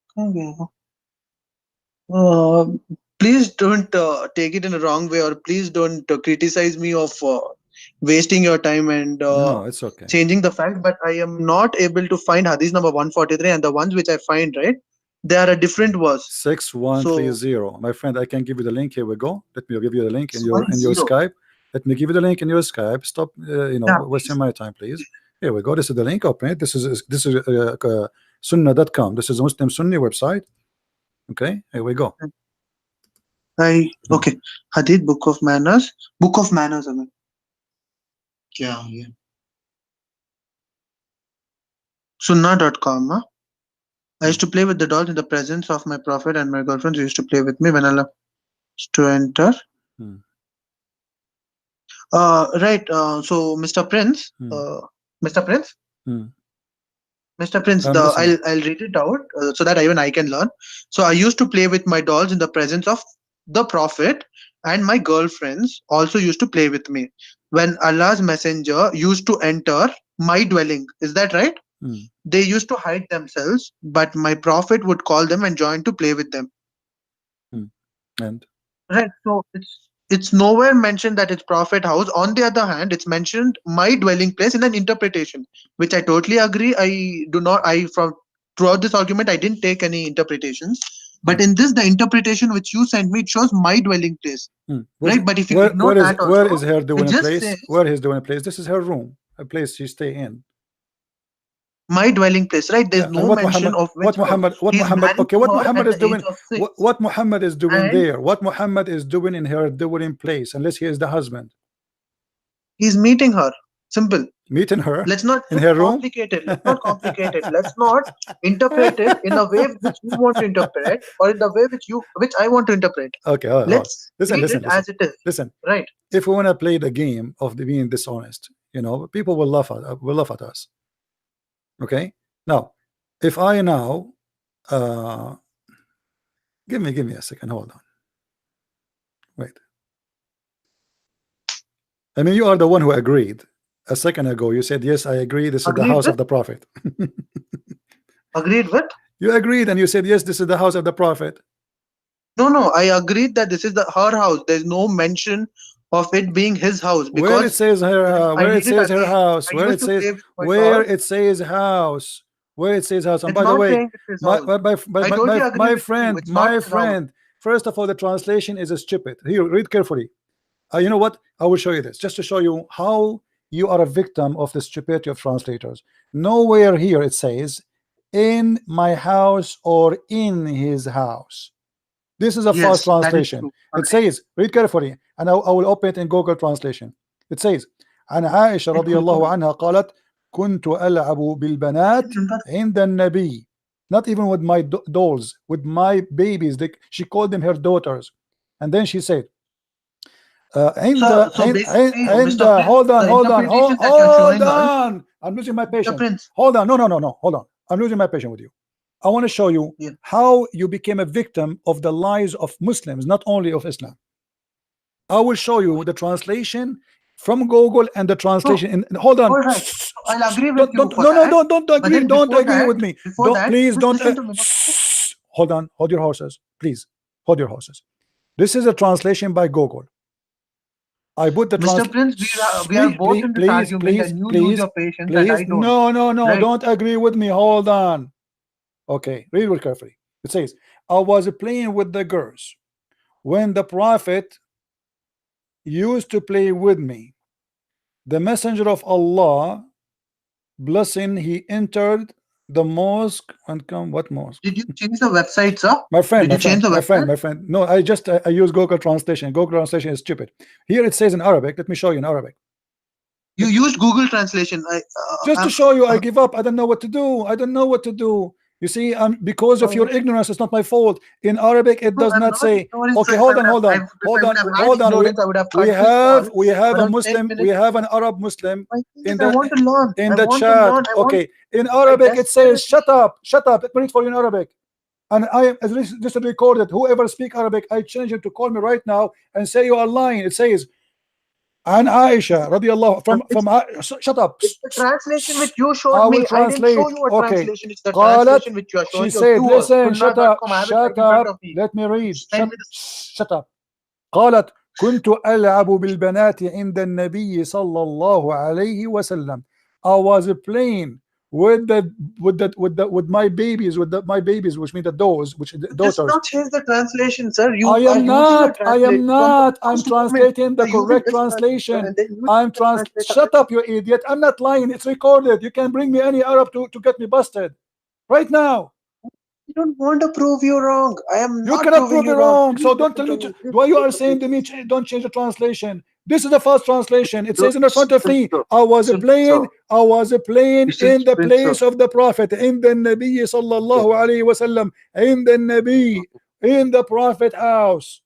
कहाँ गया वो? Please don't take it in a wrong way, or please don't criticize me of wasting your time and No, it's okay. changing the fact. But I am not able to find hadith number 143, and the ones which I find, right, they are a different verse. 6130. My friend, I can give you the link. Here we go. Let me give you the link in your 10. Skype. Let me give you the link in your Skype. Stop, Yeah, wasting my time, please. Here we go. This is the link. Open it. This is sunnah.com. This is a Muslim Sunni website. Okay, here we go. Okay. Hadith Book of Manners. Book of Manners, I mean. क्या है? Sunnah.com. Huh? I used to play with the dolls in the presence of my prophet, and my girlfriends used to play with me when Allah used to enter. Right. So, Mr. Prince, Mr. Prince, Mr. Prince, I'm listening. I'll read it out so that even I can learn. So, I used to play with my dolls in the presence of the prophet, and my girlfriends also used to play with me when Allah's messenger used to enter my dwelling. Is that right? They used to hide themselves, but my prophet would call them and join to play with them. And Right. So it's nowhere mentioned that it's prophet house. On the other hand, it's mentioned my dwelling place in an interpretation, which I totally agree. From throughout this argument, I didn't take any interpretations. But in this, the interpretation which you sent me, it shows my dwelling place. Right. But if you ignore that also, where is her dwelling it just place? says Where is dwelling place? This is her room, a place she stay in. my dwelling place, right? There's Yeah, no mention of which what he's Muhammad married okay, to what her Muhammad at is the doing, age of 6. what Muhammad is doing And there, what Muhammad is doing in her dwelling place, unless he is the husband. he's meeting her. Simple. Meeting her Let's not in her room. complicate it. Let's not complicate it. Let's not interpret it in a way which you want to interpret, or in the way which I want to interpret. Okay, Let's listen, read it as it is. listen. Right. If we want to play the game of being dishonest, people will laugh at us. Okay. Now, if I now give me a second, hold on. Wait. I mean, you are the one who agreed a second ago. You said, yes, I agree, this is the house of the prophet. Agreed with? You agreed and you said yes, this is the house of the Prophet. No, I agreed that this is her house. There's no mention of it being his house Where it because says her, I where it read it says her again. house, I where used it to says, play with my where toys. it says house, where it says house. And It's by the not way, saying it's his house. I totally agree my with you. friend, It's not his house. first of all, the translation is stupid. Here, read carefully. You know what? I will show you this just to show you how you are a victim of the stupidity of translators. Nowhere here it says in my house or in his house. This is a false Yes, that is translation. true. It says, read carefully, and I will open it in Google Translation. It says, عن عائشة رضي الله عنها قالت كنت ألعب بالبنات عند النبي. Not even with my dolls, with my babies. She called them her daughters. And then she said, So basically, Mr. Prince, hold on, the interpretation that you're hold showing us, on. I'm losing my Mr. patience. Prince. Hold on, no, hold on. I'm losing my patience with you. I want to show you Yeah. how you became a victim of the lies of Muslims, not only of Islam. I will show you the translation from Google and the So, translation. Hold on. all right. So I'll agree with you for No, that. don't But agree. then Don't agree with me. before that, Please just don't. listen to me. Hold on. Hold your horses. Please hold your horses. This is a translation by Google. I put the Mr. Prince, we are both in this argument, and you lose your patience, and I don't. No, Right? don't agree with me. Hold on. Okay, read it carefully. It says, I was playing with the girls when the Prophet used to play with me. The messenger of Allah, blessing, he entered the mosque and come. What mosque? Did you change the website, sir? My friend, Did you change the website? my friend. No, I just I use Google Translation. Google Translation is stupid. Here it says in Arabic. Let me show you in Arabic. You used Google Translation. Just to show you, I give up. I don't know what to do. I don't know what to do. You see, because of your ignorance, it's not my fault. In Arabic, it No, does I'm not not say. ignoring, Okay, sir. hold on, hold on, If I would have had hold on. ignorance, I would have We cut this call have a around 10 Muslim. We minutes. have an Arab Muslim My thing in is, I want to learn. in I the want to chat. learn. Okay, in I Arabic it says, desperately. "Shut up, shut up." Let me read for you in Arabic. And I this is recorded. Whoever speak Arabic, I challenge you to call me right now and say you are lying. It says, "An Aisha radiallahu shut up." It's the translation which you showed I will me. I didn't show translate. you a Okay. translation. It's the قالت, translation which you are she showing your said, viewers. listen, Sunnah.com. I have it right shut in front up. of me. Let me read. Send me the Shut up. قالت كنت ألعب بالبنات عند النبي صلى الله عليه وسلم. I was playing with my babies, which mean the doors, which the Just daughters. not change the translation, sir. You I are am using a not. translation from the I'm first moment. translating the You're using correct this translator translation. and then using the Shut translator. up, you idiot. I'm not lying. It's recorded. You can bring me any Arab to get me busted right now. I don't want to prove you wrong. I am You not cannot proving prove me you wrong. wrong. So Please don't listen tell to me me. Please why you are listen to me. saying to me don't change the translation. This is the first translation. It says in the front of Listen, me, sir. I was Listen, playing, sir. Listen, in the Prince, sir. place of the Prophet, in the Nabi Okay. sallallahu alayhi wasallam, in the Nabi, in the Prophet house.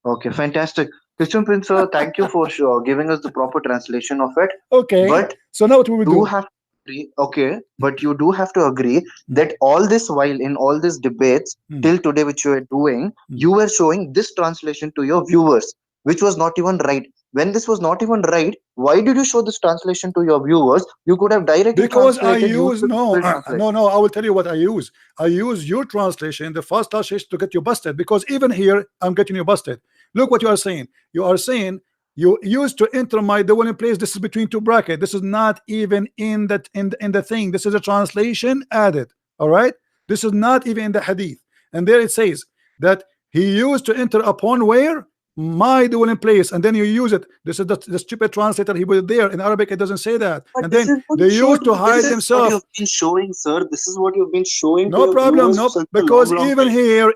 Okay, fantastic. Christian Prince, sir, thank you for sure giving us the proper translation of it. Okay, But so now what we will do do? have to agree, okay, but you do have to agree that all this while in all these debates Hmm. till today, which you are doing, you were showing this translation to your viewers, which was not even right. When this was not even right, why did you show this translation to your viewers? You could have directly Because I translated, used use the Google Translate. no. I will tell you what I use. I use your translation, the first translation, to get you busted. Because even here, I'm getting you busted. Look what you are saying. You are saying you used to enter my dwelling place. This is between two brackets. This is not even in that in the thing. This is a translation added. All right. This is not even in the hadith. And there it says that he used to enter upon where my dwelling place, and then you use it. This is the stupid translator. He put it there in Arabic. It doesn't say that. But And this then is what they you showed used to me. This hide is what themselves. you've been showing, sir. This is what you've been showing to No your problem, viewers no, for such a because long time.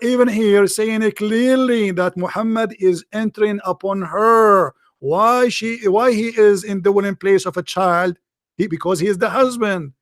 even here, saying it clearly that Muhammad is entering upon her. Why he is in the dwelling place of a child? Because he is the husband.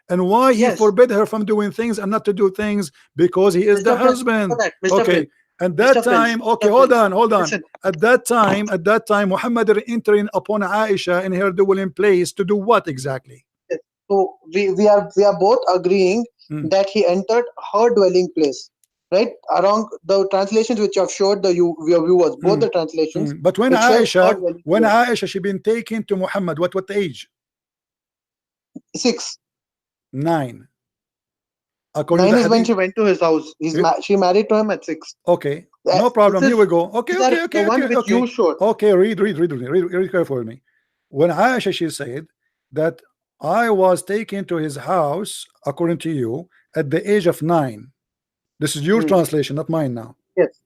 And why he Yes, forbid her from doing things and not to do things? Because he is the Mr. Prince. For husband. that, Mr. Okay. Prince. And that Mr. Prince. time, okay, Mr. Prince. hold on. Listen. At that time, Muhammad entering upon Aisha in her dwelling place to do what exactly? Yes. So we are both agreeing Hmm. that he entered her dwelling place, right? Around the translations which I've showed your viewers, both Hmm. the translations, But when it says her dwelling place. Aisha she been taken to Muhammad, what age? 6. 9. according to 9 the is when hadith. she went to his house. She married to him at 6. Okay, Uh, no This problem. Here we is go. Okay, these are okay, the okay, ones okay, which you okay, showed. okay. Read carefully with me. When Aisha, she said that I was taken to his house, according to you, at the age of 9. This is your Hmm. translation, not mine now. Yes.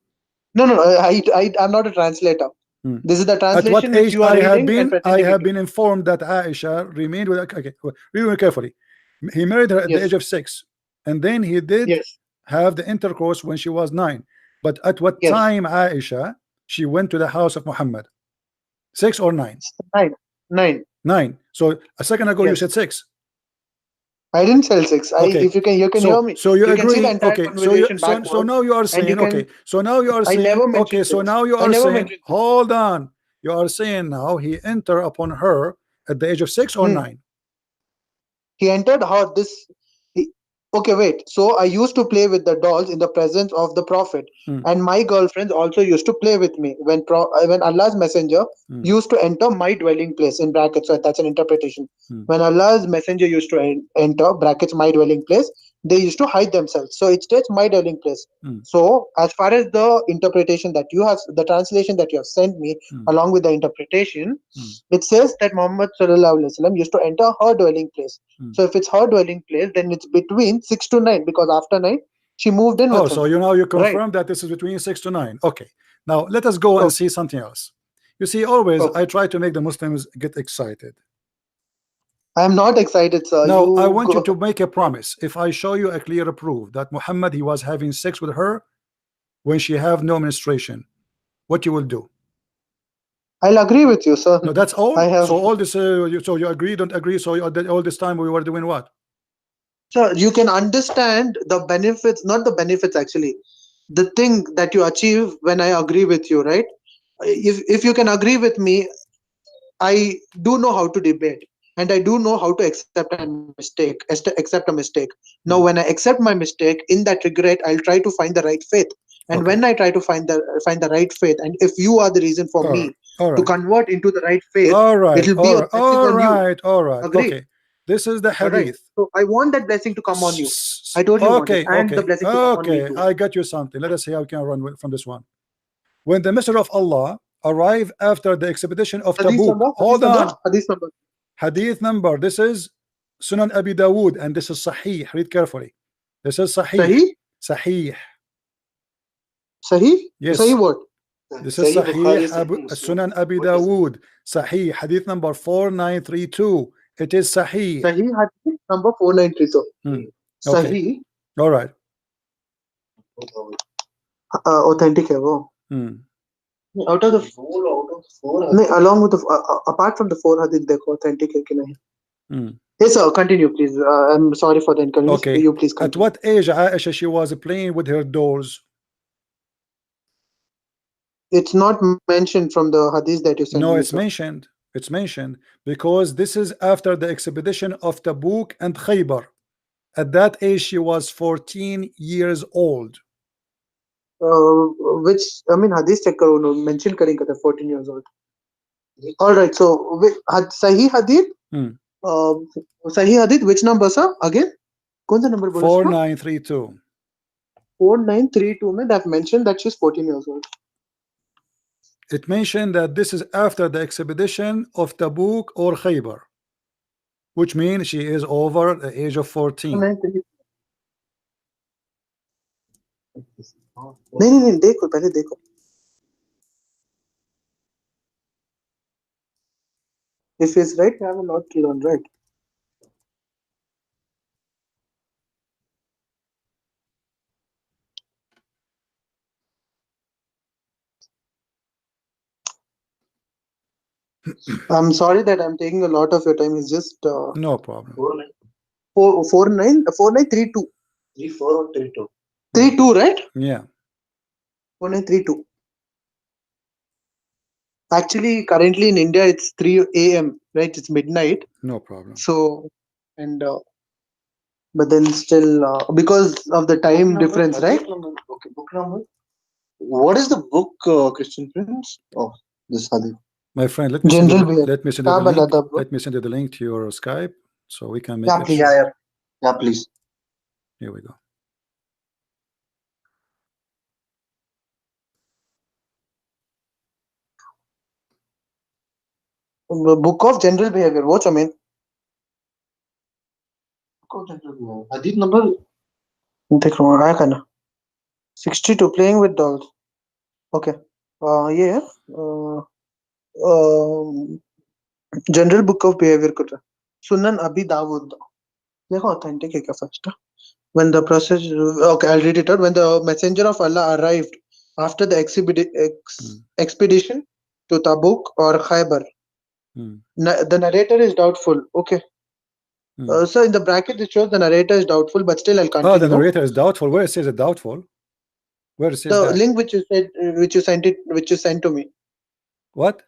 No. I'm not a translator. Hmm. This is the At what translation which age you are reading and I presenting have it to me. been informed that Aisha remained with. Okay, read very carefully. He married her at the age Yes. of 6, and then he did Yes. have the intercourse when she was 9. But at what Yes. time Aisha she went to the house of Muhammad? 6 or 9? 9. 9. 9. So a second ago you Yes. said 6. I didn't sell 6. Okay. If you can hear me. So you You can see the agree? entire Okay. conversation So backwards, now you are and you saying, can. okay. So now you are I saying, never okay. mentioned So 6. now you I are never saying, mentioned 6. hold on. You are saying now he entered upon her at the age of 6 or Hmm. 9? He entered her this. He, okay, wait. So I used to play with the dolls in the presence of the Prophet, Hmm. and my girlfriends also used to play with me when Allah's messenger Hmm. used to enter my dwelling place in brackets. So that's an interpretation. Hmm. When Allah's messenger used to enter brackets my dwelling place, they used to hide themselves. So it states my dwelling place. Hmm. So as far as the interpretation that you have, the translation that you have sent me Hmm. along with the interpretation, Hmm. it says that Muhammad sallallahu alaihi wasallam used to enter her dwelling place. Hmm. So if it's her dwelling place, then it's between 6 to 9 because after 9 she moved in Oh, with him. so you Right. confirm that this is between 6 to 9. Okay. Now let us go and Okay. see something else. You see, always Okay. I try to make the Muslims get excited. I am not excited, sir. Now I You want you to go. make a promise. If I show you a clear proof that Muhammad he was having sex with her when she have no menstruation, what you will do? I'll agree with you, sir. No, that's all. I have. So all this, so you agree, don't agree. So all this time we were doing what? Sir, you can understand the benefits, not the benefits actually. The thing that you achieve when I agree with you, right? If you can agree with me, I do know how to debate, and I do know how to accept a mistake. Accept a mistake. Now, when I accept my mistake, in that regret, I'll try to find the right faith. And when Okay. I try to find the right faith, and if you are the reason for All right. me All to right. convert into the right faith, All right. it'll be All a right. blessing All on you. right. All right. Agree? Okay. This is the All right. hadith. So I want that blessing to come on you. I totally want it, Okay. and the Okay. blessing to come on me Okay. too. I got you something. Let us see how we can run from this one. When the Messenger of Allah arrived after the expedition of Hadith Tabuk. number. Hadith Hold number. on. Hadith number. Hadith number. This is Sunan Abi Dawood, and this is Sahih. Read carefully. This is Sahih. Sahih. Sahih. Sahih. Yes. Sahih what? This is Sahih Sunan Abi Dawood. Sahih. Hadith number 4932. It is Sahih. Sahih Hadith number 4932. Okay. Sahih. All right. Authentic है वो. Out of the four नहीं, along with the apart from the 4 hadith देखो authentic है कि नहीं. Yes sir, continue please. I'm sorry for the inconvenience. Okay. You please At continue. what age Aisha she was playing with her dolls? It's not mentioned from the hadith that you sent No, me, it's sir. mentioned. It's mentioned because this is after the expedition of Tabuk and Khaybar. At that age she was 14 years old. Which I mean hadith check करो no mention करेंगे that 14 years old. All right, so Sahih Hadith. Sahih Hadith which number sir again? कौन सा number बोला? 4932. 4932 में that mentioned that she's 14 years old. It mentioned that this is after the expedition of Tabuk or Khaybar, which means she is over the age of 14. नहीं देखो पहले देखो. If he's right, I have a lot to learn, right? I'm sorry that I'm taking a lot of your time. It's just no problem. 4932. 3432. 32, right? Yeah. 4932. Actually, currently in India, it's 3 a.m. Right? It's midnight. No problem. So, and but then still because of the time difference, right? Okay, book number. What is the book, Christian Prince? Oh, this hadith. My friend, let me send you the link. Let me send you the link to your Skype so we can make it. Yeah, please. Here we go. Book of General Behavior. What's I mean? hadith number देख रहा हूँ आया करना 62 playing with dolls. Okay. Yeah. General Book of Behavior कर रहा Sunan Abi Dawud. देखो authentic है क्या first? When the process, okay, I'll read it out. When the messenger of Allah arrived after the expedition to Tabuk or Khaybar, the narrator is doubtful. Okay. So in the bracket it shows the narrator is doubtful, but still I'll Oh, continue. the narrator is doubtful. Where it says it doubtful? Where it says The that? link which you said, which you sent to me. What?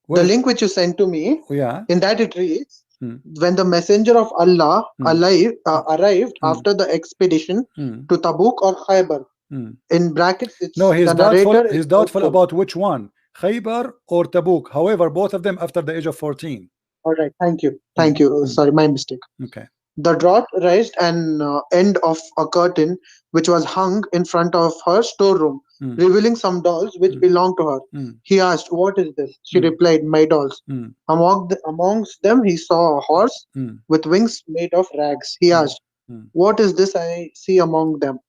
The link which you sent to me. Yeah. In that it reads, when the messenger of Allah arrived after the expedition to Tabuk or Khaybar. In brackets, it's No, he's the doubtful. narrator He's is doubtful about which one, Khaybar or Tabuk. However, both of them after the age of 14. All right, thank you. Thank you. Sorry, my mistake. Okay. The drought raised an end of a curtain which was hung in front of her storeroom, revealing some dolls which belonged to her. He asked, "What is this?" She replied, "My dolls." Amongst them, he saw a horse with wings made of rags. He asked, "What is this I see among them?"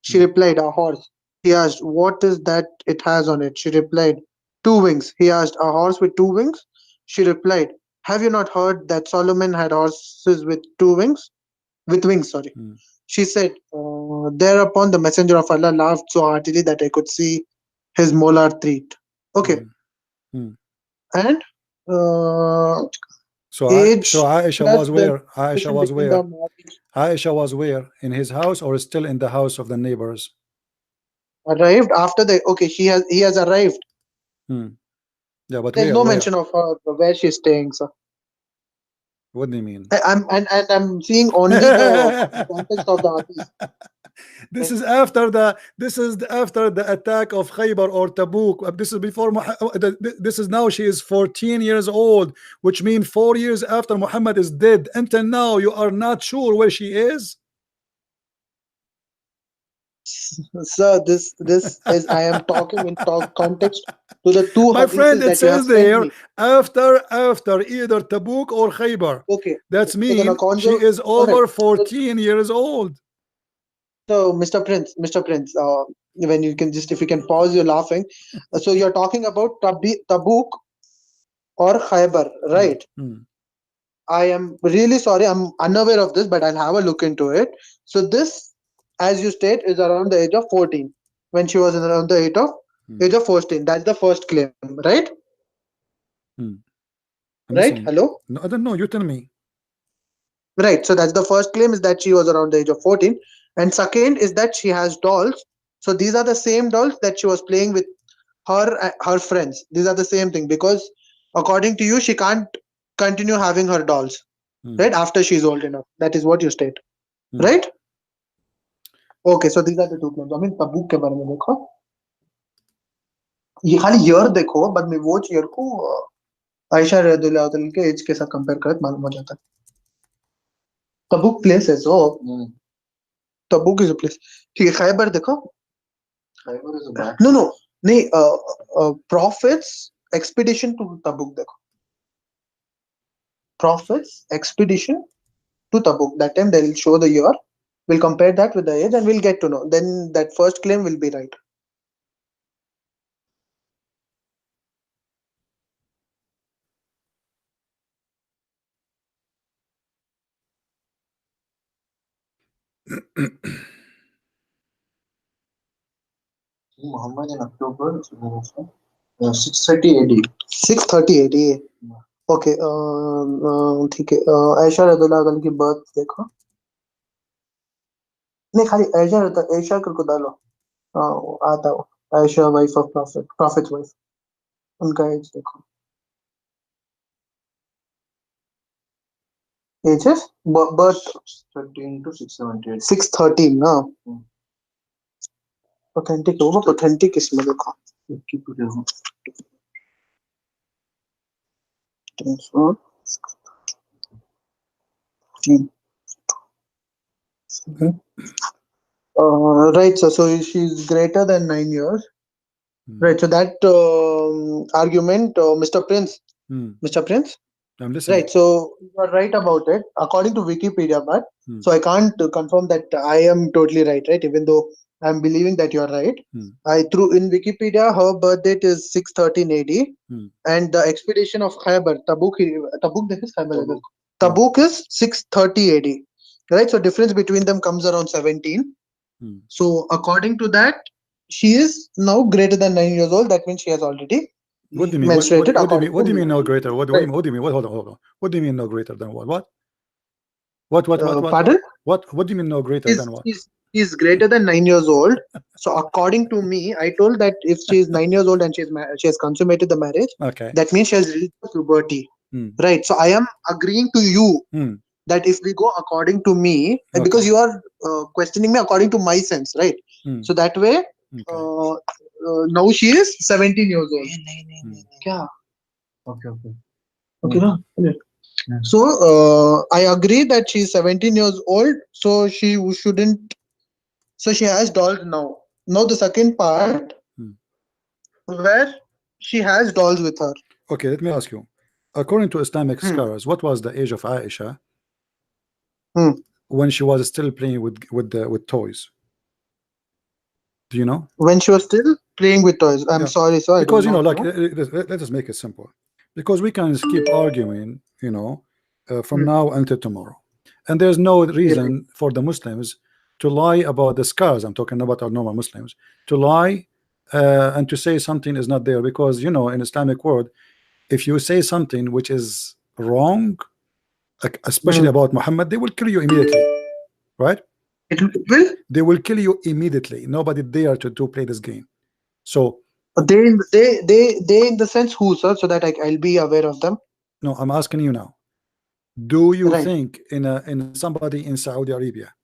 She replied, "A horse." He asked, "What is that it has on it?" She replied, "Two wings." He asked, "A horse with two wings?" She replied, "Have you not heard that Solomon had horses with two wings?" With wings, sorry. She said, thereupon the messenger of Allah laughed so heartily that I could see his molar teeth. Okay. And So age Aisha plus was the where? Aisha distinction was between where? the marriage Aisha was where? In his house or still in the house of the neighbors? arrived after the he has arrived. Yeah, but There's where? no Where? mention of her where she's staying, sir. What do you mean? I'm seeing only the context of the hadith. This is after the attack of Khaybar or Tabuk. This is before this is now she is 14 years old, which means 4 years after Muhammad is dead. Until now, you are not sure where she is. Sir, this is I am talking in context to the two My friend, hadiths it that you have says sent there me. after either Tabuk or Khaybar. Okay. That So then means she is all right. over 14 years old. So Mr. Prince, when you can just if you can pause, you're laughing. So you're talking about Tabuk or Khaybar, right? I am really sorry, I'm unaware of this, but I'll have a look into it. So this, as you state, is around the age of 14. When she was around the age of 14. That's the first claim, right? I'm Right? listening. Hello? No, I don't know. You tell me. Right. So that's the first claim is that she was around the age of 14. And second is that she has dolls. So these are the same dolls that she was playing with her friends. These are the same thing because according to you, she can't continue having her dolls, right? After she's old enough. That is what you state. Right? Okay, so these are the two claims. I mean, तबूक के बारे में देखो ये खाली year देखो बाद में वो ईयर को आयशा रदियल्लाहु अन्हा के एज के साथ कंपेयर करके मालूम हो जाता है तबूक प्लेस है सो तबूक इज अ प्लेस ठीक है खैबर देखो Khaibar is a no no नहीं प्रॉफिट्स एक्सपीडिशन टू तबूक देखो prophets expedition to Tabuk. That time they'll show the year. We'll compare that with the age and we'll get to know. Then that first claim will be right. Muhammad in October 630 AD. 630 AD. Okay. ठीक है आयशा रदियल्लाहु अन्हा की birth देखो नहीं खाली आयशा करके डालो आता हो Ayesha wife of profit wife उनका एज देखो ages birth 13 to 678 613 ना authentic होगा authentic इसमें देखो Mhm. Right. So she's greater than 9 years. Hmm. Right. So that argument, Mr. Prince, Hmm. Mr. Prince. I'm Right. listening. So you are right about it, according to Wikipedia, but Hmm. so I can't confirm that I am totally right. Right. Even though I'm believing that you are right. Hmm. I threw in Wikipedia. Her birth date is 613 AD, Hmm. and the expedition of Khyber, Tabuk, this is Khyber. Tabuk. Okay. Tabuk is 630 AD. Right. So difference between them comes around 17. Hmm. So according to that, she is now greater than 9 years old. That means she has already What do you mean? menstruated What do you mean? according What to do you me. mean no greater? Right. What do you mean? What? Hold on, hold on. What do you mean no greater than what? What? Pardon? What do you mean no greater He's, than what? he's, he's greater than 9 years old. So according to me, I told that if she is 9 years old and she has consummated the marriage, Okay. that means she has reached puberty. Hmm. Right. So I am agreeing to you Hmm. that if we go according to me, Okay. because you are questioning me according to my sense, right? Hmm. So that way, Okay. now she is 17 years old. Hmm. Kya? Okay, okay. Okay, no? Yeah. Yeah. So I agree that she's 17 years old, so she shouldn't. So she has dolls now. Now the second part Hmm. where she has dolls with her. Okay. Let me ask you. According to Islamic Hmm. scholars, what was the age of Aisha Hmm. when she was still playing with toys? Do you know? When she was still playing with toys. I'm Yeah. sorry, sir, I do Because not like know. let us make it simple. Because we can keep arguing, from Hmm. now until tomorrow, and there's no Yes. reason for the Muslims to lie about the scars. I'm talking about our normal Muslims to lie and to say something is not there, because in Islamic world, if you say something which is wrong, like especially Hmm. about Muhammad, they will kill you immediately, right? It will. They will kill you immediately. Nobody dare to play this game. So They in the sense who, sir, so that I'll be aware of them. no, I'm asking you now. Do you Right. think in somebody in Saudi Arabia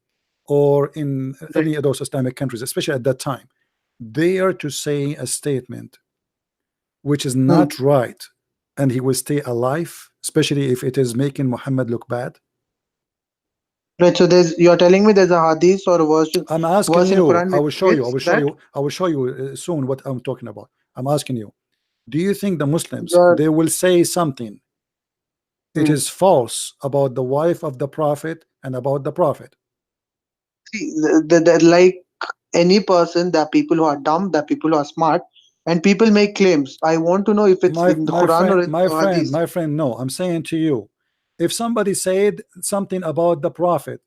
or in Right. any of those Islamic countries, especially at that time, they are to say a statement which is Hmm. not right, and he will stay alive, especially if it is making Muhammad look bad? Right. So you're telling me there's a hadith or a I'm asking verse in you. Quran I which will show you. I states will show that you. I will show you soon what I'm talking about. I'm asking you. Do you think the Muslims you're. they will say something it Hmm. is false about the wife of the Prophet and about the Prophet? See, like any person, there are people who are dumb, there are people who are smart, and people make claims. I want to know if it's my in the my Quran friend or in my the friend hadith. my friend no, I'm saying to you, if somebody said something about the Prophet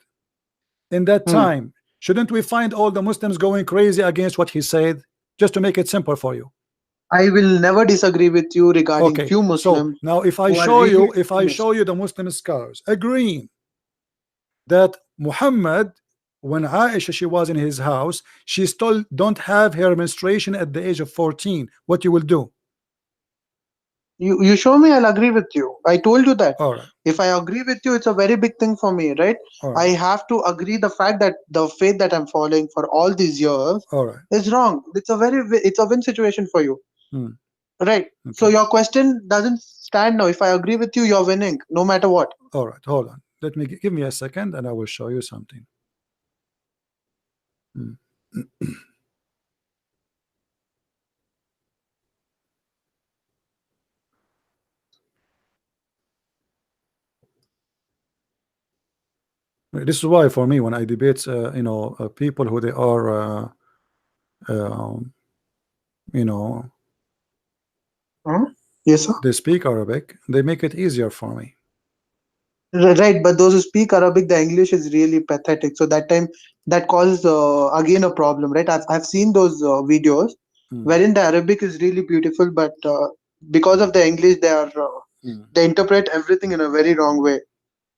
in that Hmm. time, shouldn't we find all the Muslims going crazy against what he said, just to make it simple for you? I will never disagree with you regarding Okay, few so Muslims now if I who are show really you if I extremists. show you the Muslim scholars agreeing that Muhammad, when Aisha she was in his house, she still don't have her menstruation at the age of 14, what you will do? You show me, I'll agree with you. I told you that. All right, If I agree with you, it's a very big thing for me, right? all I right, have to agree the fact that the faith that I'm following for all these years all right. is wrong. It's a win situation for you, Hmm, right? So okay. your question doesn't stand now. If I agree with you, you're winning, no matter what. All right, hold on. Let me give me a second, and I will show you something. Hmm. This is why, for me, when I debate, people who they are, um, you know, Huh? Yes, sir. they speak Arabic, they make it easier for me. Right, but those who speak Arabic, the English is really pathetic. So that time, that causes again a problem, right? I've seen those videos Hmm. wherein the Arabic is really beautiful, but because of the English, Hmm. they interpret everything in a very wrong way,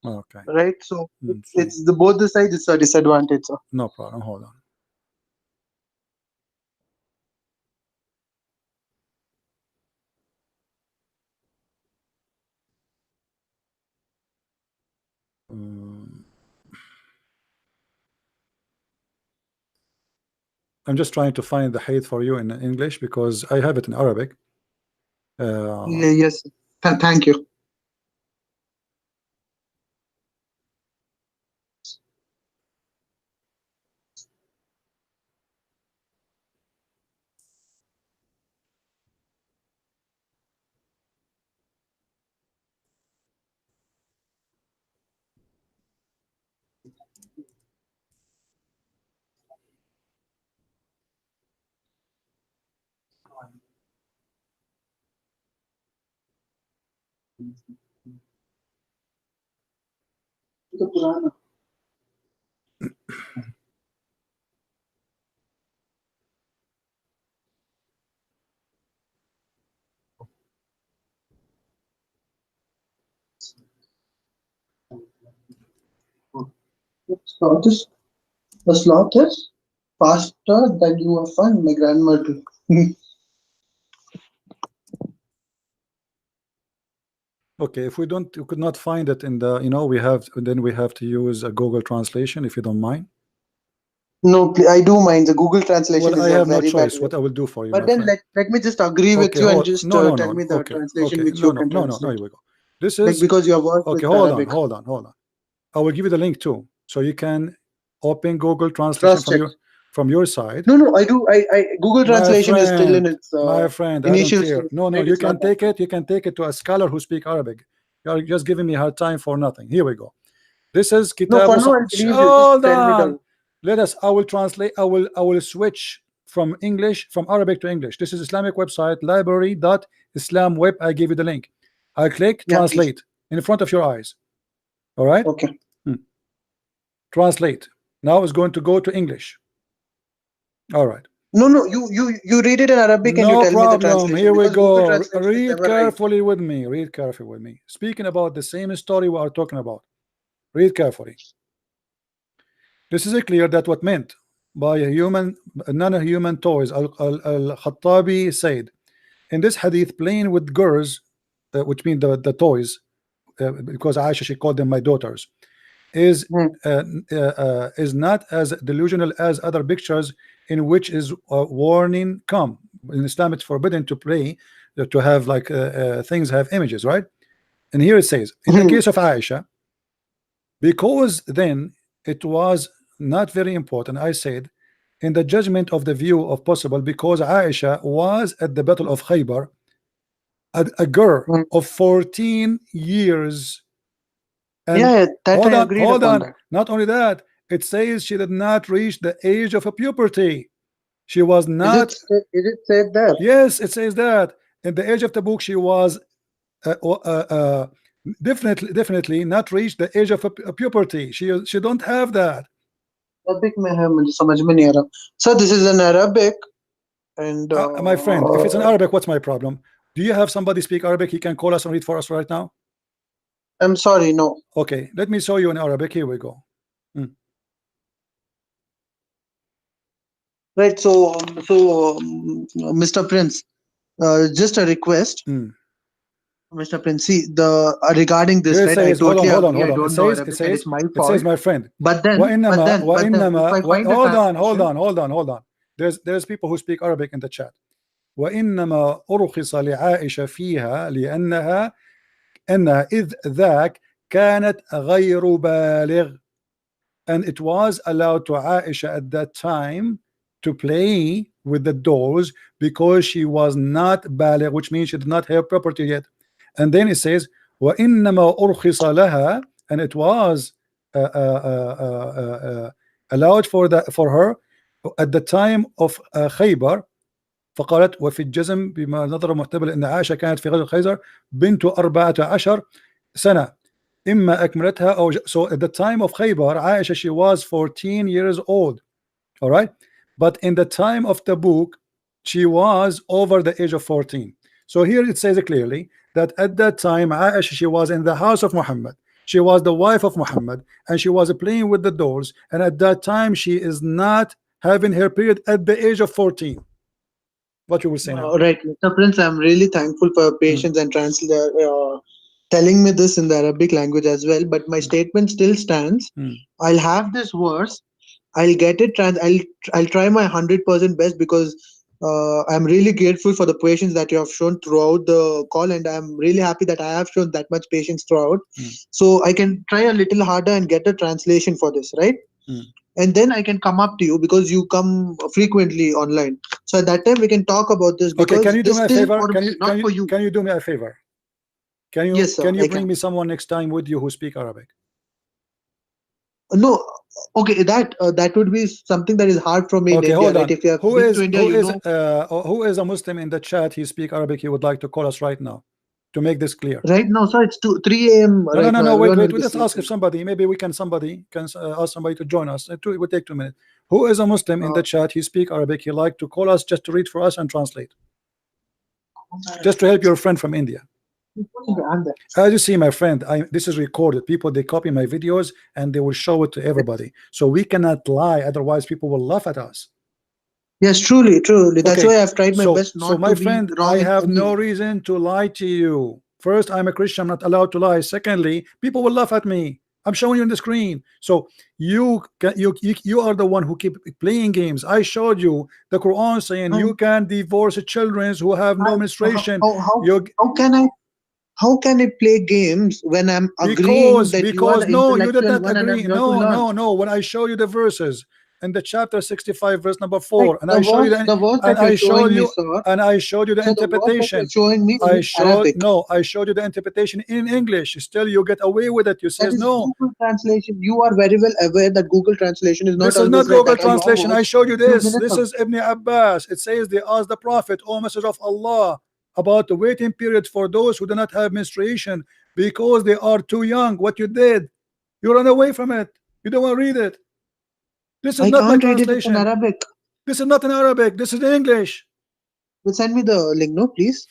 Okay. right? So Hmm. So it's the both the sides. It's a disadvantage, sir. no problem. Hold on. Um, I'm just trying to find the hate for you in English because I have it in Arabic. Yes. Thank you. Sloth is the sloth is faster than you are fun, my grandmother. Okay, if we could not find it in the, we have to use a Google translation, if you don't mind. No, I do mind. The Google translation Well, is I a have no very bad choice. way. What I will do for you, But my then friend. let me just agree with Okay, you and hold. just No, no, tell no. me the Okay, translation okay. which No, you no, can no, no. No, translate. here we go. This Like is because you work with okay. Hold on, Arabic. hold on, hold on. I will give you the link too, so you can open Google translation Trust it. from your side. No, I do. I Google translation is still in its My friend, I don't initial care. stage. No, no, Right? you It's can not that take it. You can take it to a scholar who speak Arabic. You are just giving me hard time for nothing. Here we go. This is no, Kitabu. for now I'll believe you. Just Hold tell me the on. Let us. I will translate. I will switch from English, from Arabic to English. This is Islamic website, library.islamweb. I give you the link. I click yeah, please. translate in front of your eyes. All right. Okay. Translate. Now it's going to go to English. All right. No, you read it in Arabic and you No tell me the problem. translation Here we because Google go. translation is Read never right. carefully with me. Read carefully with me. Speaking about the same story we are talking about. Read carefully. This is clear that what meant by a human, non-human toys. Al-Khattabi said in this hadith, playing with girls, which mean the toys, because Aisha, she called them my daughters, is Hmm. is not as delusional as other pictures in which is warning come. In Islam, it's forbidden to play, to have like things have images, right? And here it says, in the case of Aisha, because then it was not very important. I said, in the judgment of the view of possible, because Aisha was at the Battle of Khaybar, a girl Hmm. of 14 years. And Yeah, that I agreed hold upon on. that. Not only that, it says she did not reach the age of a puberty. She was not. Is it said there? Yes, it says that in the age of the book she was definitely not reached the age of a puberty. She don't have that. Arabic में है मुझे समझ में नहीं आ रहा. So this is in Arabic and My friend, if it's in Arabic, what's my problem? Do you have somebody speak Arabic? He can call us and read for us right now. I'm sorry, no. Okay, let me show you in Arabic. Here we go. Right. So Mr. Prince, just a request. Mr. Prince, see the regarding this, Here it right? I says, hold on, totally hold on, agree. hold I on. don't know Arabic, and it's my It says, fault. my friend. But then, if I find a hold on, translation, hold on. There's people who speak Arabic in the chat. وإنما أرخص لعائشة فيها أنها إذ ذاك كانت غير بالغ, and it was allowed to Aisha at that time to play with the dolls because she was not baligh, which means she did not have property yet. And then it says وإنما أرخص لها, and it was allowed for her at the time of Khaybar. فقالت وفي الجزم بما نظر محتمل أن عائشة كانت في غزوة خيبر بنت 14 سنة إما أكملتها أو so at the time of Khaybar Aisha, she was 14 years old. All right, but in the time of the book she was over the age of 14. So here it says clearly that at that time Aisha, she was in the house of Muhammad, she was the wife of Muhammad, and she was playing with the dolls, and at that time she is not having her period at the age of 14. What you will say now? right, Mr. Prince, I'm really thankful for your patience and telling me this in the Arabic language as well. But my statement still stands. I'll have this verse. I'll get it. I'll try my 100% best because I'm really grateful for the patience that you have shown throughout the call, and I'm really happy that I have shown that much patience throughout. So I can try a little harder and get a translation for this, right? And then I can come up to you because you come frequently online. So at that time we can talk about this Okay, because can you do this me a still favor? for me, not for you. Can you do me a favor? Yes, sir. Can you I bring can. me someone next time with you who speak Arabic? No, okay, that would be something that is hard from me in Okay, India, hold right? on. If you have been to India, you know. Who is a Muslim in the chat? He speak Arabic. He would like to call us right now to make this clear. Right now, sir, it's 3 a.m. No, no, right no, now. no. Wait, Everyone wait. will We be just ask if sleeping. somebody. Maybe we can. Somebody can ask somebody to join us. It will take 2 minutes. Who is a Muslim in Uh, the chat? He speak Arabic. He like to call us just to read for us and translate, just to help your friend from India. I'm there. As you see, my friend, this is recorded. People they copy my videos and they will show it to everybody. So we cannot lie, otherwise people will laugh at us. Yes, truly, truly. That's Okay, why I've tried my so best not my to be friend, I wrong in have no any. reason to lie to you. First, I'm a Christian, I'm not allowed to lie. Secondly, people will laugh at me. I'm showing you on the screen. So you are the one who keep playing games. I showed you the Quran saying Uh, you can divorce children who have no menstruation. You how can I play games when I'm agreeing that you are because the no, you did intellectual not one and I'm agree. here to No, learn? no, no. When I show you the verses in the chapter 65 verse number Like 4, and I show you the verse and that you're I showed showing me, you sir. the So the verse that you're interpretation. showing me is I in showed Arabic. no, I showed you the interpretation in English. Still you get away with it. You That says is no. Google translation. You are very well aware that Google translation is not This is not always right. Google That are your translation. I words showed you few this. minutes This ago. is Ibn Abbas. It says they asked the Prophet, O Message of Allah, about the waiting period for those who do not have menstruation because they are too young. What you did, you run away from it. You don't want to read it. This is I not my can't read it. It's in translation. Arabic. This is not in Arabic. This is in English. Will send me the link, no, please.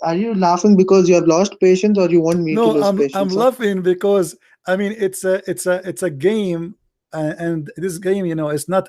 Are you laughing because you have lost patience, or you want me to No, lose I'm patience, sir? laughing because I mean it's a game, and this game, you know, it's not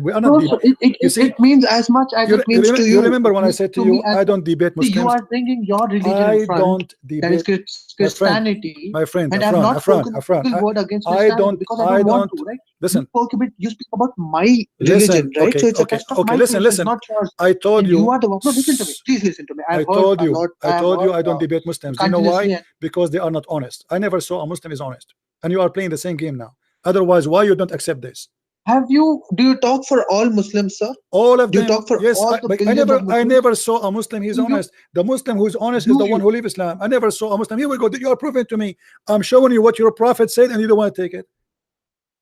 we are not No, deep. so it, it, You it, see, it means as much as it means to you you. remember It when I means said to to me you as I much. don't debate See, you Muslims. are bringing your religion in I front, don't that is debate, my friend, Christianity, my friend, and I have not spoken a Afran. single word against I Christianity don't because I don't want to, right? You listen. spoke a bit. You speak about my religion, Listen, right? So it's a okay, test of okay. my Listen, patience, listen. not yours. I told And you you. are the one. No, listen to me. Please listen to me. I've heard a lot. I I have told heard you I don't debate Muslims. Do you know why? continuously. And Because they are not honest. I never saw a Muslim is honest, and you are playing the same game now. Otherwise, why you don't accept this? have you? Do you talk for all Muslims, sir? All of Do you them, talk for yes. all the But billions of I Muslims? never saw a Muslim. He's Do you? honest. The Muslim who's honest is Do the one you? who leave Islam. I never saw a Muslim. Here we go. You are proving to me. I'm showing you what your prophet said, and you don't want to take it.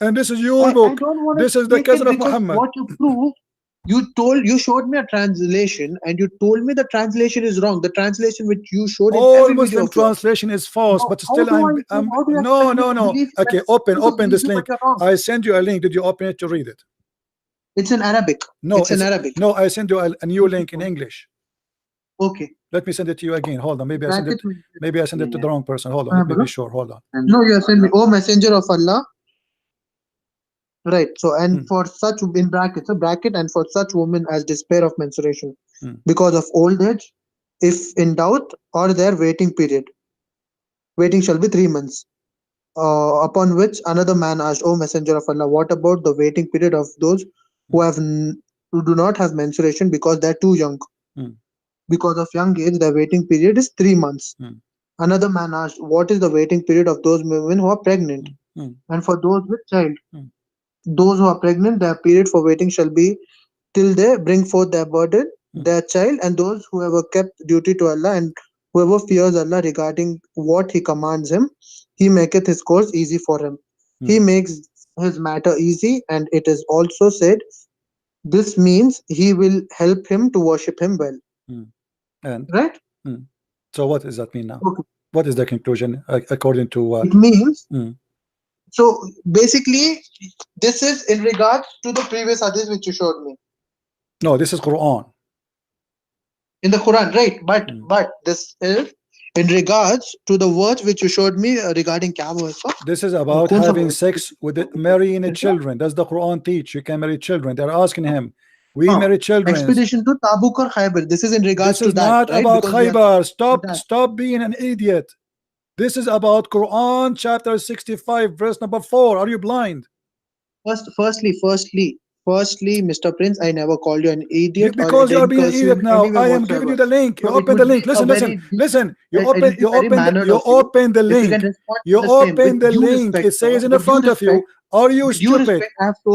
And this is your I book. don't want to This is the take it cousin of because Muhammad. what you prove, you showed me a translation and you told me the translation is wrong. The translation which you showed in All every video Muslim of yours. translation is false, Now, but still how do you no, expect me no, to no. believe that Okay, it's open possible to believe this you, but link. you're wrong? I send you a link. Did you open it to read it? It's in Arabic. No, It's in it's Arabic. no. I send you a new link in English. Okay. Let me send it to you again. Hold on. Bracket Maybe I sent it to the wrong person. Hold on. हाँ, Let me बोलो. be sure. Hold on. No, you have sent me. Oh, messenger of Allah. Right. So, and Hmm. for such in brackets, a bracket, and for such women as despair of menstruation Hmm. because of old age, if in doubt, or their waiting period. Waiting shall be 3 months. Upon which another man asked, O Messenger of Allah, what about the waiting period of those Hmm. who who do not have menstruation because they're too young? Hmm. Because of young age, the waiting period is 3 months. Hmm. Another man asked, what is the waiting period of those women who are pregnant? Hmm. And for those with child, Hmm. those who are pregnant, their period for waiting shall be till they bring forth their burden, Hmm. their child, and those who have kept duty to Allah, and whoever fears Allah regarding what He commands him, He maketh his course easy for him. He Hmm. makes his matter easy, and it is also said, this means He will help him to worship Him well. Hmm. And Right? hmm. So what does that mean now? Okay. What is the conclusion according to? It means, Hmm. so basically, this is in regards to the previous hadith which you showed me No, this is Quran. in the Quran, right? Hmm. But this is in regards to the words which you showed me regarding kya hua uska? This is about कौन सा having word? sex with marrying children. Does the Quran teach you can marry children? They're asking him. We marry children. Expedition to Tabuk or Khyber. This is in regards This to is that, not right? about Because we have Khaybar. that. Stop being an idiot. This is about Quran chapter 65 verse number 4. Are you blind? Firstly, Mr. Prince, I never called you an idiot or I Because you are didn't being an curse you idiot in now. any way I am giving you whatsoever. the link. You So it open the would be link. a Listen, very listen. it would be very mannered You of you open the if you can link. respond to You the same with open the due link. respect, It sir. says in the front of you. Are you With due stupid? respect,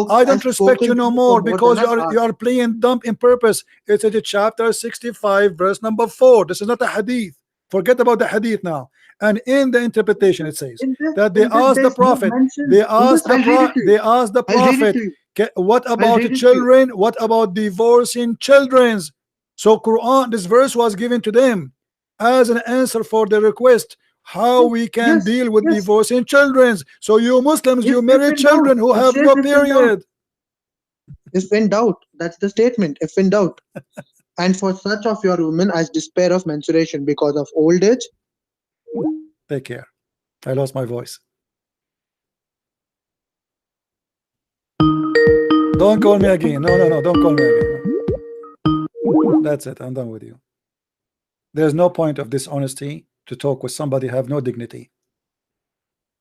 I I've don't respect you spoken to no you for more more because than an you hour. are playing dumb in purpose. It's in chapter 65 verse number 4. This is not a hadith. Forget about the hadith now. And in the interpretation, it says that they in this asked the there's no prophet, mention. In this, I'll read it to you. they asked the I'll read it prophet, to you. what I'll about read it to you. children? What about divorcing children? So Quran, this verse was given to them as an answer for the request how Yes, we can yes, deal with yes. divorcing children. So you Muslims, you If marry in doubt, children who it have says no if in doubt. period. If in doubt, that's the statement. If in doubt. And for such of your women as despair of menstruation because of old age. Take care. I lost my voice. Don't call me again. No, no, no, don't call me again. That's it. I'm done with you. There's no point of dishonesty to talk with somebody who have no dignity.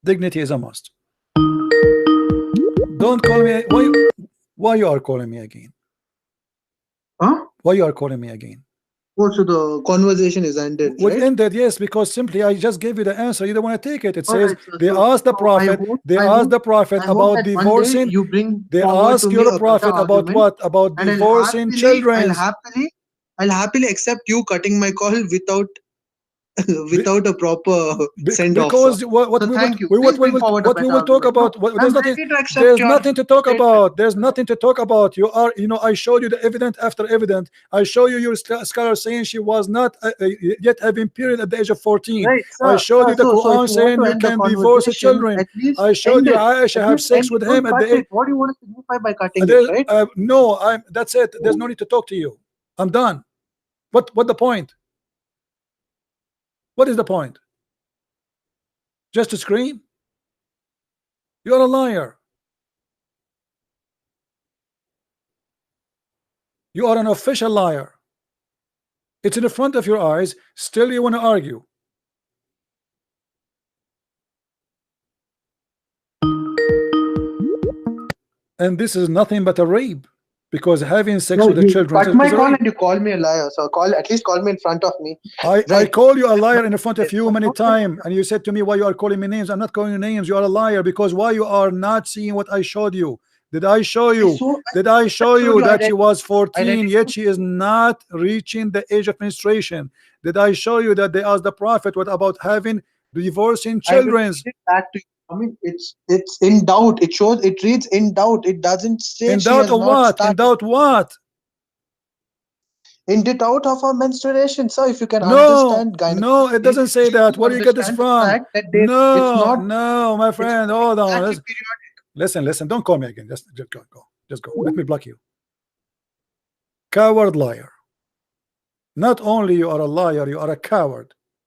Dignity is a must. Don't call me. Why you are calling me again? Huh? Why you are calling me again? Oh, so the conversation is ended, Would right? ended, yes, because simply I just gave you the answer. You don't want to take it. It All says right, sir. they asked the So I prophet. hope, They I asked hope, the prophet I hope about that one day divorcing. you bring They forward ask to me your a better prophet about argument, what? About and divorcing children. I'll happily accept you cutting my call without Be- without a proper send off, sir. because what So we will thank you. Please bring forward a what we better will talk argument. No, about, I'm ready to accept there's your nothing to talk statement. about. There's nothing to talk about. You are, I showed you the evidence after evidence. I show you your scholar saying she was not yet having period at the age of 14. Right, I sir. showed you the So if Quran you want saying to you end the can divorce conversation, children. at least I showed end you it. Aisha At have least sex end with it. Don't him at cut the it. What do you want to signify by cutting it, there, right? no, that's it. There's no need to talk to you. I'm done. What the point? What is the point? Just to scream? You're a liar. You are an official liar. It's in the front of your eyes. Still you want to argue. And this is nothing but a rape, because having sex No, with the you children cut my is a call rape. and you call me a liar. So at least call me in front of me. I Right. call you a liar in front of you many times, and you said to me, why you are calling me names? I'm not calling you names. You are a liar, because why you are not seeing what I showed you? Did I show you? Did I show you that she was 14 yet she is not reaching the age of menstruation? Did I show you that they asked the prophet what about having divorcing I will children? read it back to you. I mean, it's in doubt. It reads in doubt. It doesn't say In she doubt has of not what? In started. doubt what? In doubt of her menstruation. So if you can No, understand no, it gynecology, doesn't say you that. do Where do you get this understand the from? fact that it's No, not no, my it's friend, not hold on. exactly periodic. Listen, don't call me again. Just go, just go. Let me block you. Coward liar. Not only you are a liar, you are a coward.